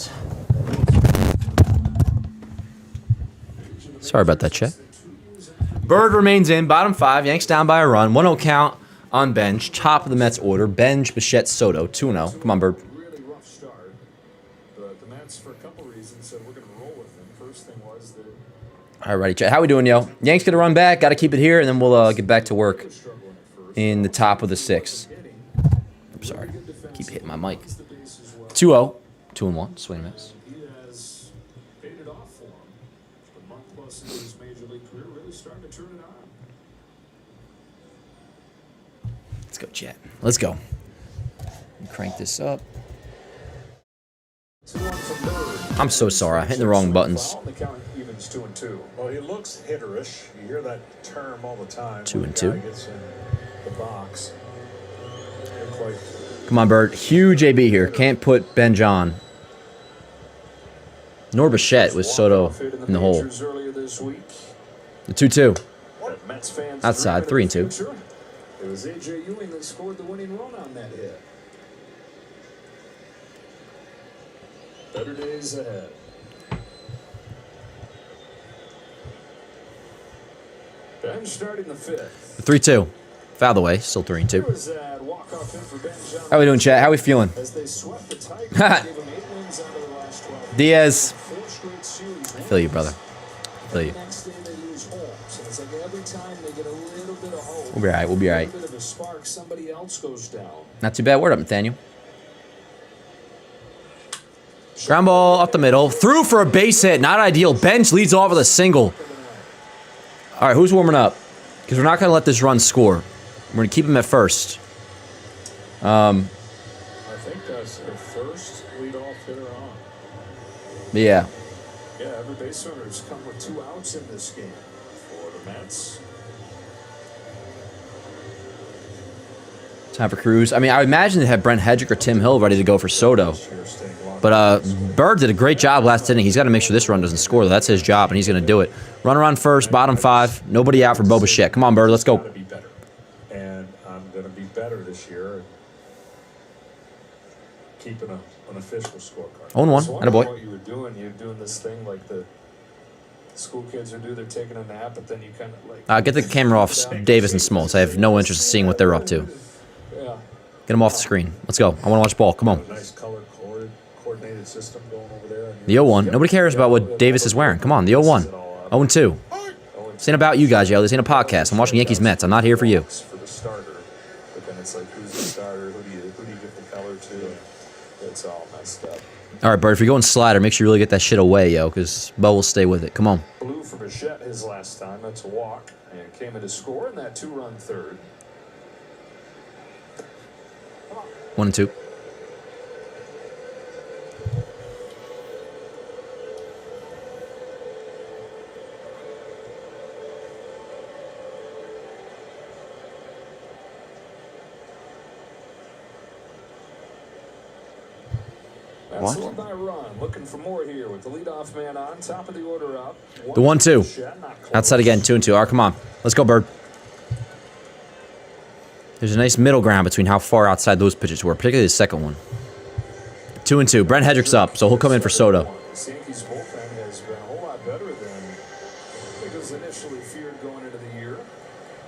Sorry about that, Chet. Bird remains in, bottom 5. Yanks down by a run. 1-0 count on bench. Top of the Mets order. Benj, Bichette, Soto. 2-0. Come on, Bird. Really rough start, but the Mets, for a couple reasons, said we're going to roll with them. First thing was that All righty, Chet. How we doing, yo? Yanks going to run back. Got to keep it here, and then we'll get back to work in the top of the 6th. I'm sorry. Keep hitting my mic. 2-0. 2-1. Swing and miss. he has paid it off for him. The month plus in his major league career really starting to turn it on. Let's go, Chet. Let's go. Crank this up. 2-1 from Bird. I'm so sorry. I'm hitting the wrong buttons. The count evens 2-2. Well, he looks hitterish. You hear that term all the time. 2-2. When a guy gets in the box. Look like Come on, Bird. Huge AB here. Can't put Benj on. Nor Bichette with Soto in the hole. Earlier this week. The 2-2. That Mets fans Outside, dream of 3-2. the future. It was A.J. Ewing that scored the winning run on that hit. Better days ahead. Ben starting the 5th. 3-2. Foul the way. Still 3-2. Here was that walk-off hit for Ben John. How we doing, chat? How we feeling? As they swept the Tigers, gave them 8 wins out of the last 12. Diaz. 4 straight series. I feel you, brother. I feel you. The next day they lose home. So it's like every time they get a little bit of hope. We'll be all right. We'll be all right. A little bit of a spark, somebody else goes down. Not too bad. Word up, Nathaniel. Ground ball up the middle. Through for a base hit. Not ideal. Bench leads off with a single. All right, who's warming up? Because we're not going to let this run score. We're going to keep him at first. I think that's the first leadoff hitter on. Yeah. Yeah, every base runner has come with 2 outs in this game for the Mets. Time for Cruz. I mean, I imagine they have Brent Hedrick or Tim Hill ready to go for Soto. But Bird did a great job last inning. He's got to make sure this run doesn't score. That's his job, and he's going to do it. Runner on first, bottom 5. Nobody out for Bo Bichette. Come on, Bird. Let's go. Gotta be better. And I'm going to be better this year. And keeping an official scorecard. 0-1. So Attaboy. what you were doing, you're doing this thing like the school kids are do. They're taking a nap, but then you kind of like... Get the camera off Davis and Smoltz. I have no interest in seeing what they're up to. Yeah. Get them off the screen. Let's go. I want to watch ball. Come on. A nice color coordinated system going over there. The 0-1. Nobody cares about what Davis is wearing. Come on, the 0-1. 0-2. This ain't about you guys, yo. This ain't a podcast. I'm watching Yankees Mets. I'm not here for you. For the starter, but then it's like, who's the starter? Who do you give the color to? It's all messed up. All right, Bird, if you're going slider, make sure you really get that shit away, yo, because Bo will stay with it. Come on. Blue for Bichette his last time. That's a walk. And came in to score in that 2-run third. 1-2. That's one by run. Looking for more here with the leadoff man on top of the order up. The 1-2. Outside again, 2-2. All right, come on. Let's go, Bird. There's a nice middle ground between how far outside those pitches were, particularly the second one. 2-2. Brent Hedrick's up, so he'll come in for Soto. The Yankees bullpen has been a whole lot better than it was initially feared going into the year.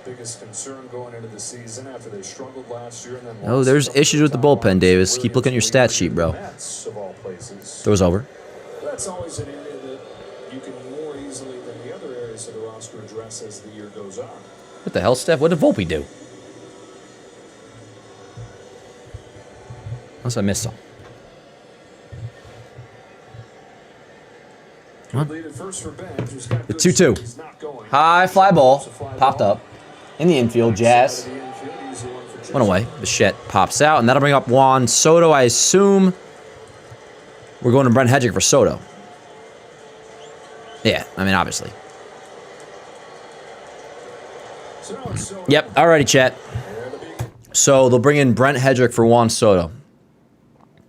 Biggest concern going into the season after they struggled last year and then Oh, there's issues with the bullpen, Davis. Keep looking at your stat sheet, bro. Throws over. That's always an area that you can more easily than the other areas of the roster address as the year goes on. What the hell, Steph? What did Volpe do? Unless I missed some. Huh? The 2-2. High fly ball. Popped up. In the infield, Jazz. Went away. Bichette pops out, and that'll bring up Juan Soto. I assume we're going to Brent Hedrick for Soto. Yeah, I mean, obviously. Yep, alrighty, chat. So they'll bring in Brent Hedrick for Juan Soto.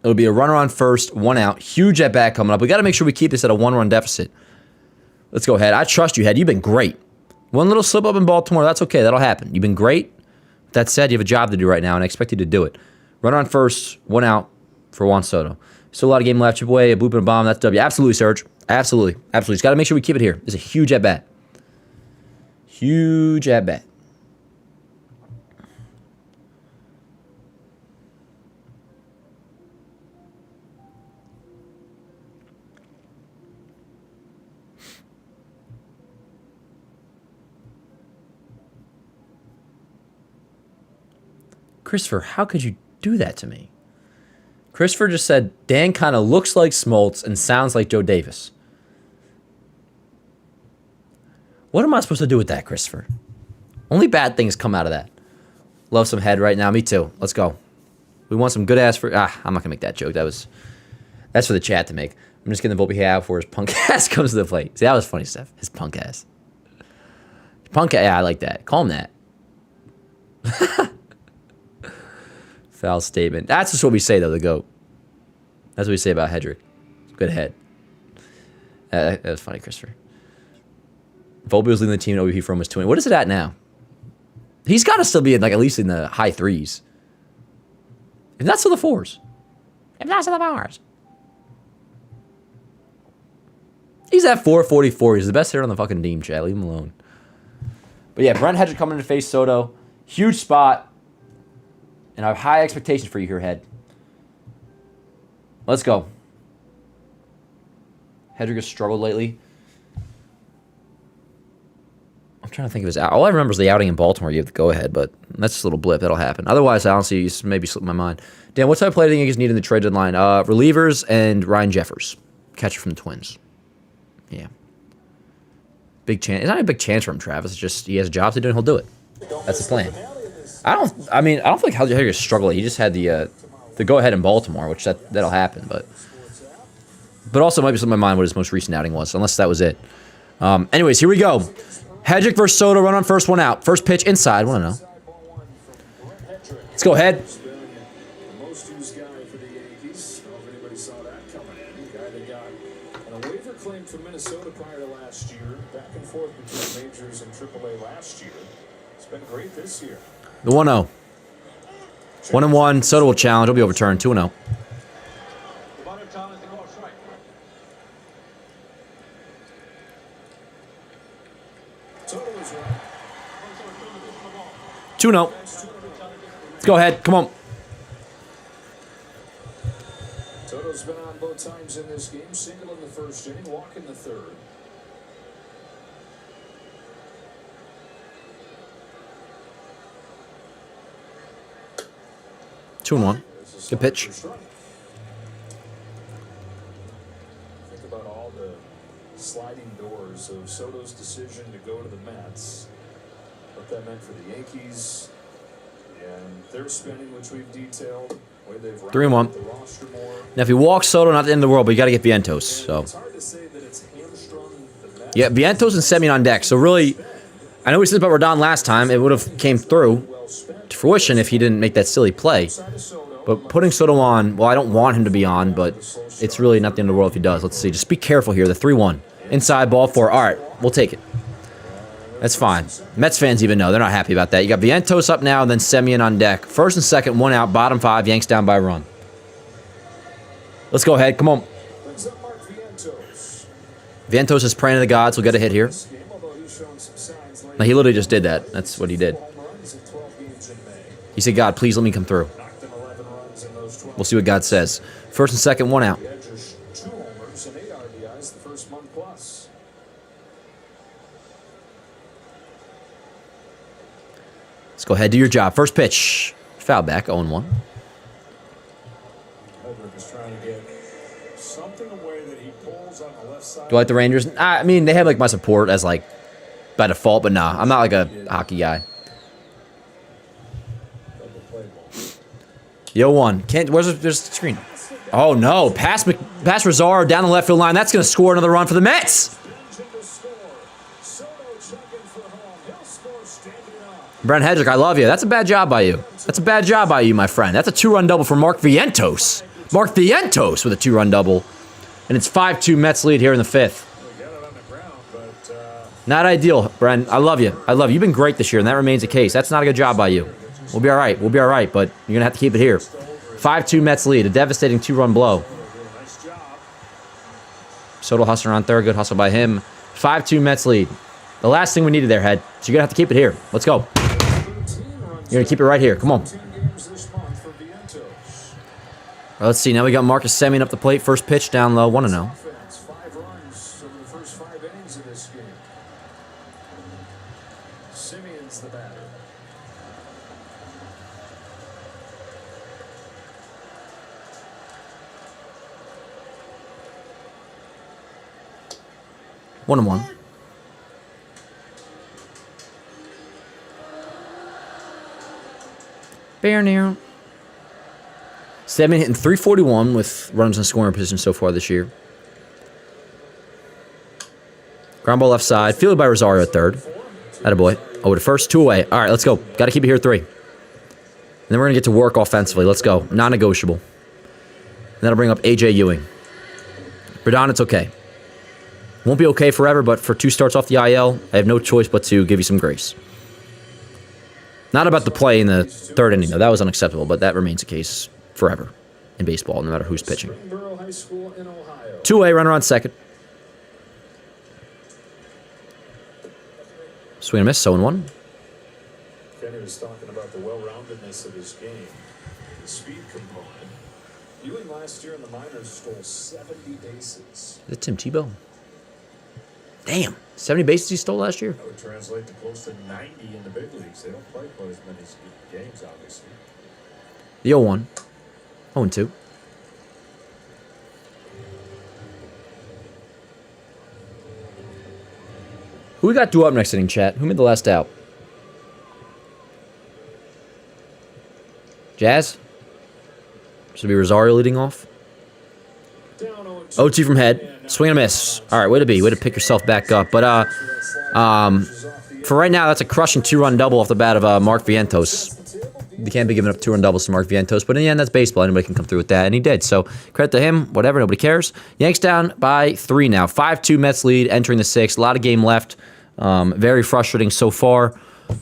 It'll be a runner on first, 1 out. Huge at bat coming up. We got to make sure we keep this at a 1-run deficit. Let's go, Head. I trust you, Head. You've been great. One little slip up in Baltimore, that's okay. That'll happen. You've been great. That said, you have a job to do right now, and I expect you to do it. Runner on first, 1 out for Juan Soto. Still a lot of game left. Chip away, a bloop and a bomb. That's W. Absolutely, Serge. Absolutely. Absolutely. Just got to make sure we keep it here. It's a huge at-bat. Huge at-bat. Christopher, how could you do that to me? Christopher just said, Dan kind of looks like Smoltz and sounds like Joe Davis. What am I supposed to do with that, Christopher? Only bad things come out of that. Love some head right now. Me too. Let's go. We want some good ass for... I'm not going to make that joke. That's for the chat to make. I'm just going to vote behalf where his punk ass comes to the plate. See, that was funny stuff. His punk ass. Yeah, I like that. Call him that. Foul statement. That's just what we say, though, the GOAT. That's what we say about Hedrick. Good head. That was funny, Christopher. Volpe was leading the team in OBP for almost 20. What is it at now? He's got to still be in, like, at least in the high threes. If not, still the fours. If not, still the powers. He's at 444. He's the best hitter on the fucking team, Chad. Leave him alone. But yeah, Brent Hedrick coming to face Soto. Huge spot. And I have high expectations for you here, Head. Let's go. Hedrick has struggled lately. I'm trying to think of his out. All I remember is the outing in Baltimore. You have the go-ahead, but that's just a little blip. That'll happen. Otherwise, honestly, you maybe slipped my mind. Dan, what type of play do you think is needed in the trade deadline? Relievers and Ryan Jeffers. Catcher from the Twins. Yeah. Big chance. It's not a big chance for him, Travis. It's just he has a job to do and he'll do it. That's the plan. I don't feel like Hedrick is struggling. He just had the go-ahead in Baltimore, which that'll happen, but also might be something in my mind what his most recent outing was, unless that was it. Anyways, here we go. Hedrick versus Soto, run on first, one out. First pitch inside, 1-0. Let's go, Head. The most used guy for the Yankees. I don't know if anybody saw that coming in. Guy that got a waiver claim from Minnesota prior to last year. Back and forth between majors and AAA last year. It's been great this year. The 1-0. 1-1. Soto will challenge. It'll be overturned. 2-0. Let's go ahead. Come on. Toto's been on both times in this game. Single in the first inning, walk in the third. Two and one. Good pitch. Think about all the sliding doors of Soto's decision to go to the Mets. What that meant for the Yankees and their spending, which we've detailed. 3-1. Now, if he walks Soto, not the end of the world, but you got to get Vientos. So, it's hard to say that it's hamstrung the Mets. Yeah, Vientos and Semien on deck. So really, I know we said about Rodon last time. It would have came through to fruition if he didn't make that silly play. But putting Soto on, well, I don't want him to be on, but it's really not the end of the world if he does. Let's see. Just be careful here. The 3-1. Inside ball 4. All right, we'll take it. That's fine. Mets fans even know. They're not happy about that. You got Vientos up now, and then Semien on deck. First and second, 1 out, bottom 5. Yanks down by a run. Let's go ahead. Come on. Vientos is praying to the gods. We'll get a hit here. No, he literally just did that. That's what he did. He said, God, please let me come through. We'll see what God says. First and second, 1 out. Let's go ahead, do your job. First pitch. Foul back, 0-1. Do I like the Rangers? I mean, they have like my support as like by default, but nah, I'm not like a hockey guy. Yo, 1. Can't. There's the screen? Oh no! Pass Rosario down the left field line. That's gonna score another run for the Mets. Brent Hedrick, I love you. That's a bad job by you. That's a bad job by you, my friend. That's a 2-run double for Mark Vientos. Mark Vientos with a 2-run double. And it's 5-2 Mets lead here in the 5th. Not ideal, Brent. I love you. I love you. You've been great this year, and that remains the case. That's not a good job by you. We'll be all right. We'll be all right, but you're going to have to keep it here. 5-2 Mets lead. A devastating 2-run blow. Soto hustling around third. Good hustle by him. 5-2 Mets lead. The last thing we needed there, Head. So you're going to have to keep it here. Let's go. You're going to keep it right here. Come on. Well, let's see. Now we got Marcus Semien up the plate. First pitch down low. 1-0. 5 runs over the first 5 innings of this game. Simeon's the batter. One and one. Bear near. Semien hitting .341 with runners in scoring position so far this year. Ground ball left side. Fielded by Rosario at third. Attaboy. Over to first. 2 away. All right, let's go. Got to keep it here at 3. And then we're going to get to work offensively. Let's go. Non-negotiable. And that'll bring up A.J. Ewing. Bredon, it's okay. Won't be okay forever, but for 2 starts off the IL, I have no choice but to give you some grace. Not about the play in the 3rd inning, though. That was unacceptable, but that remains the case forever in baseball, no matter who's pitching. 2-away, runner on second. Swing and miss, 0-1. Kenny was talking about the well-roundedness of his game, the speed component. Ewing last year in the minors stole 70 bases. Is it Tim Tebow? Damn, 70 bases he stole last year? That would translate to close to 90 in the big leagues. They don't play quite as many games, obviously. The 0-1. 0-2. Who we got due up next inning, chat? Who made the last out? Jazz? Should be Rosario leading off. 0-2 from Head. Swing and a miss. All right, way to be. Way to pick yourself back up. But for right now, that's a crushing 2-run double off the bat of Mark Vientos. You can't be giving up 2-run doubles to Mark Vientos, but in the end, that's baseball. Anybody can come through with that, and he did. So credit to him. Whatever, nobody cares. Yanks down by 3 now. 5-2 Mets lead, entering the 6th. A lot of game left. Very frustrating so far,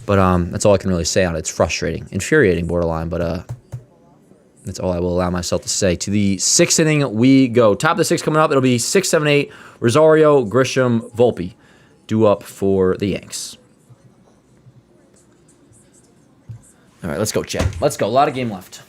but that's all I can really say on it. It's frustrating, infuriating, borderline, but that's all I will allow myself to say. To the 6th inning we go. Top of the 6th coming up. It'll be 6, 7, 8. Rosario, Grisham, Volpe due up for the Yanks. All right, let's go, Chet. Let's go. A lot of game left.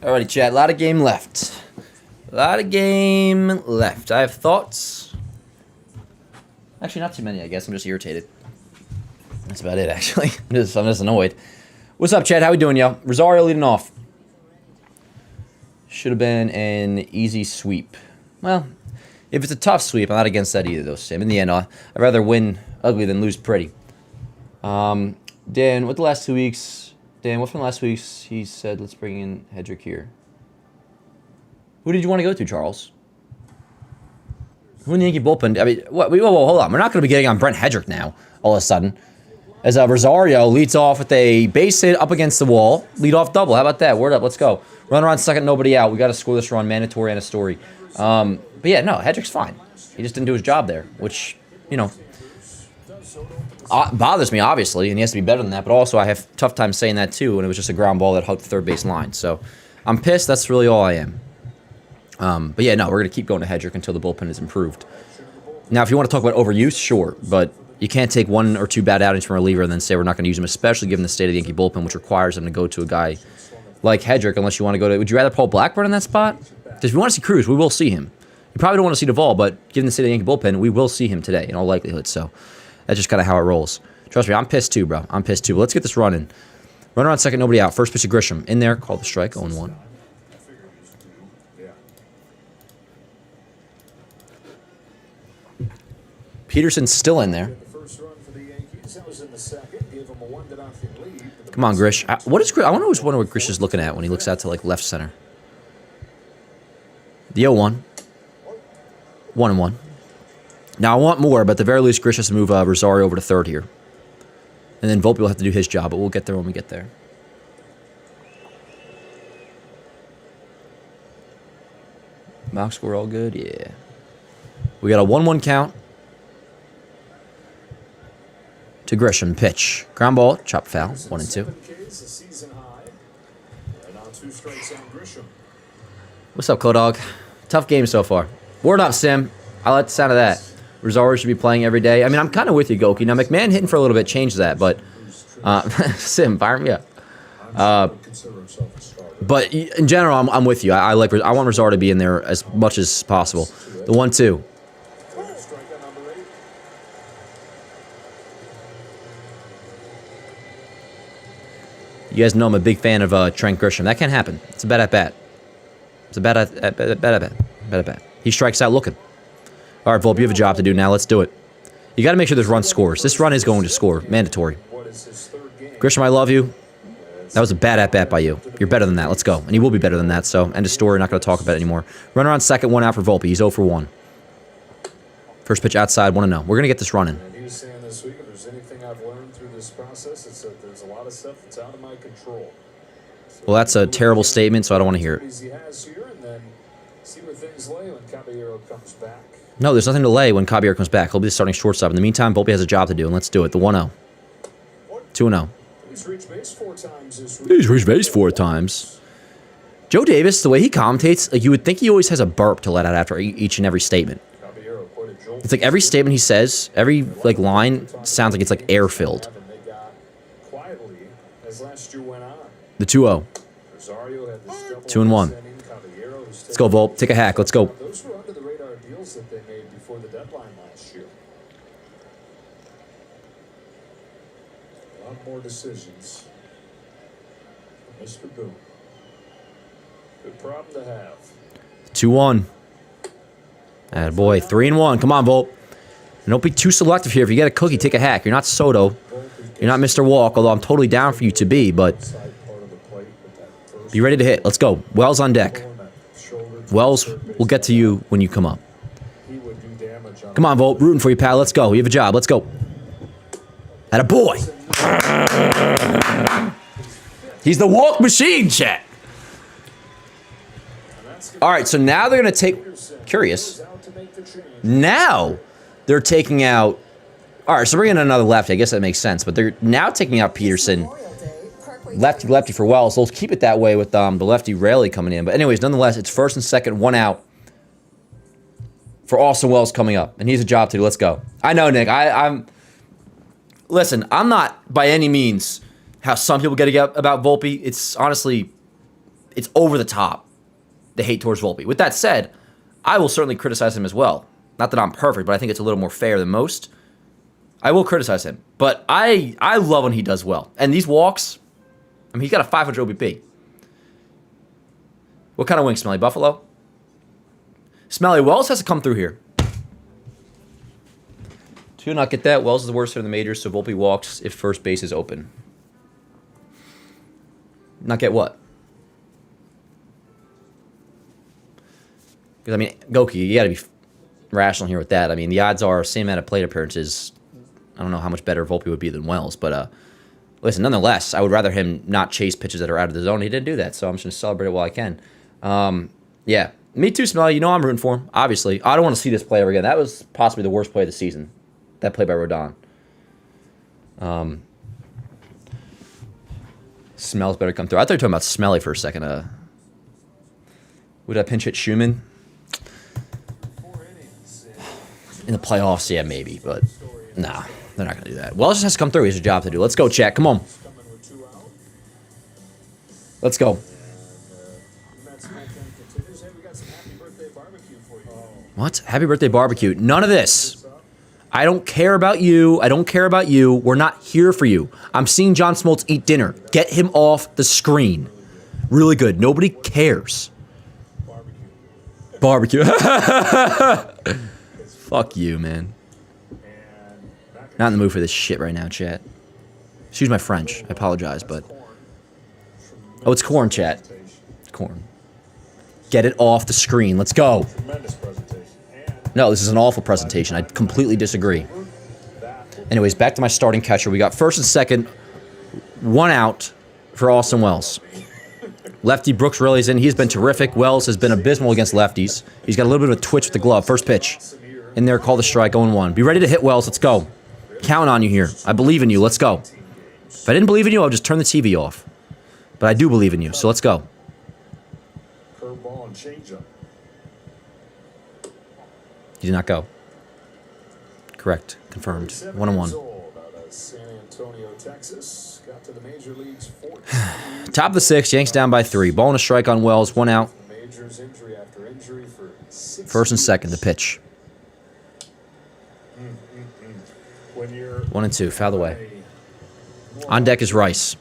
Alrighty, chat. A lot of game left. A lot of game left. I have thoughts. Actually, not too many, I guess. I'm just irritated. That's about it, actually. I'm just annoyed. What's up, Chad? How we doing, yo? Rosario leading off. Should have been an easy sweep. Well, if it's a tough sweep, I'm not against that either, though, Sam. In the end, I'd rather win ugly than lose pretty. Dan, what the last 2 weeks... Dan, what from last week's he said, let's bring in Hedrick here. Who did you want to go to, Charles? Who in the Yankee bullpen? I mean, what? Whoa, hold on. We're not going to be getting on Brent Hedrick now, all of a sudden. As Rosario leads off with a base hit up against the wall. Lead off double. How about that? Word up. Let's go. Runner on second, nobody out. We got to score this run. Mandatory and a story. But yeah, no, Hedrick's fine. He just didn't do his job there, which, you know, bothers me, obviously, and he has to be better than that, but also I have a tough time saying that, too, when it was just a ground ball that hugged the third base line. So I'm pissed. That's really all I am. But yeah, no, we're going to keep going to Hedrick until the bullpen is improved. Now, if you want to talk about overuse, sure, but you can't take 1 or 2 bad outings from a reliever and then say we're not going to use him, especially given the state of the Yankee bullpen, which requires them to go to a guy like Hedrick, unless you want to go to... Would you rather Paul Blackburn in that spot? Because if you want to see Cruz, we will see him. You probably don't want to see Duvall, but given the state of the Yankee bullpen, we will see him today, in all likelihood. So that's just kind of how it rolls. Trust me, I'm pissed too, bro. I'm pissed too. But let's get this running. Runner on second, nobody out. First pitch to Grisham. In there, call the strike, 0-1. Peterson's still in there. Come on, Grish. What is Grish? I always wonder what Grish is looking at when he looks out to like left center. The 0-1. 1-1. Now, I want more, but at the very least, Grish has to move Rosario over to third here. And then Volpe will have to do his job, but we'll get there when we get there. Mock score all good? Yeah. We got a 1-1 count. To Grisham, pitch. Ground ball, chop foul, 1-2. What's up, Kodog? Tough game so far. Word up, Sim. I like the sound of that. Rosario should be playing every day. I mean, I'm kind of with you, Goki. Now, McMahon hitting for a little bit changed that, but... Sim, fire me up. But in general, I'm with you. I want Rosario to be in there as much as possible. The 1-2. You guys know I'm a big fan of Trent Grisham. That can't happen. It's a bad at-bat. It's a bad at-bat. He strikes out looking. All right, Volpe, you have a job to do now. Let's do it. You got to make sure this run scores. This run is going to score. Mandatory. Grisham, I love you. That was a bad at-bat by you. You're better than that. Let's go. And he will be better than that, so end of story. Not going to talk about it anymore. Runner on second, 1 out for Volpe. He's 0 for 1. First pitch outside, 1-0. We're going to get this running. And he was saying this week, if there's anything I've learned through this process, it's that there's a lot of stuff that's out of my control. So well, that's a terrible statement, so I don't want to hear it. He has here, and then see where things lay when Caballero comes back. No, there's nothing to lay when Caballero comes back. He'll be the starting shortstop. In the meantime, Volpe has a job to do, and let's do it. The 1-0. 2-0. He's reached base 4 times this week. He's reached base 4 times. Joe Davis, the way he commentates, like you would think he always has a burp to let out after each and every statement. It's like every statement he says, every like line sounds like it's like air filled. The 2-0. 2-1. Let's go, Volpe. Take a hack. Let's go. Those were under the radar deals that they made before the deadline last year. A lot more decisions. Mr. Boone. Good problem to have. 2-1. Attaboy. 3-1. Come on, Volpe. And don't be too selective here. If you get a cookie, take a hack. You're not Soto. You're not Mr. Walk, although I'm totally down for you to be, but be ready to hit. Let's go. Wells on deck. Wells, we'll get to you when you come up. Come on, Volpe. Rooting for you, pal. Let's go. You have a job. Let's go. Attaboy. He's the walk machine, chat. All right, so now they're going to take... Curious. Now they're taking out... All right, so bringing in another lefty. I guess that makes sense. But they're now taking out Peterson. Lefty for Wells. They'll keep it that way with the lefty Raley coming in. But anyways, nonetheless, it's first and second, 1 out for Austin Wells coming up. And he has a job to do. Let's go. I know, Nick. Listen, I'm not by any means how some people get about Volpe. It's honestly, it's over the top, the hate towards Volpe. With that said, I will certainly criticize him as well. Not that I'm perfect, but I think it's a little more fair than most. I will criticize him. But I love when he does well. And these walks, I mean, he's got a 500 OBP. What kind of wing, Smelly? Buffalo? Smelly, Wells has to come through here. Do not get that. Wells is the worst hitter in the majors, so Volpe walks if first base is open. Not get what? Because, I mean, Goki, you got to be rational here with that. I mean, the odds are same amount of plate appearances. I don't know how much better Volpe would be than Wells, but listen, nonetheless, I would rather him not chase pitches that are out of the zone. He didn't do that, so I'm just going to celebrate it while I can. Yeah, me too, Smelly. You know I'm rooting for him, obviously. I don't want to see this play ever again. That was possibly the worst play of the season, that play by Rodon. Smells better come through. I thought you were talking about Smelly for a second. Would I pinch hit Schumann? In the playoffs, yeah, maybe, but nah, they're not going to do that. Wells just has to come through. He has a job to do. Let's go, chat. Come on. Let's go. What? Happy birthday barbecue. None of this. I don't care about you. I don't care about you. We're not here for you. I'm seeing John Smoltz eat dinner. Get him off the screen. Really good. Nobody cares. Barbecue. Fuck you, man. Not in the mood for this shit right now, chat. Excuse my French. I apologize, but... Oh, it's corn, chat. It's corn. Get it off the screen. Let's go. No, this is an awful presentation. I completely disagree. Anyways, back to my starting catcher. We got first and second. 1 out for Austin Wells. Lefty Brooks Riley's in. He's been terrific. Wells has been abysmal against lefties. He's got a little bit of a twitch with the glove. First pitch. In there, call the strike, 0-1. Be ready to hit, Wells. Let's go. Count on you here. I believe in you. Let's go. If I didn't believe in you, I would just turn the TV off. But I do believe in you, so let's go. Curveball and changeup. He did not go. Correct. Confirmed. 1-1. San Antonio, Texas. Got to the major leagues. Top of the 6th. Yanks down by 3. Ball and a strike on Wells. 1 out. First and second. The pitch. 1 and 2. Foul away. On deck is Rice.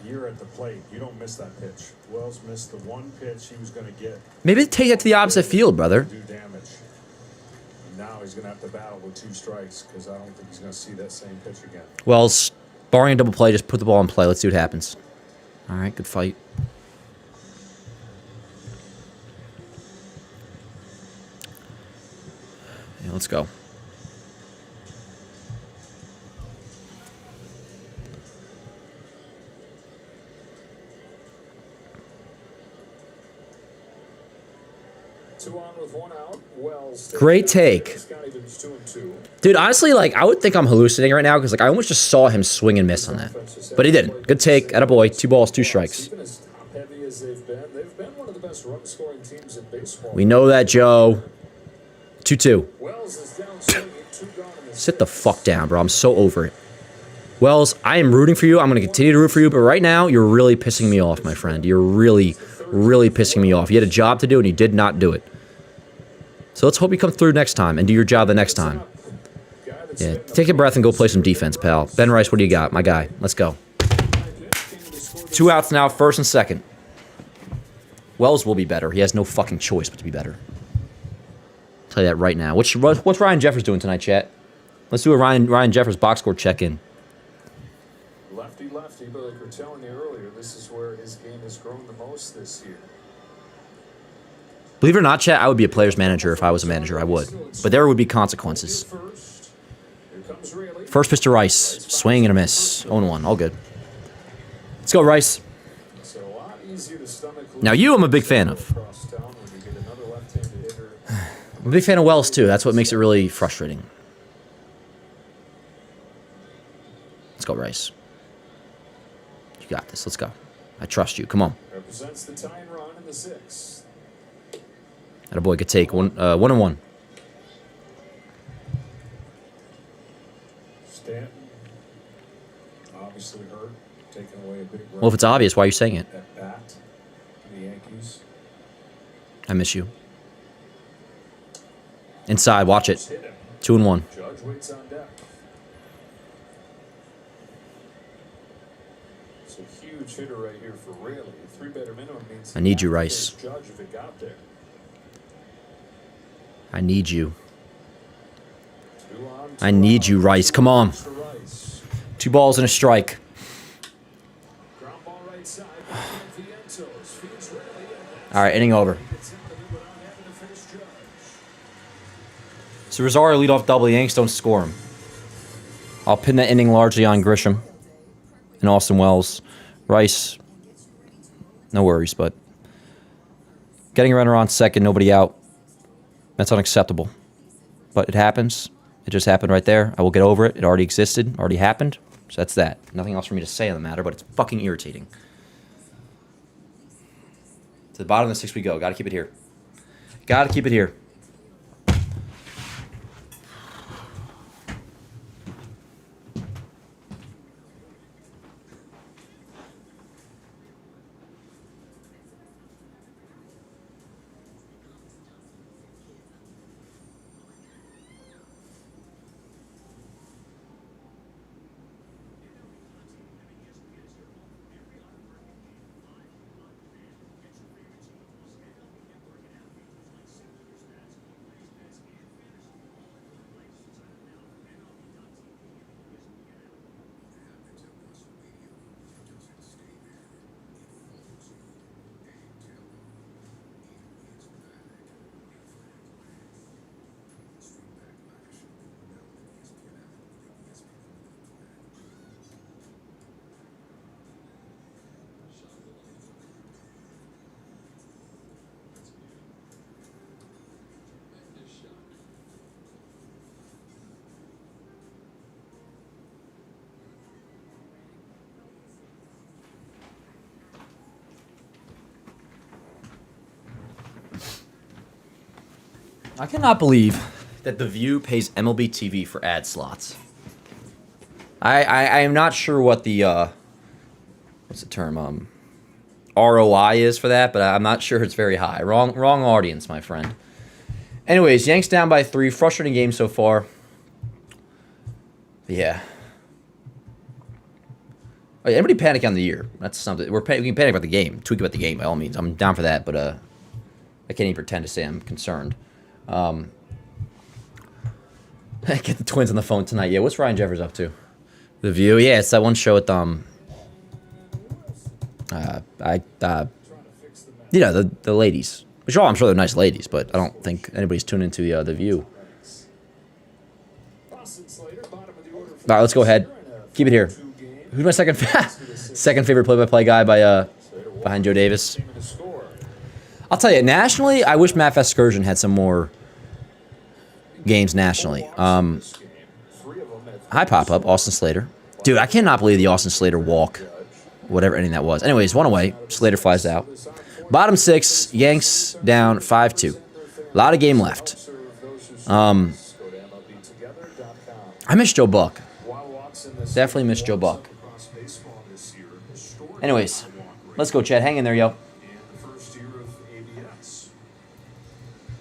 You're at the plate. You don't miss that pitch. Wells missed the one pitch he was going to get. Maybe take that to the opposite field, brother. Do damage. Now he's going to have to battle with 2 strikes because I don't think he's going to see that same pitch again. Wells, barring a double play, just put the ball in play. Let's see what happens. All right, good fight. Yeah, let's go. Great take. Dude, honestly, like, I would think I'm hallucinating right now because, like, I almost just saw him swing and miss on that. But he didn't. Good take. Attaboy. 2 balls, 2 strikes. We know that, Joe. 2-2. Sit the fuck down, bro. I'm so over it. Wells, I am rooting for you. I'm going to continue to root for you. But right now, you're really pissing me off, my friend. You're really, really pissing me off. You had a job to do, and you did not do it. So let's hope you come through next time and do your job the next time. Yeah, take a breath and go play some defense, pal. Ben Rice, what do you got? My guy. Let's go. 2 outs now, first and second. Wells will be better. He has no fucking choice but to be better. I'll tell you that right now. What's Ryan Jeffers doing tonight, chat? Let's do a Ryan Jeffers box score check-in. Lefty, but like we were telling you earlier, this is where his game has grown the most this year. Believe it or not, chat, I would be a player's manager if I was a manager. I would. But there would be consequences. First pitch to Rice. Swing and a miss. 0-1. All good. Let's go, Rice. Now, you I'm a big fan of. I'm a big fan of Wells, too. That's what makes it really frustrating. Let's go, Rice. You got this. Let's go. I trust you. Come on. Represents the tying run in the 6th. Attaboy, good take. 1-1. Stanton, obviously hurt, taking away a big run. Well, if it's obvious, why are you saying it? At bat, the Yankees. I miss you. Inside, watch it. 2-1. Judge waits on deck. It's a huge hitter right here for Raley. 3 better minimum means I need you, Rice. Judge if it got there. I need you. I need you, Rice. Come on. 2 balls and a strike. All right, inning over. So Rosario lead off double. The Yanks don't score him. I'll pin that inning largely on Grisham and Austin Wells. Rice, no worries, but getting a runner on second, nobody out. That's unacceptable. But it happens. It just happened right there. I will get over it. It already existed. Already happened. So that's that. Nothing else for me to say on the matter, but it's fucking irritating. To the bottom of the 6th we go. Got to keep it here. Got to keep it here. I cannot believe that The View pays MLB TV for ad slots. I am not sure what the what's the term ROI is for that, but I'm not sure it's very high. Wrong audience, my friend. Anyways, Yanks down by 3. Frustrating game so far. Yeah. Oh, yeah, everybody panic on the year. That's something. We can panic about the game. Tweak about the game by all means. I'm down for that, but I can't even pretend to say I'm concerned. Get the Twins on the phone tonight. Yeah, what's Ryan Jeffers up to? The View. Yeah, it's that one show with you know, the ladies. Which I'm sure they're nice ladies, but I don't think anybody's tuned into the View. All right, let's go ahead. Keep it here. Who's my second favorite play-by-play guy behind Joe Davis? I'll tell you, nationally, I wish Matt Vasgersian had some more games nationally. High pop-up, Austin Slater. Dude, I cannot believe the Austin Slater walk. Whatever inning that was. Anyways, 1 away. Slater flies out. Bottom 6, Yanks down 5-2. A lot of game left. I miss Joe Buck. Definitely miss Joe Buck. Anyways, let's go, Chad. Hang in there, yo.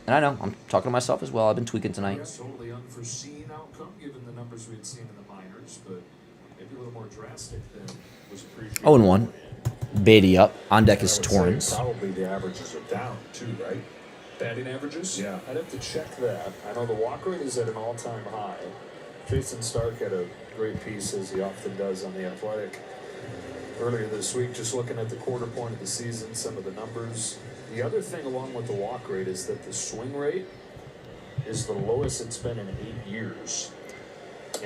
And I know, I'm talking to myself as well. I've been tweaking tonight. Totally unforeseen outcome given the numbers we'd seen in the minors, but maybe a little more drastic than was appreciated. 0-1. Beatty up. On deck is Torrens. Probably the averages are down too, right? Batting averages? Yeah. I'd have to check that. I know the walk rate is at an all-time high. Jason Stark had a great piece, as he often does, on The Athletic earlier this week, just looking at the quarter point of the season, some of the numbers. The other thing along with the walk rate is that the swing rate is the lowest it's been in 8 years.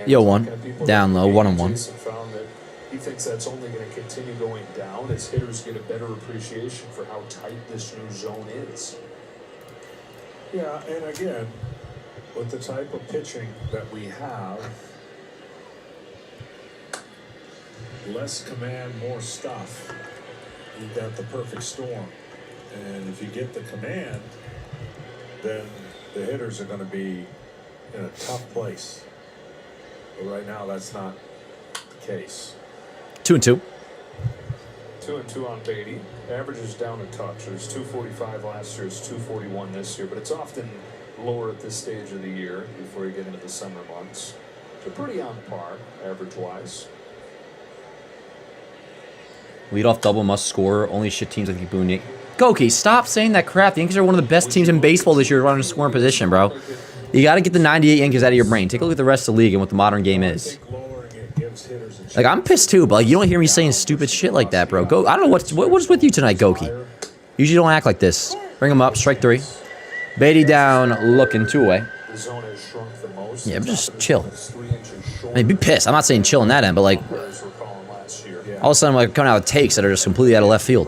Yo, 1. Down low, 1-1. Jason found that he thinks that's only going to continue going down as hitters get a better appreciation for how tight this new zone is. Yeah, and again, with the type of pitching that we have, less command, more stuff. You've got the perfect storm. And if you get the command, then the hitters are going to be in a tough place. But right now, that's not the case. 2-2. 2-2 on Beatty. Average is down a touch. It was 245 last year. It's 241 this year. But it's often lower at this stage of the year before you get into the summer months. So pretty on par, average-wise. Leadoff double must score. Only shit teams like the Boone Yankees. Goki, stop saying that crap. The Yankees are one of the best teams in baseball this year running a scoring position, bro. You got to get the 98 Yankees out of your brain. Take a look at the rest of the league and what the modern game is. Like, I'm pissed too, but like, you don't hear me saying stupid shit like that, bro. Go. I don't know what's with you tonight, Goki. Usually don't act like this. Bring him up. Strike 3. Beatty down. Looking 2 away. Yeah, but just chill. I mean, be pissed. I'm not saying chill in that end, but like, all of a sudden, I'm like coming out with takes that are just completely out of left field.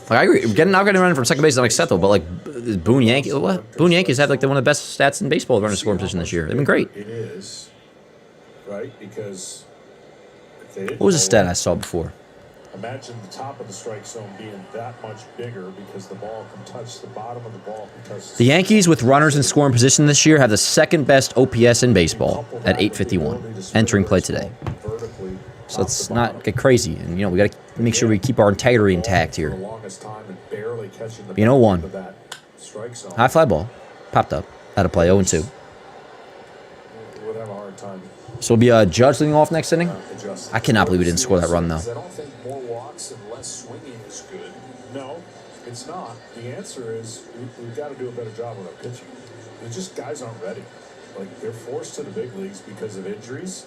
Like, I agree. Getting running from second base is unacceptable, but like Boone Yankees, what? Boone Yankees have like one of the best stats in baseball running a scoring position this year. They've been great. It is, right? Because if they didn't, what was the stat I saw before? Imagine the top of the strike zone being that much bigger because the ball can touch the bottom of the ball. Can touch the Yankees, with runners in scoring position this year, have the second best OPS in baseball at 851, entering play today. So let's not get crazy, and you know we got to make sure we keep our integrity intact here. 1. High fly ball, popped up, out of play, 0-2. So it'll be Judge leading off next inning. I cannot believe we didn't score that run though. I don't think more walks and less swinging is good. No, it's not. The answer is we've got to do a better job with our pitching. There's just guys aren't ready. Like, they're forced to the big leagues because of injuries.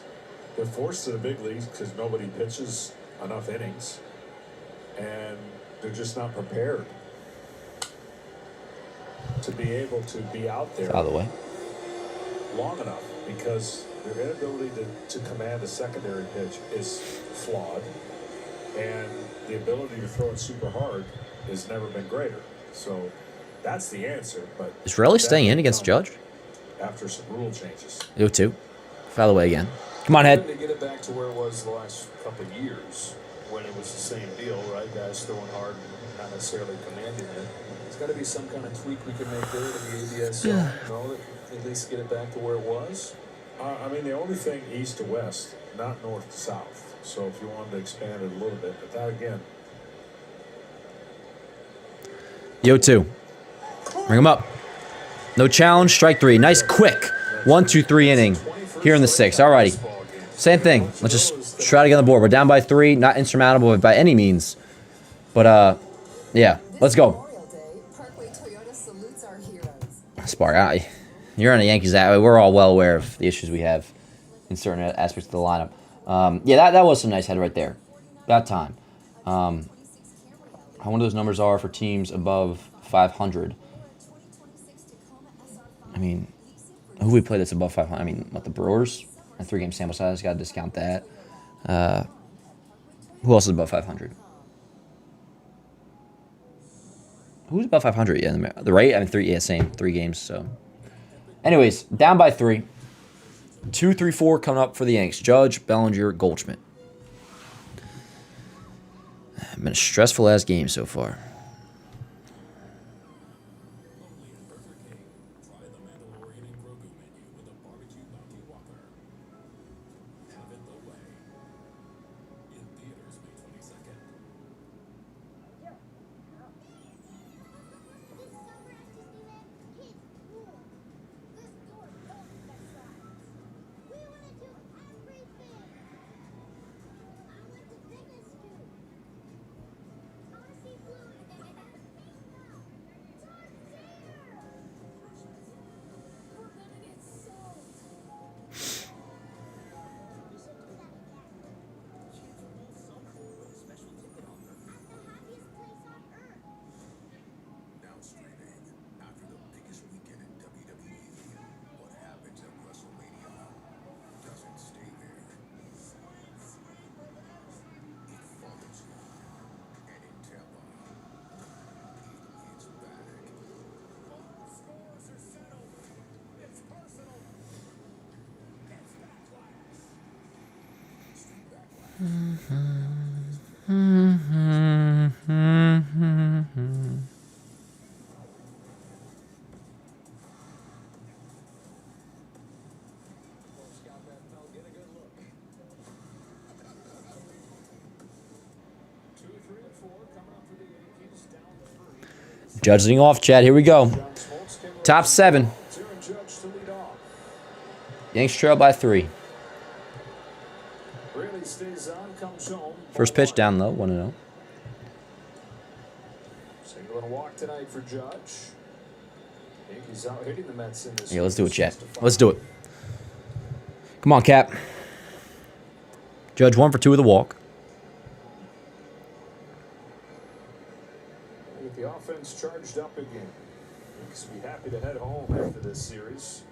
They're forced to the big leagues because nobody pitches enough innings, and they're just not prepared to be able to be out there out of the way long enough, because their inability to command a secondary pitch is flawed, and the ability to throw it super hard has never been greater. So that's the answer. But is Raleigh staying in against Judge after some rule changes? 0-2. Foul away again. Come on, Head. To get it back to where it was the last couple of years, when it was the same deal, right? Guys throwing hard, not necessarily commanding it. There's got to be some kind of tweak we can make there to the ABS zone, that can at least get it back to where it was. I mean, the only thing east to west, not north to south. So if you wanted to expand it a little bit, but that again. Yo, 2. Bring him up. No challenge, strike 3. Nice, quick 1-2-3 inning here in the 6th. Alrighty. Same thing. Let's just try to get on the board. We're down by 3. Not insurmountable by any means. But, yeah. Let's go. Spark. You're on the Yankees. We're all well aware of the issues we have in certain aspects of the lineup. Yeah, that was some nice head right there. That time. How one of those numbers are for teams above 500. I mean, who we play that's above 500? I mean, what, the Brewers? A 3-game sample size. Got to discount that. Who else is above 500? Who's above 500? Yeah, the Rays. I mean, 3. Yeah, same. 3 games. So, anyways, down by 3. 2, 3, 4 coming up for the Yanks. Judge, Bellinger, Goldschmidt. Been a stressful ass game so far. Judge leading off, Chad. Here we go. Top 7. Yanks trail by 3. First pitch down low, 1-0. Single and walk tonight for Judge. Yankees out hitting the Mets in this. Yeah, let's do it, Chad. Let's do it. Come on, Cap. Judge 1 for 2 with a walk. Get the offense charged up again. Yankees will be happy to head home after this series.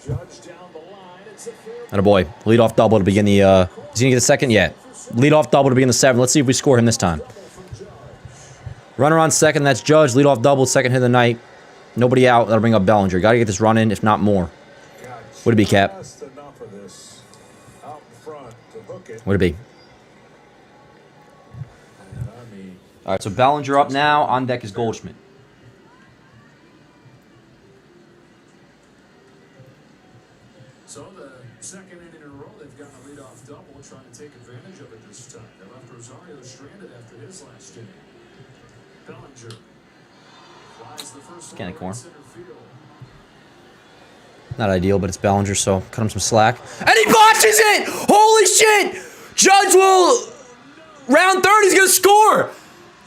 Judge down the line. It's a fair. Attaboy. Lead-off double to begin the... Is he going to get the second? Yeah. Lead-off double to begin the 7th. Let's see if we score him this time. Runner on second. That's Judge. Lead-off double. Second hit of the night. Nobody out. That'll bring up Bellinger. Got to get this run in, if not more. Would it be, Cap? Would it be? All right, so Bellinger up now. On deck is Goldschmidt. So the second inning in a row, they've gotten a leadoff double, trying to take advantage of it this time. They left Rosario stranded after his last inning. Bellinger flies the first one in center field. Not ideal, but it's Bellinger, so cut him some slack. And he botches it! Holy shit! Judge will... Round 30, he's going to score!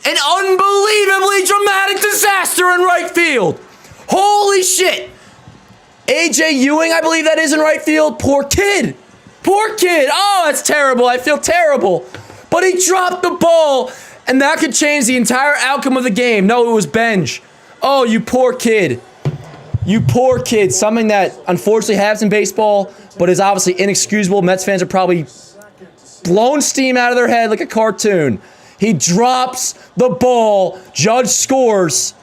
An unbelievably dramatic disaster in right field! Holy shit! A.J. Ewing, I believe that is in right field. Poor kid! Poor kid! Oh, that's terrible. I feel terrible. But he dropped the ball, and that could change the entire outcome of the game. No, it was Benj. Oh, you poor kid. You poor kid. Something that unfortunately happens in baseball, but is obviously inexcusable. Mets fans are probably blown steam out of their head like a cartoon. He drops the ball. Judge scores.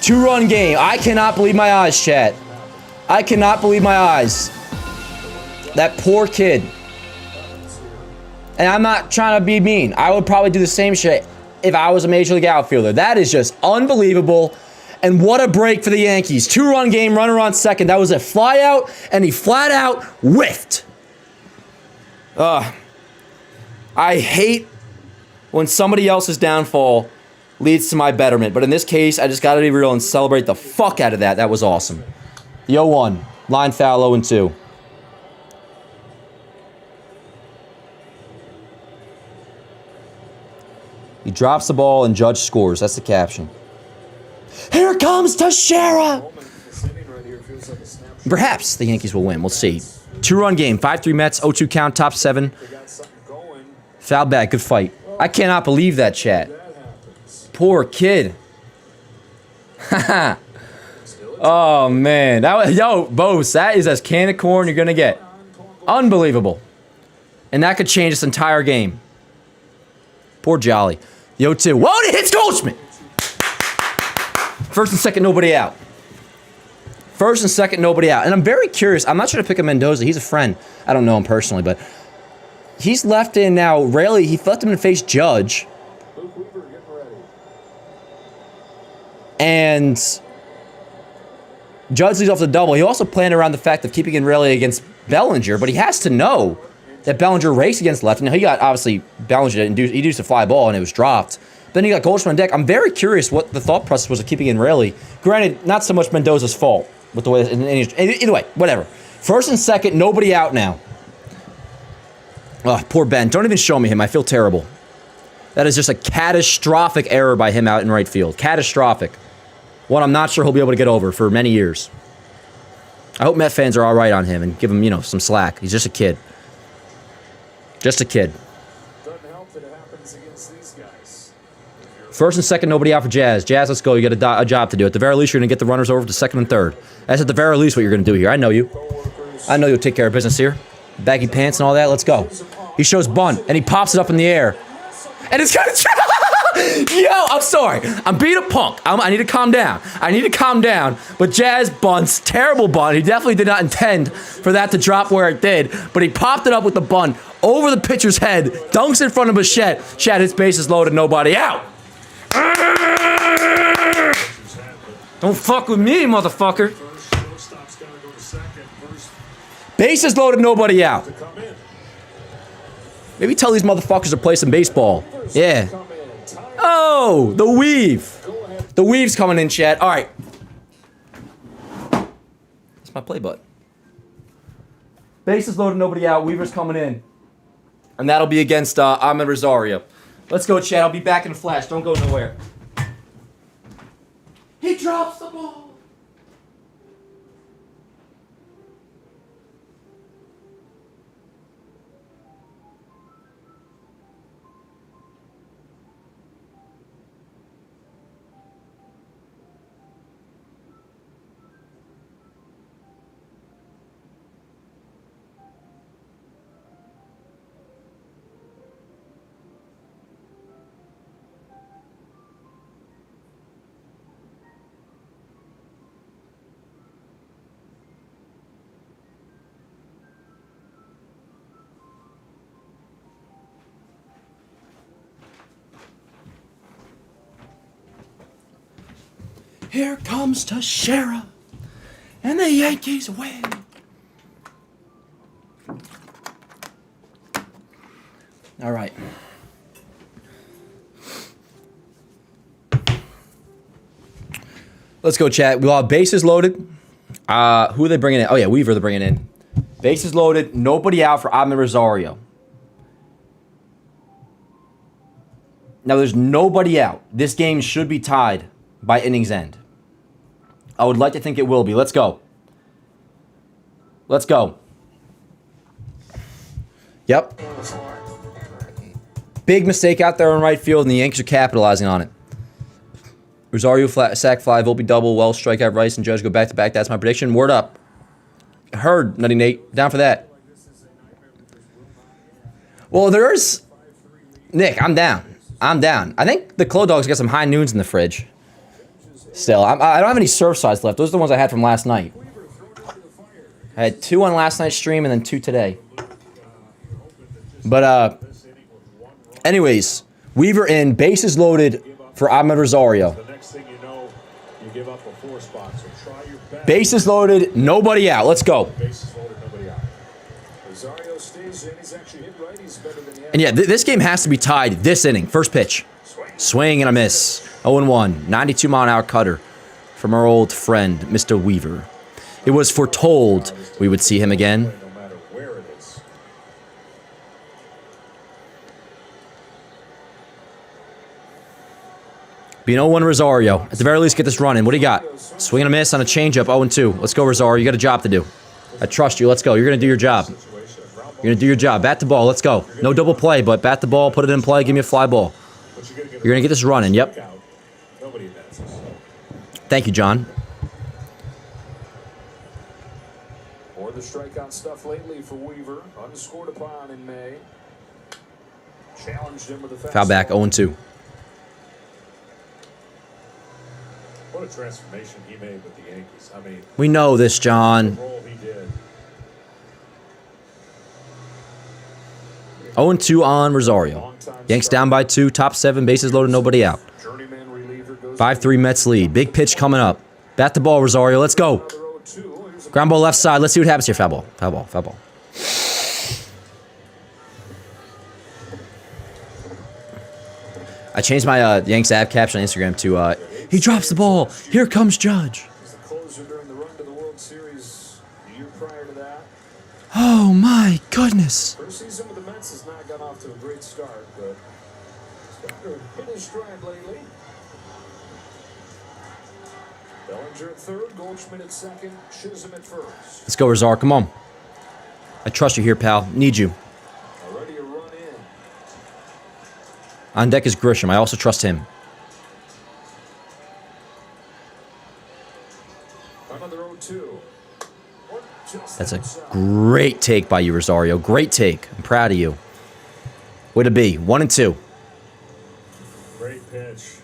2-run game. I cannot believe my eyes, chat. I cannot believe my eyes. That poor kid. And I'm not trying to be mean. I would probably do the same shit if I was a Major League outfielder. That is just unbelievable. And what a break for the Yankees. 2-run game, runner on second. That was a fly out, and he flat out whiffed. I hate when somebody else's downfall leads to my betterment. But in this case, I just got to be real and celebrate the fuck out of that. That was awesome. The 0-1. Line foul, 0-2. He drops the ball and Judge scores. That's the caption. Here comes Teixeira! Perhaps the Yankees will win. We'll see. 2-run game. 5-3 Mets. 0-2 count. Top 7. Foul back. Good fight. I cannot believe that, chat. Poor kid. Oh, man. Yo, Bose, that is as can of corn you're going to get. Unbelievable. And that could change this entire game. Poor Jolly. The 0-2. Whoa, it hits Goldschmidt! First and second, nobody out. First and second, nobody out. And I'm very curious. I'm not trying to pick a Mendoza. He's a friend. I don't know him personally, but he's left in now. Rarely, he left him to face Judge. And Judge leads off the double. He also planned around the fact of keeping in Rayleigh against Bellinger, but he has to know that Bellinger raced against left. Now, he got, obviously, Bellinger induced a fly ball, and it was dropped. Then you got Goldschmidt on deck. I'm very curious what the thought process was of keeping in Rayleigh. Granted, not so much Mendoza's fault with the way. Either way, whatever. First and second, nobody out now. Oh, poor Ben. Don't even show me him. I feel terrible. That is just a catastrophic error by him out in right field. Catastrophic. One I'm not sure he'll be able to get over for many years. I hope Met fans are all right on him and give him, some slack. He's just a kid. Just a kid. First and second, nobody out for Jazz. Jazz, let's go. You got a job to do. At the very least, you're going to get the runners over to second and third. That's at the very least what you're going to do here. I know you. I know you'll take care of business here. Baggy pants and all that. Let's go. He shows bunt, and he pops it up in the air. And it's going to... Yo, I'm sorry. I'm being a punk. I need to calm down. But Jazz bunts. Terrible bunt. He definitely did not intend for that to drop where it did. But he popped it up with the bunt over the pitcher's head. Dunks in front of Bichette. Chad, his base is loaded. Nobody out. Don't fuck with me, motherfucker. Bases loaded, nobody out. Maybe tell these motherfuckers to play some baseball. Yeah. Oh, the weave. The weave's coming in, chat. All right. That's my play button. Bases loaded, nobody out. Weaver's coming in. And that'll be against Ahmed Rosario. Let's go, chat. I'll be back in a flash. Don't go nowhere. He drops the ball. Here comes Teixeira, and the Yankees win. All right. Let's go, chat. We'll have bases loaded. Who are they bringing in? Oh, yeah, Weaver they're bringing in. Bases loaded. Nobody out for Ahmed Rosario. Now, there's nobody out. This game should be tied by innings end. I would like to think it will be. Let's go. Let's go. Yep. Big mistake out there in right field, and the Yankees are capitalizing on it. Rosario sack fly, Volpe double, Wells strikeout, Rice and Judge go back to back. That's my prediction. Word up. Heard, Nutty Nate. Down for that. Well, there's... Nick, I'm down. I think the Clo Dogs got some high noons in the fridge. Still, I don't have any surf sides left. Those are the ones I had from last night. I had 2 on last night's stream and then 2 today. But, anyways, Weaver in, bases loaded for Ahmed Rosario. The next thing you know, you give up a 4 spot. So try your best. Bases loaded, nobody out. Let's go. Bases loaded, nobody out. Rosario stays in. He's actually hit right. He's better than And yeah, this game has to be tied this inning. First pitch. Swing and a miss. 0-1. 92-mile-an-hour cutter from our old friend, Mr. Weaver. It was foretold we would see him again. No matter where it is. Being 0-1 Rosario. At the very least, get this running. What do you got? Swing and a miss on a changeup. 0-2. Let's go, Rosario. You got a job to do. I trust you. Let's go. You're going to do your job. You're going to do your job. Bat the ball. Let's go. No double play, but bat the ball, put it in play, give me a fly ball. You're going to get this running. Yep. Nobody advances. Thank you, John. More the strikeout stuff lately for Weaver. Unscored upon in May. Challenged him with a Foul back. 0-2. What a transformation he made with the Yankees. I mean, We know this, the John. role he did. 0-2 on Rosario. Yanks down by 2. Top 7. Bases loaded. Nobody out. Journeyman reliever goes 5-3 Mets lead. Big pitch coming up. Bat the ball, Rosario. Let's go. another 0-2. Here's a Ground ball left side. Let's see what happens here. Foul ball. Foul ball. Foul ball. I changed my Yanks Av caption on Instagram to he drops the ball. Here comes Judge. He's the closer during the run to the World Series the year prior to that. Oh my goodness. First season with the Mets has not got off to a great start, but he's got to hit his stride lately. Bellinger at third, Goldschmidt at second, Chisholm at first. Let's go, Rosario. Come on. I trust you here, pal. Need you. Already a run in. On deck is Grisham. I also trust him. Another 0-2. That's a great take by you, Rosario. Great take. I'm proud of you. Way to be. 1-2. Great pitch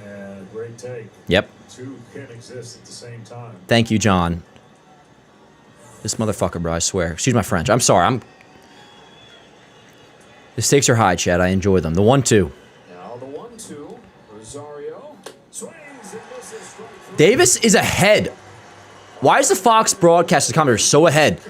and great take. Yep. Two can't exist at the same time. Thank you, John. This motherfucker, bro, I swear. Excuse my French. I'm sorry. The stakes are high, Chad. I enjoy them. The 1-2. Now the 1-2. Rosario swings and misses. Strike three. Davis is ahead. Why is the Fox broadcaster commentator so ahead?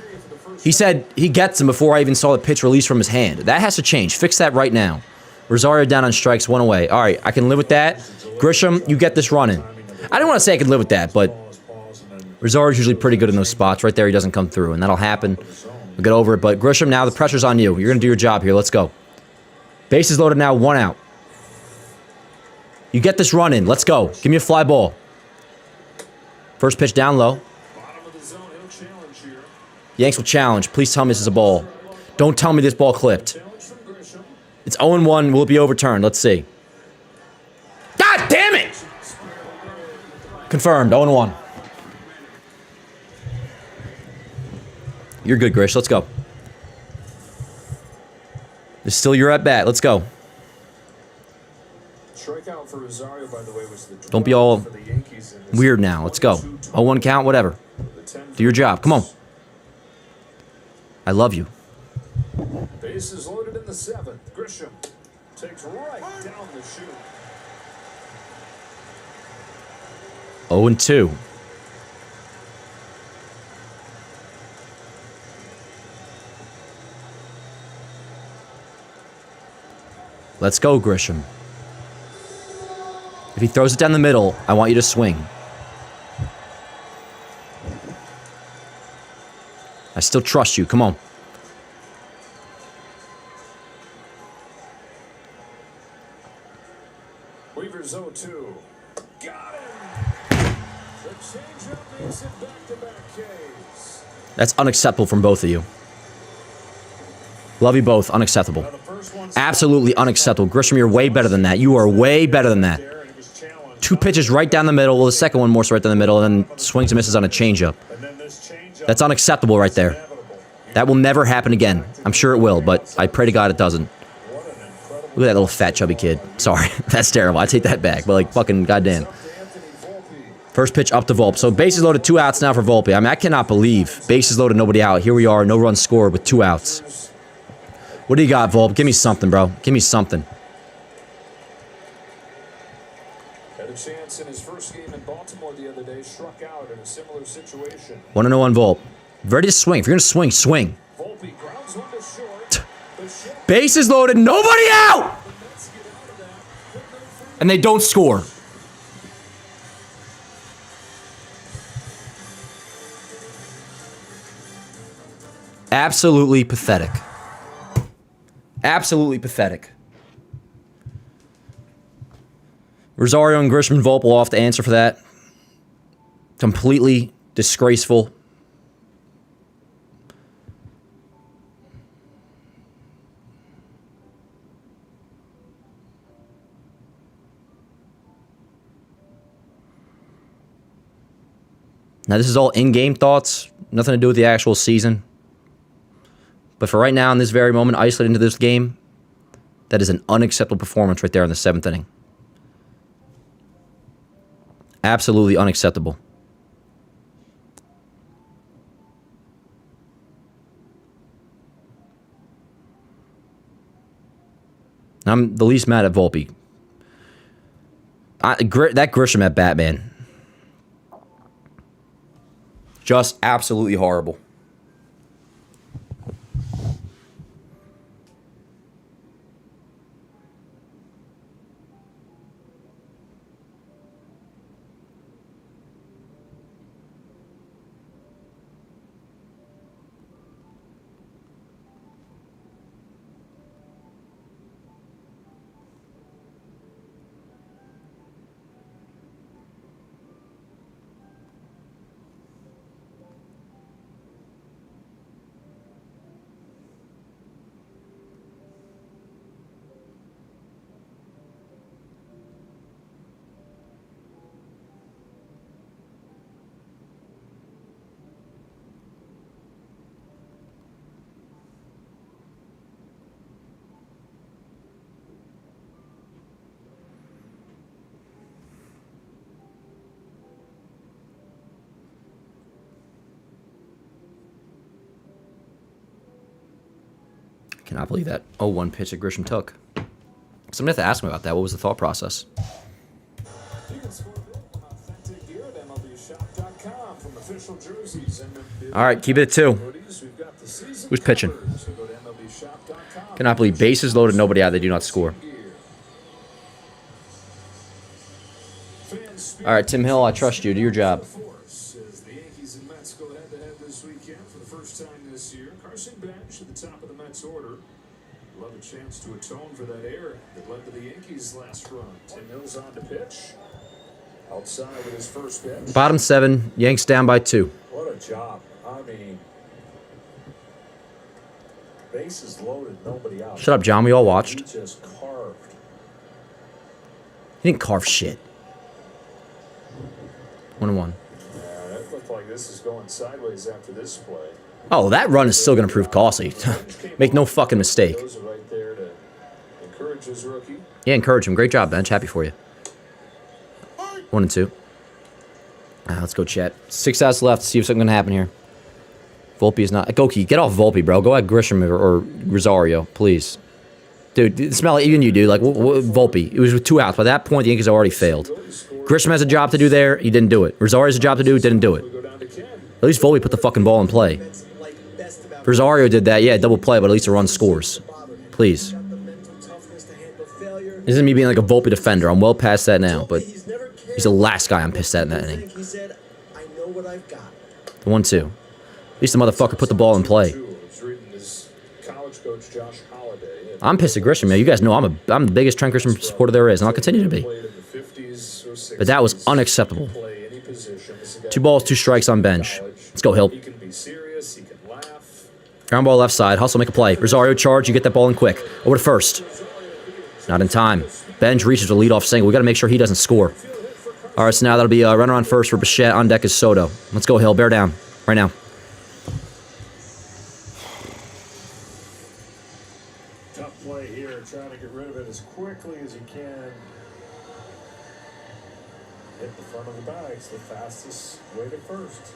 He said he gets him before I even saw the pitch release from his hand. That has to change. Fix that right now. Rosario down on strikes, 1 away. All right, I can live with that. Grisham, you get this running. I didn't want to say I could live with that, but Rosario's usually pretty good in those spots. Right there, he doesn't come through, and that'll happen. We'll get over it. But Grisham, now the pressure's on you. You're going to do your job here. Let's go. Bases loaded now, 1 out. You get this run in. Let's go. Give me a fly ball. First pitch down low. Bottom of the zone, he'll challenge here. Yanks will challenge. Please tell me this is a ball. Don't tell me this ball clipped. Challenge from Grisham. It's 0-1. Will it be overturned? Let's see. God damn it! Confirmed. 0-1. You're good, Grish. Let's go. It's still your at bat. Let's go. Strikeout for Rosario, by the way, was the Don't be all for the Yankees in this weird now. Let's go. 0-1 count, whatever. The 10 Do your job. Come on. I love you. Bases loaded in the 7th. Grisham takes right down the chute. 0-2. Let's go, Grisham. If he throws it down the middle, I want you to swing. I still trust you. Come on. Weaver's 0-2. Got him! The changeup makes it back-to-back Ks. That's unacceptable from both of you. Love you both. Unacceptable. Absolutely unacceptable. Grisham, you're way better than that. You are way better than that. 2 pitches right down the middle. Well, the second one more so right down the middle, and then swings and misses on a changeup. That's unacceptable right there. That will never happen again. I'm sure it will, but I pray to God it doesn't. Look at that little fat chubby kid. Sorry, that's terrible. I take that back, but like fucking goddamn. First pitch up to Volpe. So bases loaded, 2 outs now for Volpe. I mean, I cannot believe bases loaded, nobody out. Here we are, no runs scored with 2 outs. What do you got, Volpe? Give me something, bro. Give me something. struck out in a similar situation. 1-0 on Volpe. Ready to swing. If you're going to swing, swing. Volpe grounds one to short. Bases loaded. Nobody out! And they don't score. Absolutely pathetic. Absolutely pathetic. Rosario and Grisham and Volpe will have to answer for that. Completely disgraceful. Now, this is all in-game thoughts. Nothing to do with the actual season. But for right now, in this very moment, isolated into this game, that is an unacceptable performance right there in the 7th inning. Absolutely unacceptable. I'm the least mad at Volpe. That Grisham at bat, man. Just absolutely horrible. Cannot believe that 0-1 pitch that Grisham took. Somebody have to ask me about that. What was the thought process? You can score big on authentic gear at MLBshop.com from official jerseys and All right, keep it at 2. Who's pitching? Cannot believe bases loaded, nobody out. They do not score. All right, Tim Hill, I trust you. Do your job. As the Yankees and Mets go head-to-head this weekend for the first time this year, Carson Bench at the top of the Mets order. Love a chance to atone for that error that led to the Yankees' last run. Tim Hill's on to pitch. Outside with his first pitch. Bottom 7, Yanks down by 2. What a job. I mean, bases loaded, nobody out. Shut up, John. We all watched. He just carved. He didn't carve shit. 1-1. Yeah, that looked like this is going sideways after this play. Oh, that run is still going to prove costly. Make no fucking mistake. Those are right there to encourage his rookie. Yeah, encourage him. Great job, Bench. Happy for you. 1-2. Let's go, chat. 6 outs left. See if something's going to happen here. Volpe is not... Goki, get off Volpe, bro. Go at Grisham or Rosario, please. Dude, smell it. Even you, dude. Like, Volpe. It was with 2 outs. By that point, the Yankees already failed. Grisham has a job to do there. He didn't do it. Rosario has a job to do. Didn't do it. At least Volpe put the fucking ball in play. Rosario did that. Yeah, double play, but at least the run scores. Please. This isn't me being like a Volpe defender. I'm well past that now, but he's the last guy I'm pissed at in that inning. The 1-2. At least the motherfucker put the ball in play. I'm pissed at Grisham, man. You guys know I'm the biggest Trent Grisham supporter there is, and I'll continue to be. But that was unacceptable. 2 balls, 2 strikes on Bench. Let's go, Hill. Ground ball left side. Hustle, make a play. Rosario charge. You get that ball in quick. Over to first. Not in time. Bench reaches a leadoff single. We got to make sure he doesn't score. All right, so now that'll be a runner on first for Bichette. On deck is Soto. Let's go, Hill. Bear down. Right now. Tough play here. Trying to get rid of it as quickly as you can. Hit the front of the bags. The fastest way to first.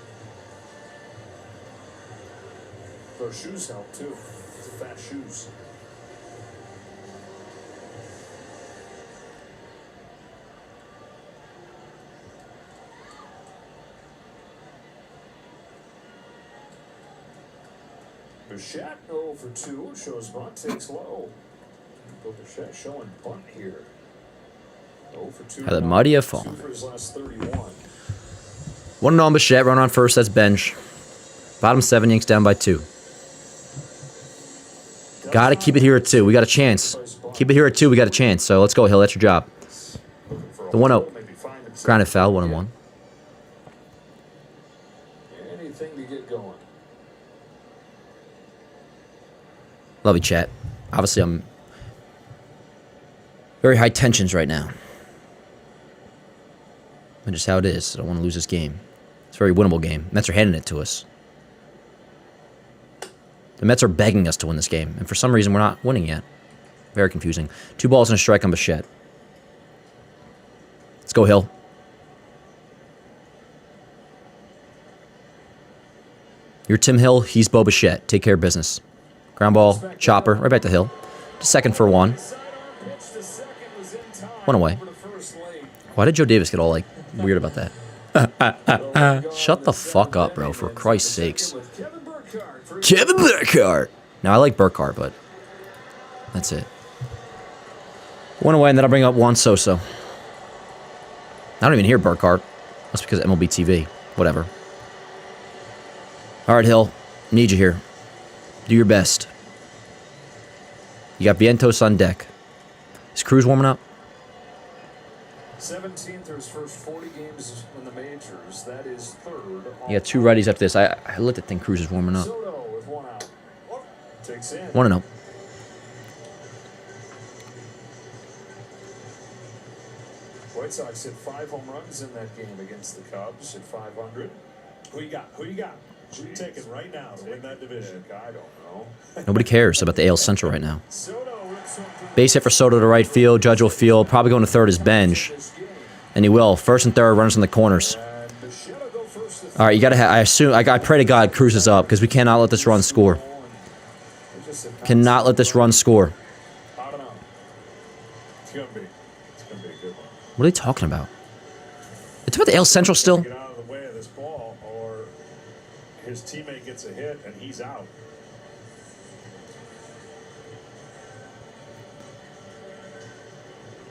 Those shoes help, too. It's a fast shoes. Bichette 0 for 2 shows bunt, takes low. Bill Bichette showing bunt here. 0 for 2. How the mighty have fallen. 2 for his last 31. 1-0 on Bichette, run on first, that's bench. Bottom 7, Yanks down by 2. Got to keep it here at 2. We got a chance. Keep it here at 2. We got a chance. So let's go, Hill. That's your job. The 1-0. Grounded foul, 1-1. Anything to get going. Love you, chat. Obviously, I'm very high tensions right now. And just how it is. I don't want to lose this game. It's a very winnable game. Mets are handing it to us. The Mets are begging us to win this game, and for some reason, we're not winning yet. Very confusing. 2 balls and a strike on Bichette. Let's go, Hill. You're Tim Hill. He's Bo Bichette. Take care of business. Ground ball, chopper, right back to Hill. To second for 1. 1 away. Why did Joe Davis get all, like, weird about that? Shut the fuck up, bro, for Christ's sakes. Kevin Burkhardt. Now, I like Burkhardt, but that's it. 1 away, and then I'll bring up Juan Sosa. I don't even hear Burkhardt. That's because of MLB TV. Whatever. All right, Hill. Need you here. Do your best. You got Vientos on deck. Is Cruz warming up? 17th or his first 40 games in the majors. That is third. You got 2 righties after this. I looked at think Cruz is warming up. Soto with 1 out. Takes in. 1-0. White Sox hit 5 home runs in that game against the Cubs at 500. Who you got? Who you got? Who you taking right now to win that division? I don't know. Nobody cares about the AL Central right now. Soto rips one through Base hit for Soto to right field. Judge will field. Probably going to third is bench. And he will. First and third, runners in the corners. and Bichette will go first to All right, you got to have... I assume... I pray to God Cruz is up because we cannot let this run score. Cannot let this run score. I don't know. It's gonna be a good one. What are they talking about? It's about the AL Central still? Get out of the way of this ball, or his teammate gets a hit and he's out.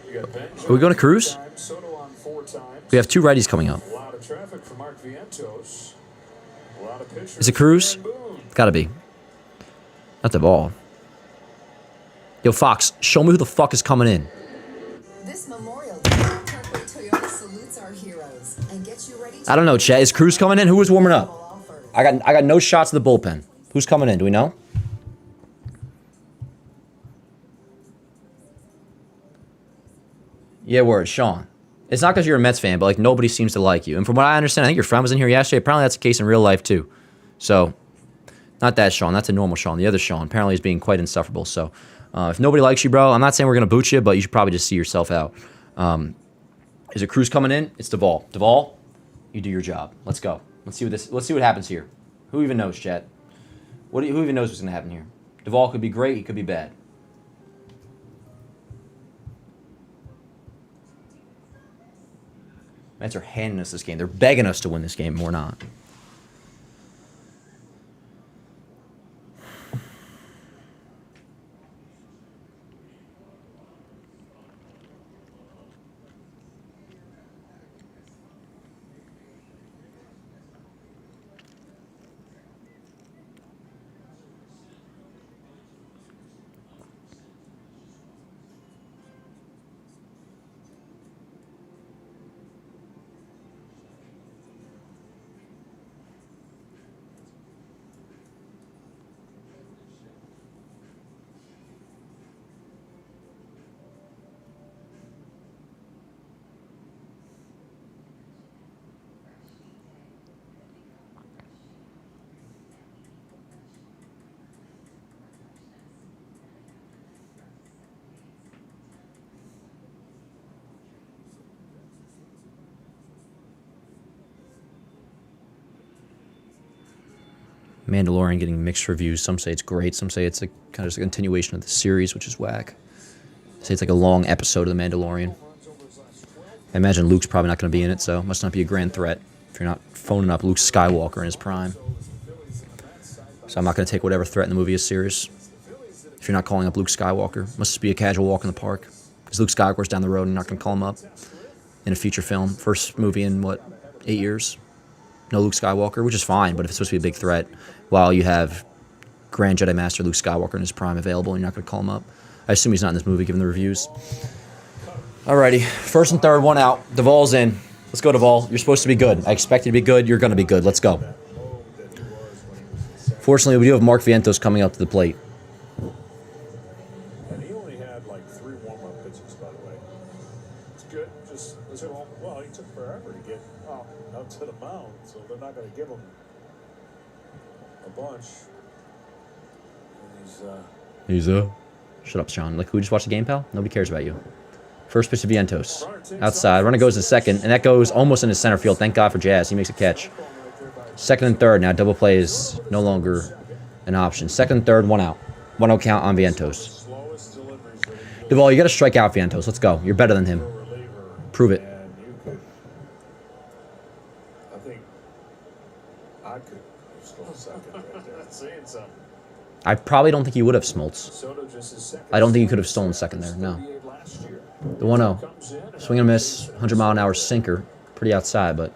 You got Bench Are we going to Cruz? on 4 times, Soto on 4 times. We have 2 righties coming up. A lot of traffic for Mark Vientos. A lot of pitchers. Is it Cruz? And boom. It's got to be. Not the ball. Yo, Fox, show me who the fuck is coming in. This Memorial Day, Turquoise Toyota salutes our heroes and gets you ready to... I don't know, Chet. Is Cruz coming in? Who was warming up? I got no shots of the bullpen. Who's coming in? Do we know? Yeah, word, Sean. It's not because you're a Mets fan, but like nobody seems to like you. And from what I understand, I think your friend was in here yesterday. Apparently that's the case in real life too. So, not that Sean. That's a normal Sean. The other Sean apparently is being quite insufferable. So, if nobody likes you, bro, I'm not saying we're gonna boot you, but you should probably just see yourself out. Is it Cruz coming in? It's Duvall. Duvall, you do your job. Let's go. Let's see what happens here. Who even knows, Chet? Who even knows what's gonna happen here? Duvall could be great. He could be bad. Mets are handing us this game. They're begging us to win this game, and we're not. Mandalorian getting mixed reviews. Some say it's great. Some say it's a kind of just a continuation of the series, which is whack. Say it's like a long episode of The Mandalorian. I imagine Luke's probably not going to be in it, so it must not be a grand threat if you're not phoning up Luke Skywalker in his prime. So I'm not going to take whatever threat in the movie is serious. If you're not calling up Luke Skywalker, must just be a casual walk in the park. Because Luke Skywalker's down the road and you're not going to call him up in a feature film. First movie in, what, 8 years? No Luke Skywalker, which is fine, but if it's supposed to be a big threat, while you have Grand Jedi Master Luke Skywalker in his prime available and you're not going to call him up. I assume he's not in this movie given the reviews. Alrighty, first and third, one out. Duvall's in. Let's go, Duvall. You're supposed to be good. I expect you to be good. You're going to be good. Let's go. Fortunately, we do have Mark Vientos coming up to the plate. And he only had like 3 warm-up pitches, by the way. It's good. Just well, he took forever to get out to the mound, so they're not going to give him a bunch. And Shut up, Sean. Like, who just watched the game, pal? Nobody cares about you. First pitch to Vientos. Outside. Runner goes to second, and that goes almost into center field. Thank God for Jazz. He makes a catch. Second and third. Now double play is no longer an option. Second and third, 1 out. 1-0 count on Vientos. Duvall, you got to strike out Vientos. Let's go. You're better than him. Prove it. I think I could stole second right there. Saying something. I probably don't think he would have, Smoltz. I don't think he could have stolen second there. No. The 1-0. Swing and miss. 100-mile-an-hour sinker. Pretty outside, but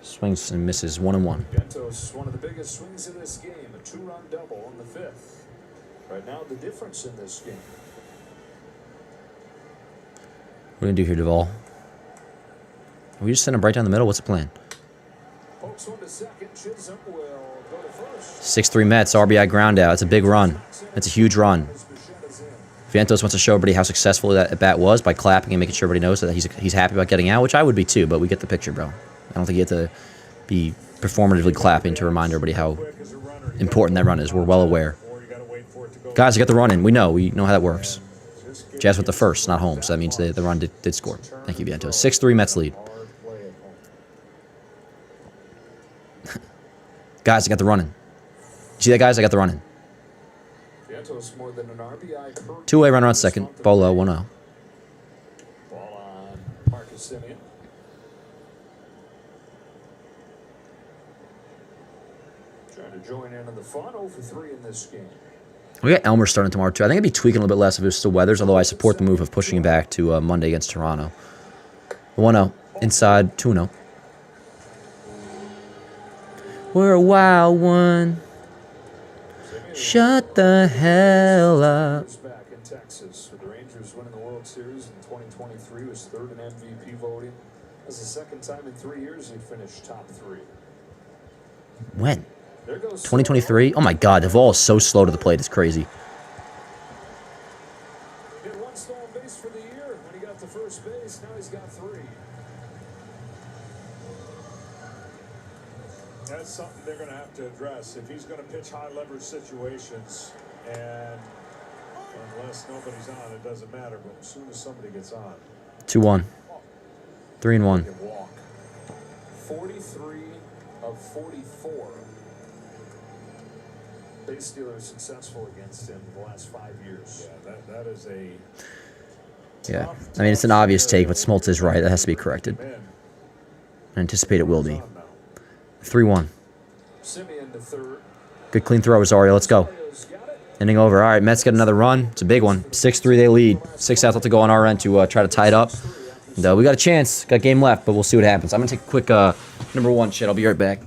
swings and misses. 1-1. Vientos, one of the biggest swings in this game. A 2-run double in the 5th. Right now, the difference in this game. What are we going to do here, Duvall? Are we just send him right down the middle? What's the plan? 6-3 Mets, RBI ground out. It's a big run. It's a huge run. Vientos wants to show everybody how successful that at-bat was by clapping and making sure everybody knows that he's happy about getting out, which I would be too, but we get the picture, bro. I don't think you have to be performatively clapping to remind everybody how important that run is. We're well aware. Guys, I got the run in. We know how that works. Jazz with the first, not home, so that means the run did score. Thank you, Vientos. 6-3 Mets lead. Guys, I got the run in. See that, guys? I got the run in. Two-way runner on second. Bolo, 1-0. Ball on Marcus Semien. Trying to join in on the fun. 0-for-3 in this game. We got Elmer starting tomorrow, too. I think it'd be tweaking a little bit less if it was still Weathers, although I support the move of pushing him back to Monday against Toronto. 1-0. Inside, 2-0. We're a wild one. Shut the hell up. Back in Texas, with the Rangers winning the World Series in 2023, was third in MVP voting. That's the second time in 3 years he finished top 3. When? 2023? Oh my God, Duvall is so slow to the plate. It's crazy. He had 1 stolen base for the year when he got to first base. Now he's got 3. That's something they're going to have to address. If he's going to pitch high leverage situations, and unless nobody's on, it doesn't matter. But as soon as somebody gets on, 2-1. 3-1. 43 of 44. Base stealers successful against him the last 5 years. Yeah, that is a. Yeah, I mean, it's an obvious take, but Smoltz is right. That has to be corrected. I anticipate it will be. 3-1. Semien to third. Good clean throw, Rosario. Let's go. Inning over. All right, Mets get another run. It's a big one. 6-3 they lead. 6 outs left to go on our end to try to tie it up. And, we got a chance. Got game left, but we'll see what happens. I'm going to take a quick number 1 shit. I'll be right back.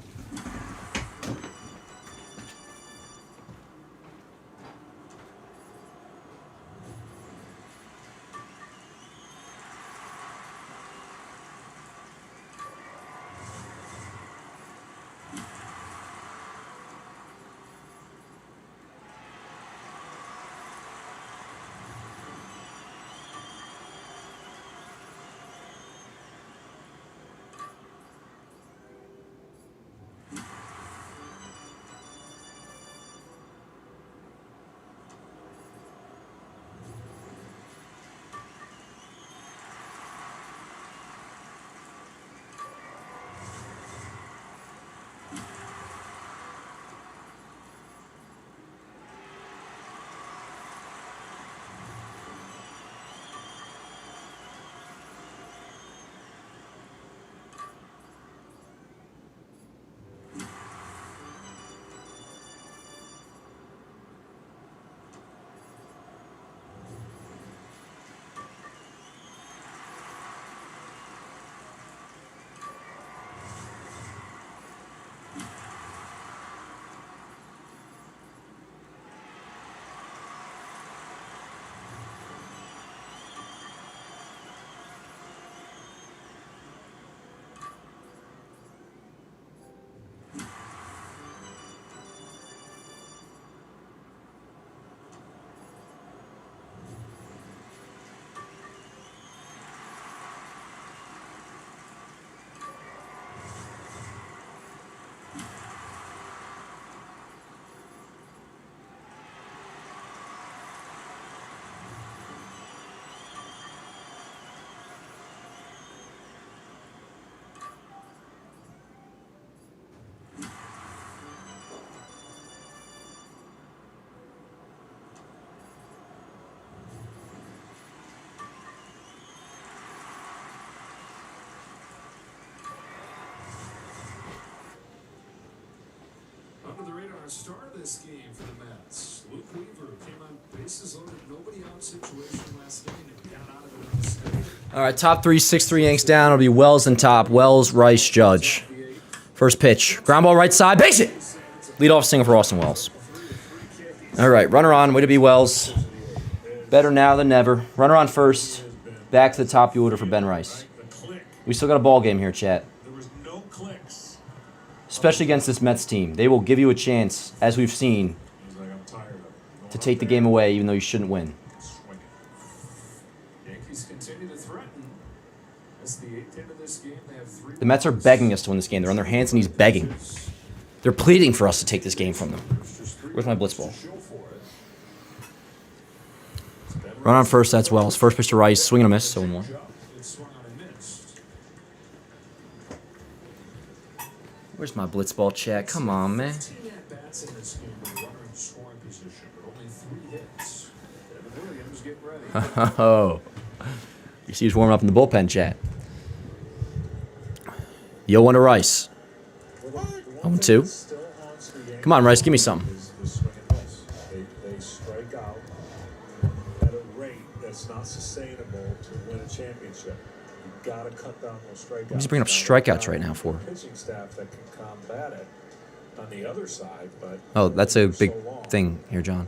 star of this game for the Mets. Luke Weaver came on bases loaded, nobody out situation last night and got out of it unscathed. All right, top 3, 6-3 Yanks down. It'll be Wells and top. Wells, Rice, Judge. First pitch. Ground ball right side. Base it! Leadoff single for Austin Wells. All right, runner on. Way to be Wells. Better now than never. Runner on first. Back to the top of the order for Ben Rice. We still got a ball game here, chat. Especially against this Mets team. They will give you a chance, as we've seen, to take the game away even though you shouldn't win. Yankees continue to threaten. That's the 8th hit of this game. They have 3. The Mets are begging us to win this game. They're on their hands and knees begging. They're pleading for us to take this game from them. Where's my blitz ball? Run on first, that's Wells. First pitch to Rice, swing and a miss, 0-1. Where's my blitz ball, chat? Come on, man. Oh. You see he's warming up in the bullpen, chat. Yo, one to Rice. 0-2. Come on, Rice, give me something. They strike out at a rate that's not sustainable to win a championship. You've got to cut down those strikeouts. He's bringing up strikeouts right now for. Pitching staff that can combat it on the other side, but Oh, that's a big thing here, John.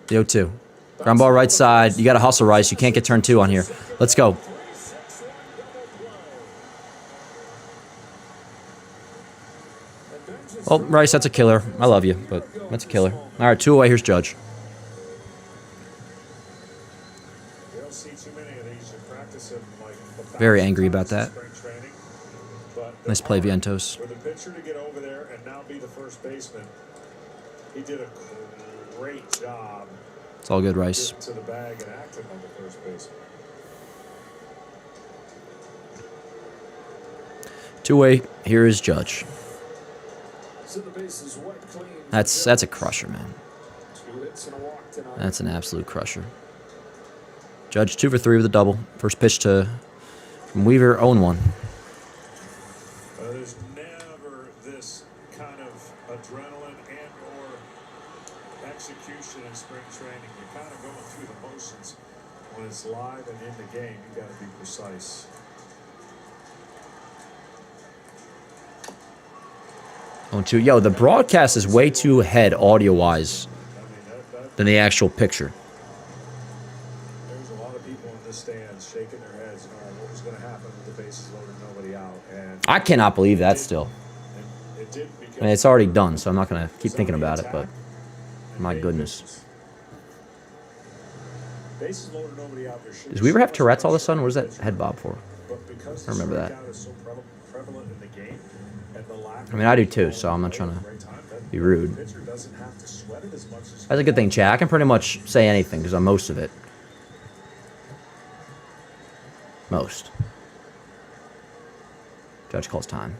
The 0-2. Ground ball right side. You got to hustle, Rice. You can't get turn 2 on here. Let's go. Oh, Rice, that's a killer. I love you, but that's a killer. All right, 2 away. Here's Judge. Very angry about that. Nice play, Vientos. For the pitcher to get over there and now be the first baseman, he did a great job. It's all good, Rice. To the bag and acting like the first baseman. 2 away. Here is Judge. That's a crusher, man. That's an absolute crusher. Judge 2 for 3 with a double. First pitch from Weaver, 0-1. There's never this kind of adrenaline and or execution in spring training. You're kind of going through the motions. When it's live and in the game, you got to be precise. 0-2. Yo, the broadcast is way too ahead audio-wise than the actual picture. There's a lot of people in the stands shaking their heads knowing what was going to happen with the bases loaded, nobody out. And I cannot believe that still. it did I mean, it's already done, so I'm not going to keep thinking about it, but my goodness. Bases loaded, nobody out. Does Weaver have Tourette's all of a sudden? What is that head bob for? I remember that. I mean, I do too, so I'm not trying to be rude. That's a good thing, Chad. I can pretty much say anything because I'm most of it. Most. Judge calls time.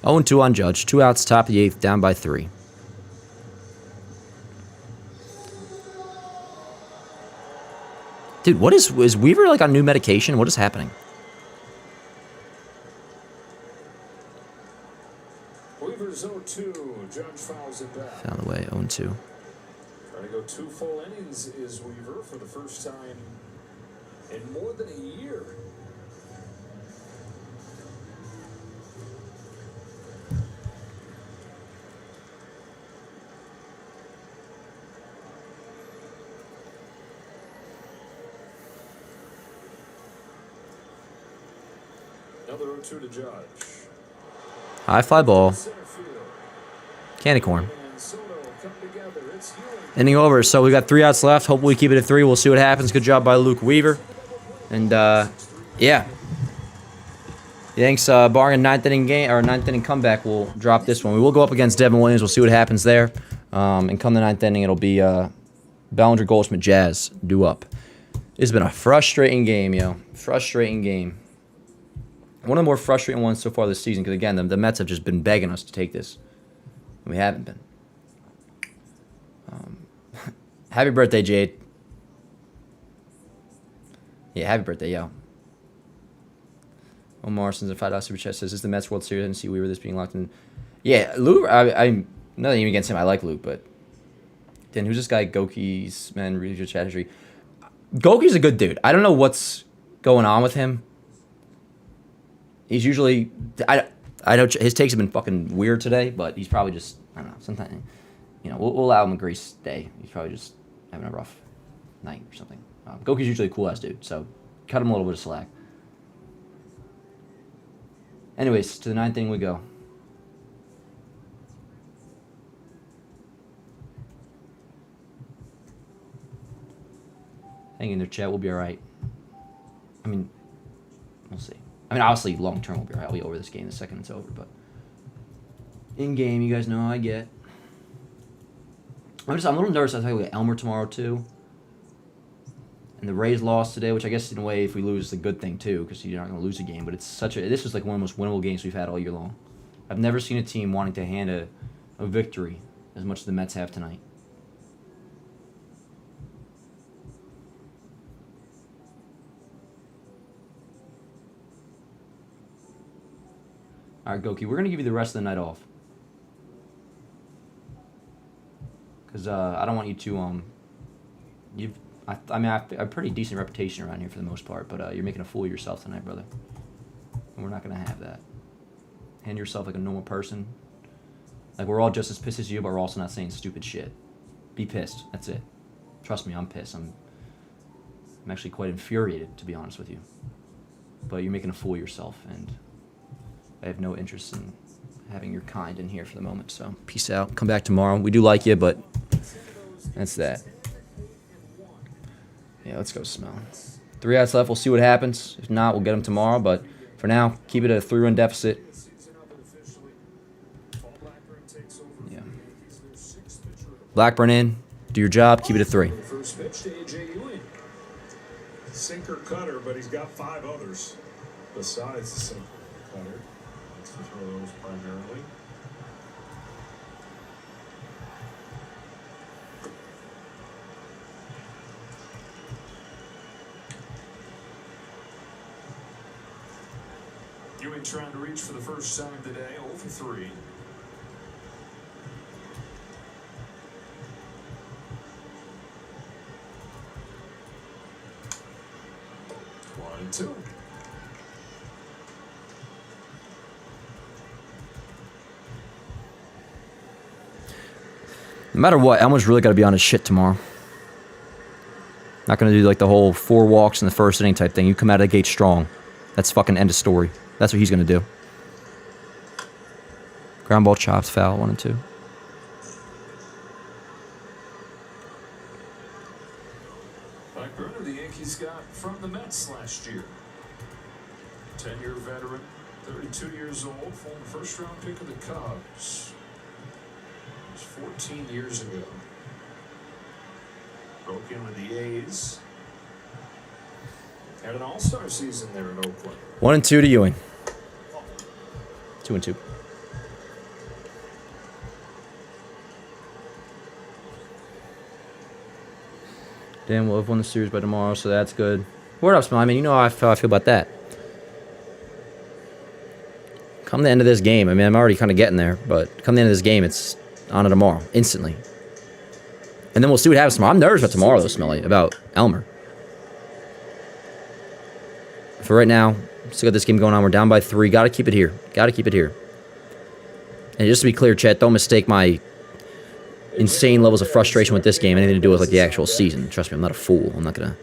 Oh, and 2 on Judge. 2 outs, top of the 8th, down by 3. Dude, what is Weaver like on new medication? What is happening? Weaver's 0-2. Judge fouls it back. Found the way, 0-2. Trying to go 2 full innings is Weaver for the first time in more than a year. Another 0-2 to Judge. High fly ball. Candy corn. Inning over, so we got 3 outs left. Hopefully we keep it at 3. We'll see what happens. Good job by Luke Weaver. And, yeah. Yanks, barring a 9th inning game or 9th inning comeback, will drop this one. We will go up against Devin Williams. We'll see what happens there. And come the 9th inning, it'll be Bellinger, Goldschmidt, Jazz due up. It's been a frustrating game, yo. Frustrating game. One of the more frustrating ones so far this season because, again, the Mets have just been begging us to take this. And we haven't been. Happy birthday, Jade. Yeah, happy birthday, yo. Omar sends a $5 super chat, says, "Is the Mets World Series? I didn't see we were this being locked in." Yeah, Lou, I'm nothing even against him. I like Lou, but then who's this guy? Goki's man, Riju Chatterjee. Goki's a good dude. I don't know what's going on with him. He's usually, I know his takes have been fucking weird today, but he's probably just, I don't know, sometimes, you know, we'll allow him a grace day. He's probably just having a rough night or something. Goki's usually a cool-ass dude, so cut him a little bit of slack. Anyways, to the 9th inning we go. Hang in there, chat. We'll be all right. I mean, we'll see. I mean, obviously, long term, we'll be all right. I'll be over this game the second it's over, but in game, you guys know how I get. I'm a little nervous. I think we got Elmer tomorrow too, and the Rays lost today, which I guess in a way, if we lose, is a good thing too, because you're not going to lose a game. But this was like one of the most winnable games we've had all year long. I've never seen a team wanting to hand a victory as much as the Mets have tonight. All right, Goki, we're going to give you the rest of the night off. Because I don't want you to, I have a pretty decent reputation around here for the most part, but you're making a fool of yourself tonight, brother. And we're not going to have that. Handle yourself like a normal person. Like, we're all just as pissed as you, but we're also not saying stupid shit. Be pissed. That's it. Trust me, I'm pissed. I'm actually quite infuriated, to be honest with you. But you're making a fool of yourself, and I have no interest in having your kind in here for the moment. So peace out. Come back tomorrow. We do like you, but that's that. Yeah, let's go smell. 3 outs left. We'll see what happens. If not, we'll get them tomorrow. But for now, keep it a 3-run deficit. Yeah. Blackburn in. Do your job. Keep it at 3. First pitch to AJ Ewing. Sinker cutter, but he's got 5 others besides the sinker cutter. That's to throw those primarily. Ewing trying to reach for the first time today, 0 for 3. One and 2. No matter what, Elmer's really got to be on his shit tomorrow. Not going to do like the whole 4 walks in the first inning type thing. You come out of the gate strong. That's fucking end of story. That's what he's going to do. Ground ball, chops, foul, 1 and 2. Blackburn, the Yankees got from the Mets last year. 10-year veteran, 32 years old, former first-round pick of the Cubs. It was 14 years ago. Broke in with the A's. Had an all-star season there in Oakland. 1 and 2 to Ewing. 2 and 2. Damn, we'll have won the series by tomorrow, so that's good. Word up, Smile. I mean, you know how I feel about that. Come the end of this game, I mean, I'm already kind of getting there, but come the end of this game, it's on to tomorrow, instantly. And then we'll see what happens tomorrow. I'm nervous about tomorrow, though, Smelly, about Elmer. For right now, still got this game going on. We're down by 3. Got to keep it here. Got to keep it here. And just to be clear, chat, don't mistake my insane levels of frustration with this game anything to do with like the actual season. Trust me, I'm not a fool. I'm not going to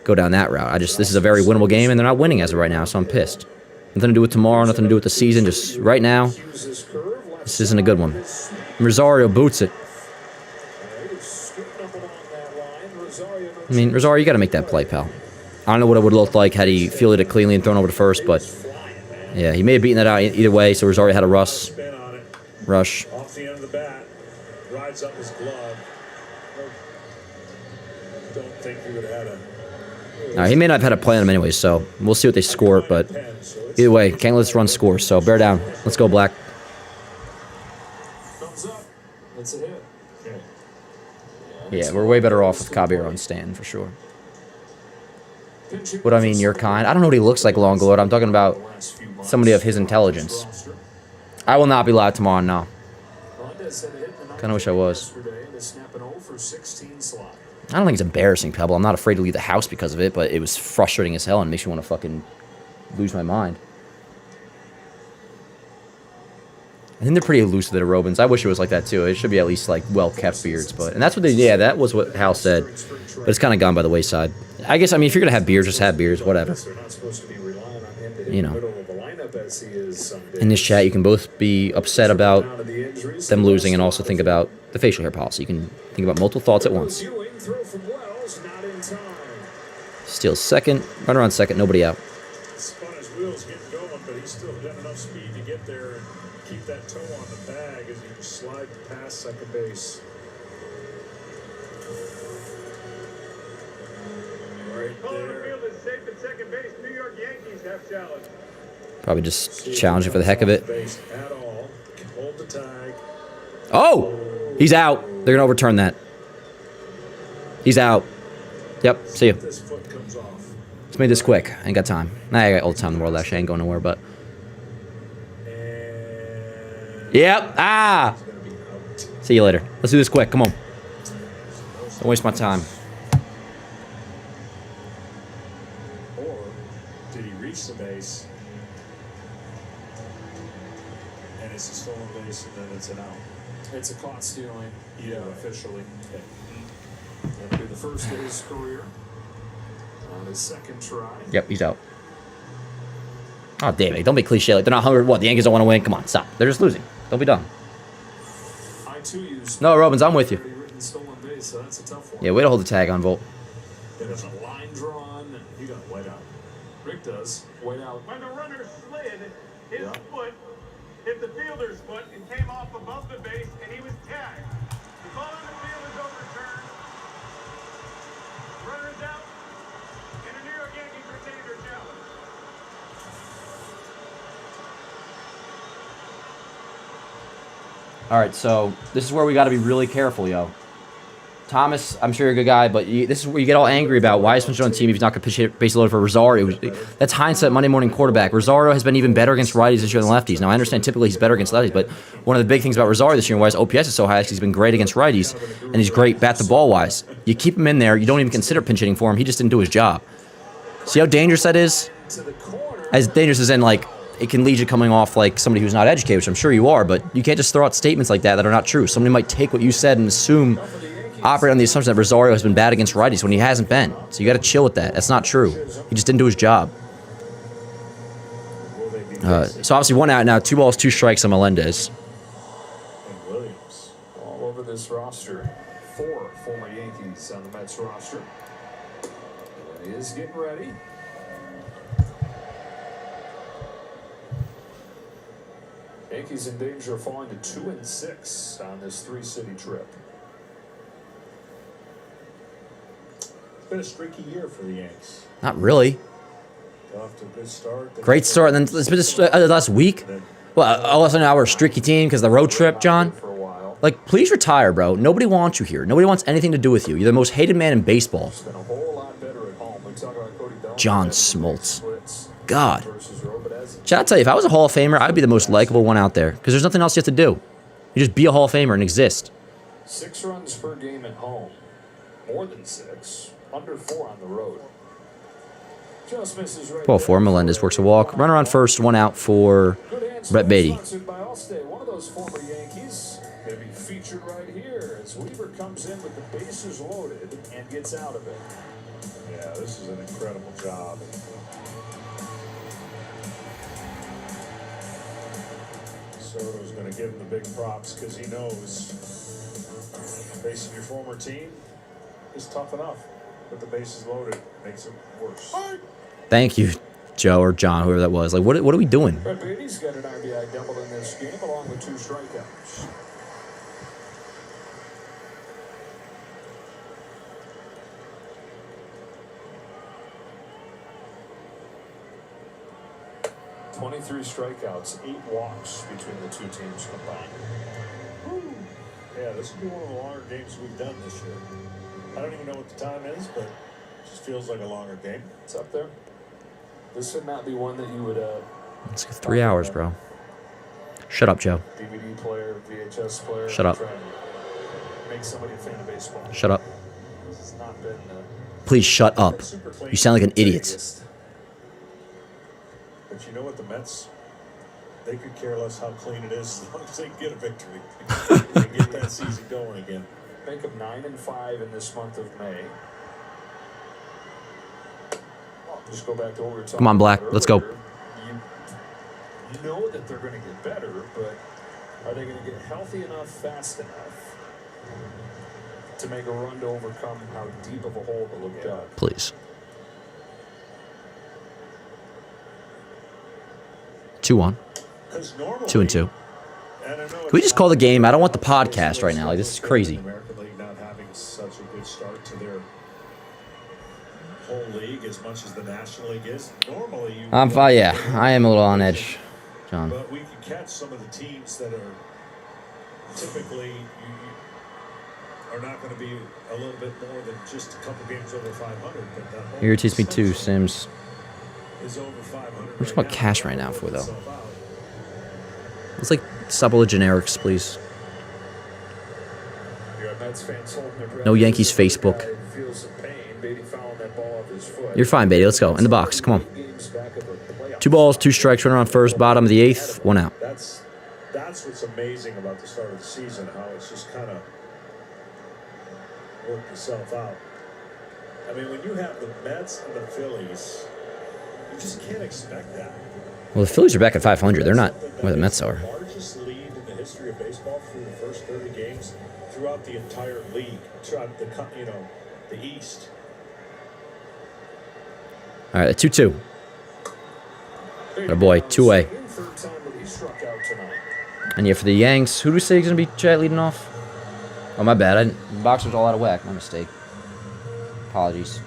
go down that route. This is a very winnable game, and they're not winning as of right now, so I'm pissed. Nothing to do with tomorrow, nothing to do with the season. Just right now, this isn't a good one. Rosario boots it. I mean, Rosario, you got to make that play, pal. I don't know what it would look like had he fielded it cleanly and thrown over to first, but yeah, he may have beaten that out either way, so Rosario had a rush. Off the end of the bat, rides up his glove. Don't think he would have had a... He may not have had a play on him anyway, so we'll see what they score, but either way, can't let this run score, so bear down. Let's go, Black. Thumbs up. That's a hit. Yeah, we're way better off with Caballero and Stanton, for sure. What I mean, your kind. I don't know what he looks like, Long Lord. I'm talking about somebody of his intelligence. I will not be live tomorrow, no. Kind of wish I was. I don't think it's embarrassing, Pebble. I'm not afraid to leave the house because of it, but it was frustrating as hell and makes me want to fucking lose my mind. I think they're pretty elusive, the Robins. I wish it was like that, too. It should be at least, like, well-kept beards. And that's what they, yeah, that was what Hal said. But it's kind of gone by the wayside. I guess, I mean, if you're going to have beards, just have beards, whatever. You know. In this chat, you can both be upset about them losing and also think about the facial hair policy. You can think about multiple thoughts at once. Steals second, run around second, nobody out. Spun his wheels getting going, but he's still got enough speed to get there and keep that toe on the bag as he slide past second base. Right there. Field is safe at second base. New York Yankees have challenge. Probably just challenging for the heck of it. Oh! He's out. They're going to overturn that. He's out. Yep, see you. Let's make this quick. I ain't got time. Nah, I got all the time in the world, actually. I ain't going nowhere, but... Yep. Ah! See you later. Let's do this quick. Come on. Don't waste my time. Or did he reach the base? And it's a stolen base, and then it's an out. It's a caught stealing, yeah, officially. Okay. That'll be the first of his career. On his second try. Yep, he's out. Oh, David, don't be cliche. Like, they're not hungry. What, the Yankees don't want to win? Come on, stop. They're just losing. Don't be dumb. I too used no, Robins, I'm with you. stolen base, so that's a tough one. Yeah, way to hold the tag on Volt. There's a line drawn, and he got white out. Rick does. White out. When the runner slid, his foot hit the fielder's foot and came off above the base, and he was tagged. The ball in the field is overturned. Runner's out, and the New York Yankees retain their challenge. All right, so this is where we got to be really careful, yo. Thomas, I'm sure you're a good guy, but this is where you get all angry about why is Spencer on the team if he's not going to pitch base loaded for Rosario. That's hindsight Monday morning quarterback. Rosario has been even better against righties this year than lefties. Now, I understand typically he's better against lefties, but one of the big things about Rosario this year and why his OPS is so high is he's been great against righties, and he's great bat-the-ball-wise. You keep him in there. You don't even consider pinch hitting for him. He just didn't do his job. See how dangerous that is? As dangerous as in, like, it can lead you coming off like somebody who's not educated, which I'm sure you are, but you can't just throw out statements like that are not true. Somebody might take what you said and operate on the assumption that Rosario has been bad against righties when he hasn't been. So you got to chill with that. That's not true. He just didn't do his job. So obviously 1 out now, 2 balls, 2 strikes on Melendez. And Williams all over this roster. 4 former Yankees on the Mets roster. He is getting ready. Yankees in danger of falling to 2-6 on this 3-city trip. It's been a streaky year for the Yanks. Not really. Got off to a good start. Great start, and then it's been last week. Well, all of a sudden now we're a streaky team because of the road trip, John. Like, please retire, bro. Nobody wants you here. Nobody wants anything to do with you. You're the most hated man in baseball. John Smoltz. God. I'll tell you, if I was a Hall of Famer, I'd be the most likable one out there because there's nothing else you have to do. You just be a Hall of Famer and exist. 6 runs per game at home. More than 6. Under 4 on the road. Just misses right 12-4. Melendez works a walk. Runner on first, 1 out for Brett Beatty. One of those former Yankees may be featured right here as Weaver comes in with the bases loaded and gets out of it. Yeah, this is an incredible job. Soto's going to give him the big props because he knows facing your former team is tough enough, but the bases loaded makes it worse. Thank you, Joe or John, whoever that was. Like, what are we doing? Brett Beatty's got an RBI double in this game along with 2 strikeouts. .23 strikeouts, 8 walks between the 2 teams combined. Woo. Yeah, this will be one of the longer games we've done this year. I don't even know what the time is, but Just feels like a longer game. It's up there. This would not be one that you would. It's 3 hours, bro. Shut up, Joe. DVD player, VHS player. Shut up. Try and make somebody a fan of baseball. Shut up. This has not been. Please shut up. You sound like an idiot. But you know what, the Mets, they could care less how clean it is as long as they can get a victory and get that season going again. Make them 9-5 in this month of May. Just go back to what we were talking Come on, Black. about Let's go. earlier. You know that they're going to get better, but are they going to get healthy enough, fast enough to make a run to overcome how deep of a hole to look at? Please. 2-1. 2-2. Can we just call the game? I don't want the podcast right now. Like, this is crazy. American League not having such a good start to their whole league as much as the National League is. Normally, you I'm fine. Yeah, I am a little on edge, John. But we can catch some of the teams that are typically are not going to be a little bit more than just a couple games over 500. But that whole Irritates me too, Sims. is over 500. What's about cash right now for, though? Let's, like, supple the generics, please. No Yankees Facebook. You're fine, Beatty. Let's go. In the box. Come on. 2 balls, 2 strikes. Runner on first. Bottom of the 8th. 1 out. That's what's amazing about the start of the season, how it's just kind of worked itself out. I mean, when you have the Mets and the Phillies, you just can't expect that. Well, the Phillies are back at 500. They're not where the Mets are. Largest lead in the history of baseball through the first 30 games throughout the entire league, throughout the East. All right, 2-2. Got a boy, 2-way. And yeah, for the Yanks, who do we say is going to be Chat leading off? Oh, my bad. The box was all out of whack. My mistake. Apologies.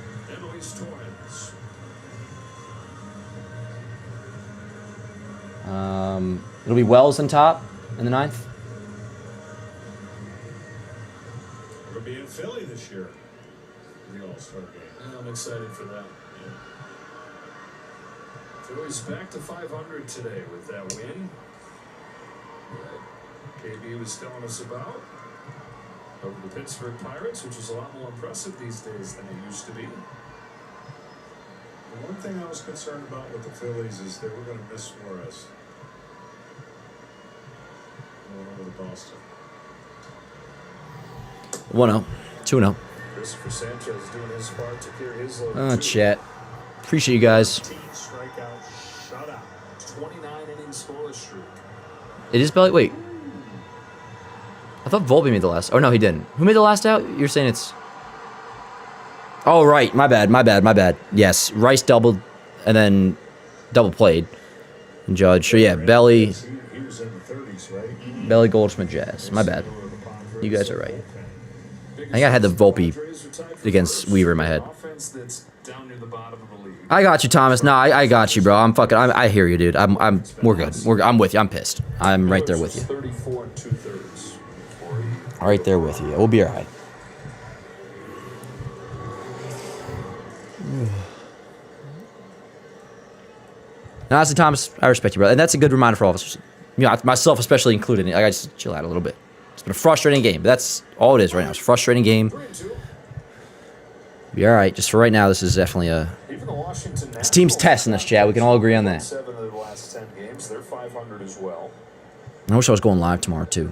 It'll be Wells on top in the 9th. We'll be in Philly this year. The All-Star game. Yeah, I'm excited for that. Phillies back to 500 today with that win that KB was telling us about over the Pittsburgh Pirates, which is a lot more impressive these days than it used to be. The one thing I was concerned about with the Phillies is they were going to miss Suarez. Going over to Boston. 1-0. 2-0. Christopher Sanchez doing his part to clear his load. Chat. Appreciate you guys. 29 innings scoreless streak. It is Belly. Wait. I thought Volpe made the last. Oh, no, he didn't. Who made the last out? You're saying it's... Oh, right. My bad. Yes. Rice doubled and then double played. And Judge. So, yeah, Belly. He was in the 30s, right? Belly, Goldschmidt, Jazz. My bad. You guys are right. I think I had the Volpe against Weaver in my head. I got you, Thomas. No, I got you, bro. I hear you, dude. We're good. I'm with you. I'm pissed. I'm right there with you. 34 2/3. Right there with you. We'll be all right. Now, honestly, Thomas, I respect you, bro. And that's a good reminder for all of us. You know, myself especially included. I just chill out a little bit. It's been a frustrating game, but that's all it is right now. It's a frustrating game. Be all right. Just for right now, this is definitely this team's testing us, Chad. We can all agree on that. 7 of the last 10 games, they're 500 as well. I wish I was going live tomorrow too.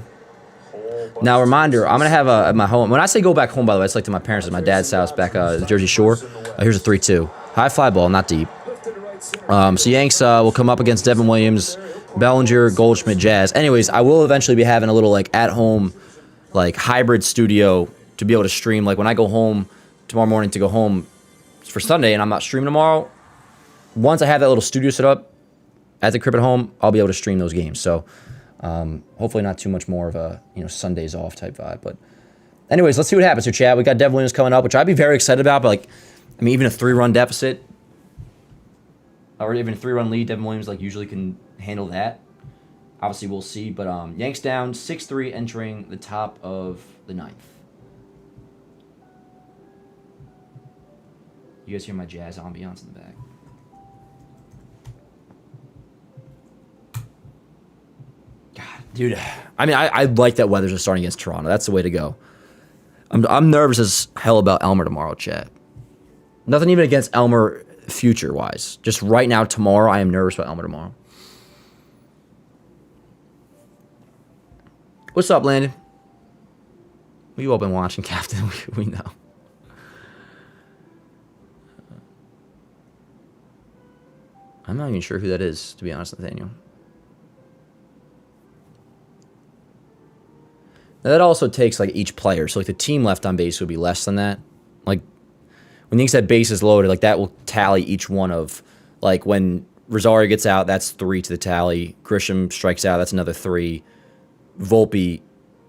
Now, reminder, I'm gonna have at my home. When I say go back home, by the way, it's like to my parents at my dad's house back the Jersey Shore. Here's a 3-2, high fly ball, not deep. So Yanks will come up against Devin Williams, Bellinger, Goldschmidt, Jazz. Anyways, I will eventually be having a little like at home, like hybrid studio to be able to stream. Like when I go home tomorrow morning to go home for Sunday, and I'm not streaming tomorrow. Once I have that little studio set up at the crib at home, I'll be able to stream those games. So. Hopefully not too much more of a, Sundays off type vibe. But anyways, let's see what happens here, Chad. We got Devin Williams coming up, which I'd be very excited about. But, even a 3-run deficit or even a 3-run lead, Devin Williams, usually can handle that. Obviously, we'll see. But Yanks down 6-3 entering the top of the 9th. You guys hear my jazz ambiance in the back? God, dude. I mean, I like that weather's just starting against Toronto. That's the way to go. I'm nervous as hell about Elmer tomorrow, chat. Nothing even against Elmer future-wise. Just right now, tomorrow, I am nervous about Elmer tomorrow. What's up, Landon? We've all been watching, Captain. We know. I'm not even sure who that is, to be honest, Nathaniel. Now, that also takes, like, each player. So, like, the team left on base would be less than that. Like, when Yankees have bases loaded, like, that will tally each one of, like, when Rosario gets out, that's 3 to the tally. Grisham strikes out, that's another 3. Volpe,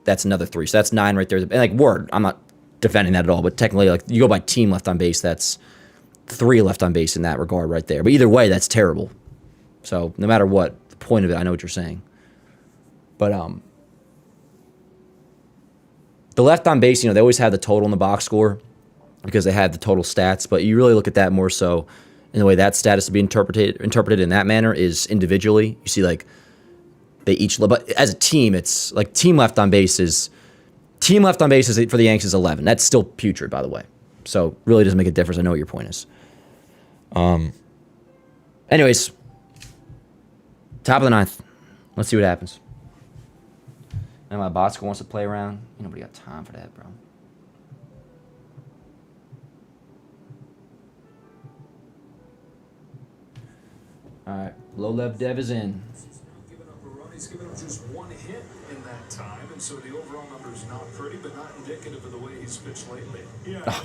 that's another 3. So that's 9 right there. And, like, word, I'm not defending that at all, but technically, like, you go by team left on base, that's 3 left on base in that regard right there. But either way, that's terrible. So no matter what, the point of it, I know what you're saying. But the left on base, you know, they always have the total in the box score because they have the total stats, but you really look at that more so in the way that status to be interpreted in that manner is individually. You see, like, they each, but as a team, it's like team left on base for the Yankees is 11. That's still putrid, by the way. So really doesn't make a difference. I know what your point is. Anyways, top of the 9th. Let's see what happens. And my bot score wants to play around. Ain't nobody got time for that, bro. All right, low lev dev is in. He's given up just 1 hit in that time, and so the overall number is not pretty, but not indicative of the way he's pitched lately.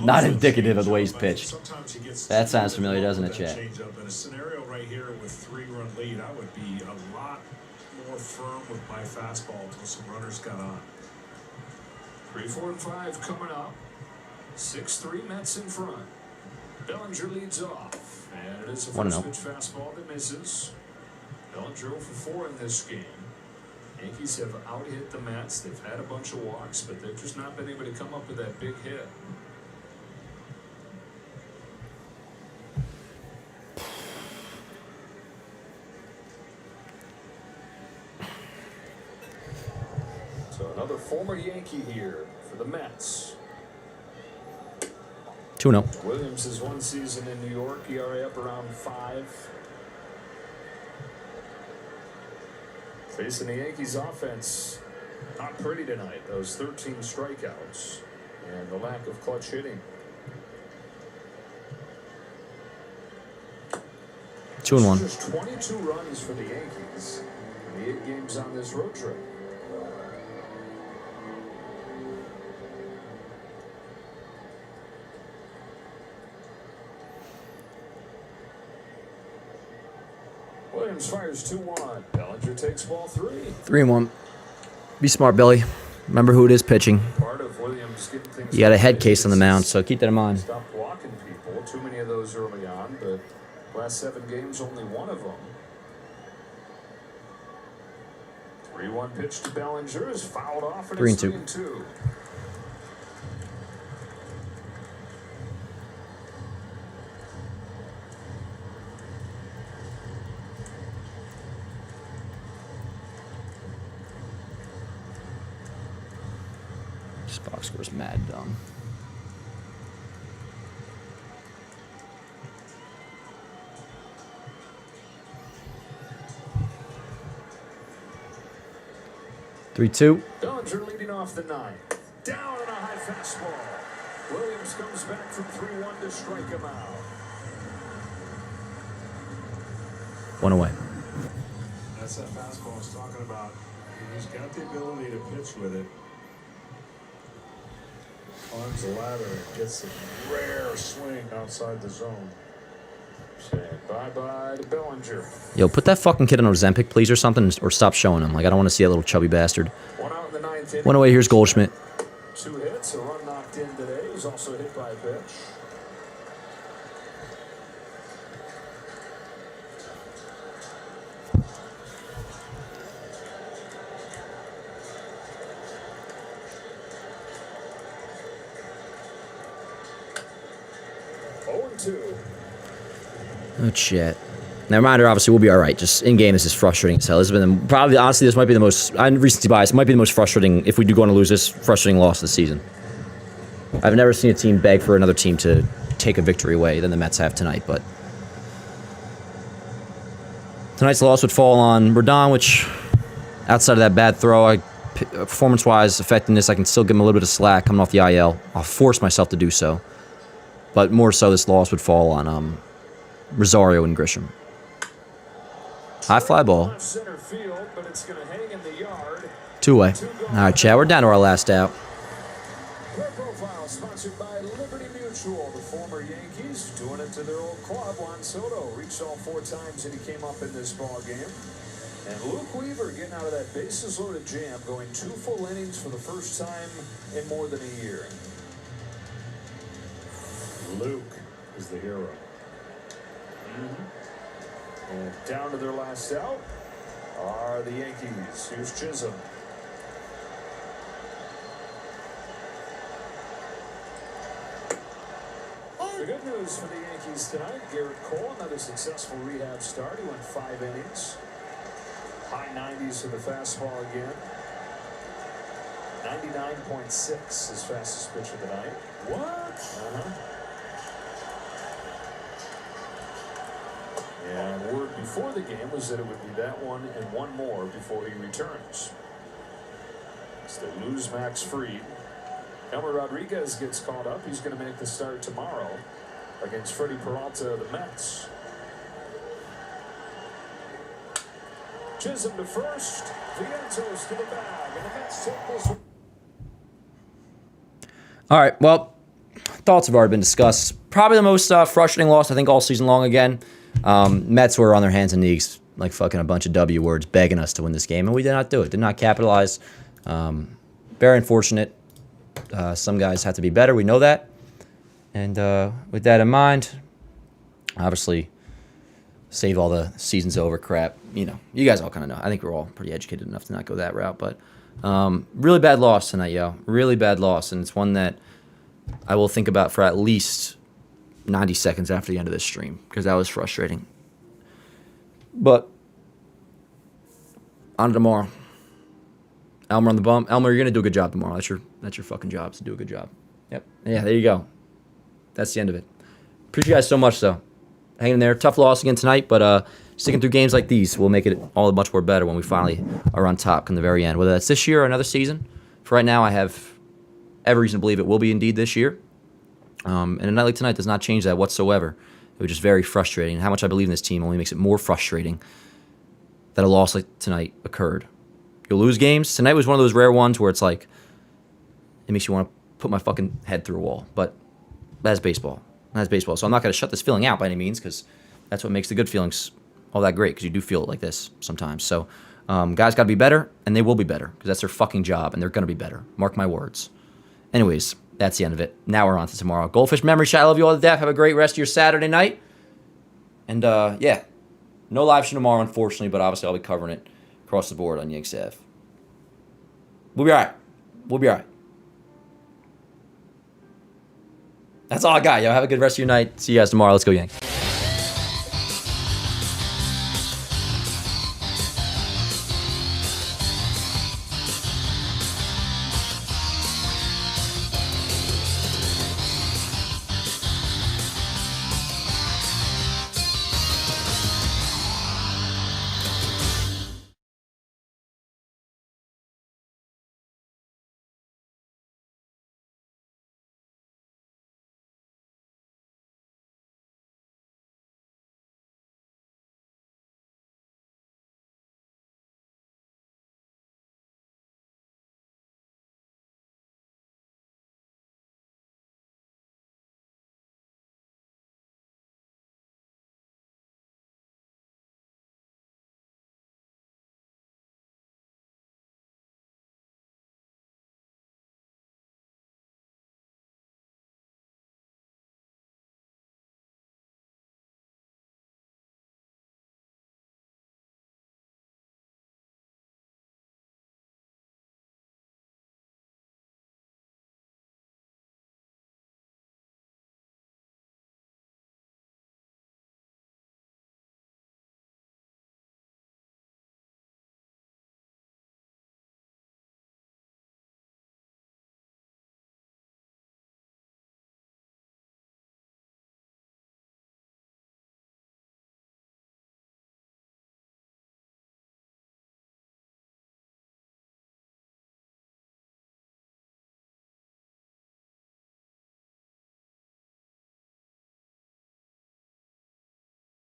Not indicative of the way he's pitched. That sounds familiar, doesn't it, Chat? In a scenario right here with 3-run lead, I would be a lot more firm with my fastball until some runners got on. 3, 4, and 5 coming up. 6-3 Mets in front. Bellinger leads off, and it is a first pitch fastball that misses. Bellinger 0 for 4 in this game. Yankees have out-hit the Mets. They've had a bunch of walks, but they've just not been able to come up with that big hit. So another former Yankee here for the Mets. 2-0. Williams has 1 season in New York, ERA up around 5. Facing the Yankees offense, not pretty tonight. Those 13 strikeouts and the lack of clutch hitting. 2-1. Just 22 runs for the Yankees in the 8 games on this road trip. Williams fires 2-1. Bellinger takes ball 3. 3-1. Be smart, Billy. Remember who it is pitching. Part of Williams getting things. You got a head case on the mound, so keep that in mind. Stop blocking people. Too many of those early on, but last 7 games, only 1 of them. 3-1 pitch to Bellinger is fouled off, and it's 3-2. This box score's mad dumb. Bellinger leading off the 9th. Down on a high fastball. Williams comes back from 3-1 to strike him out. 1 away. That's that fastball I was talking about. He's got the ability to pitch with it. Climbs the ladder and gets a rare swing outside the zone. Saying bye-bye to Bellinger. Yo, put that fucking kid on Ozempic, please, or something, or stop showing him. Like, I don't want to see that little chubby bastard. 1 out in the 9th inning. 1 away, here's Goldschmidt. 2 hits, a run knocked in today. He's also hit by a pitch. 2. Oh, shit. Now, reminder, obviously, we'll be all right. Just in-game, this is frustrating as hell. This has been probably, honestly, this might be the most, I'm recency biased, it might be the most frustrating, if we do go on to lose this, frustrating loss of the season. I've never seen a team beg for another team to take a victory away than the Mets have tonight, but tonight's loss would fall on Rodon, which, outside of that bad throw, performance-wise, effectiveness, I can still give him a little bit of slack coming off the IL. I'll force myself to do so. But more so, this loss would fall on Rosario and Grisham. High fly ball. Two-way. All right, Chad, we're down to our last out. Profile sponsored by Liberty Mutual, the former Yankees, doing it to their old club. Juan Soto reached all 4 times that he came up in this ball game. And Luke Weaver getting out of that bases-loaded jam, going 2 full innings for the first time in more than a year. Luke is the hero. And down to their last out are the Yankees. Here's Chisholm. The good news for the Yankees tonight, Garrett Cole, another successful rehab start. He went 5 innings. High 90s to the fastball again. 99.6 his fastest pitch of the night. What? And word before the game was that it would be that one and one more before he returns. So they lose Max Fried. Elmer Rodriguez gets called up. He's going to make the start tomorrow against Freddie Peralta of the Mets. Chisholm to first. Vientos to the bag. And the Mets take this one. All right, well, thoughts have already been discussed. Probably the most frustrating loss, I think, all season long again. Mets were on their hands and knees, like fucking a bunch of W words, begging us to win this game, and we did not do it. Did not capitalize. Very unfortunate. Some guys have to be better. We know that. And with that in mind, obviously, save all the season's over crap. You know, you guys all kind of know. I think we're all pretty educated enough to not go that route. But really bad loss tonight, yo. Really bad loss. And it's one that I will think about for at least 90 seconds after the end of this stream, because that was frustrating. But on to tomorrow. Elmer on the bump. Elmer, you're gonna do a good job tomorrow. That's your fucking job. So do a good job. Yep. Yeah, there you go. That's the end of it. Appreciate you guys so much, though. Hanging in there. Tough loss again tonight, but sticking through games like these will make it all much more better when we finally are on top come the very end. Whether that's this year or another season. For right now, I have every reason to believe it will be indeed this year. And a night like tonight does not change that whatsoever. It was just very frustrating. And how much I believe in this team only makes it more frustrating that a loss like tonight occurred. You'll lose games. Tonight was one of those rare ones where it's like, it makes you want to put my fucking head through a wall. But that's baseball. That's baseball. So I'm not going to shut this feeling out by any means, because that's what makes the good feelings all that great, because you do feel it like this sometimes. So guys got to be better, and they will be better, because that's their fucking job, and they're going to be better. Mark my words. Anyways, that's the end of it. Now we're on to tomorrow. Goldfish Memory Shot. I love you all to death. Have a great rest of your Saturday night. And, yeah, no live show tomorrow, unfortunately, but obviously I'll be covering it across the board on Yankees Ave. We'll be all right. We'll be all right. That's all I got, yo. Have a good rest of your night. See you guys tomorrow. Let's go, Yankees.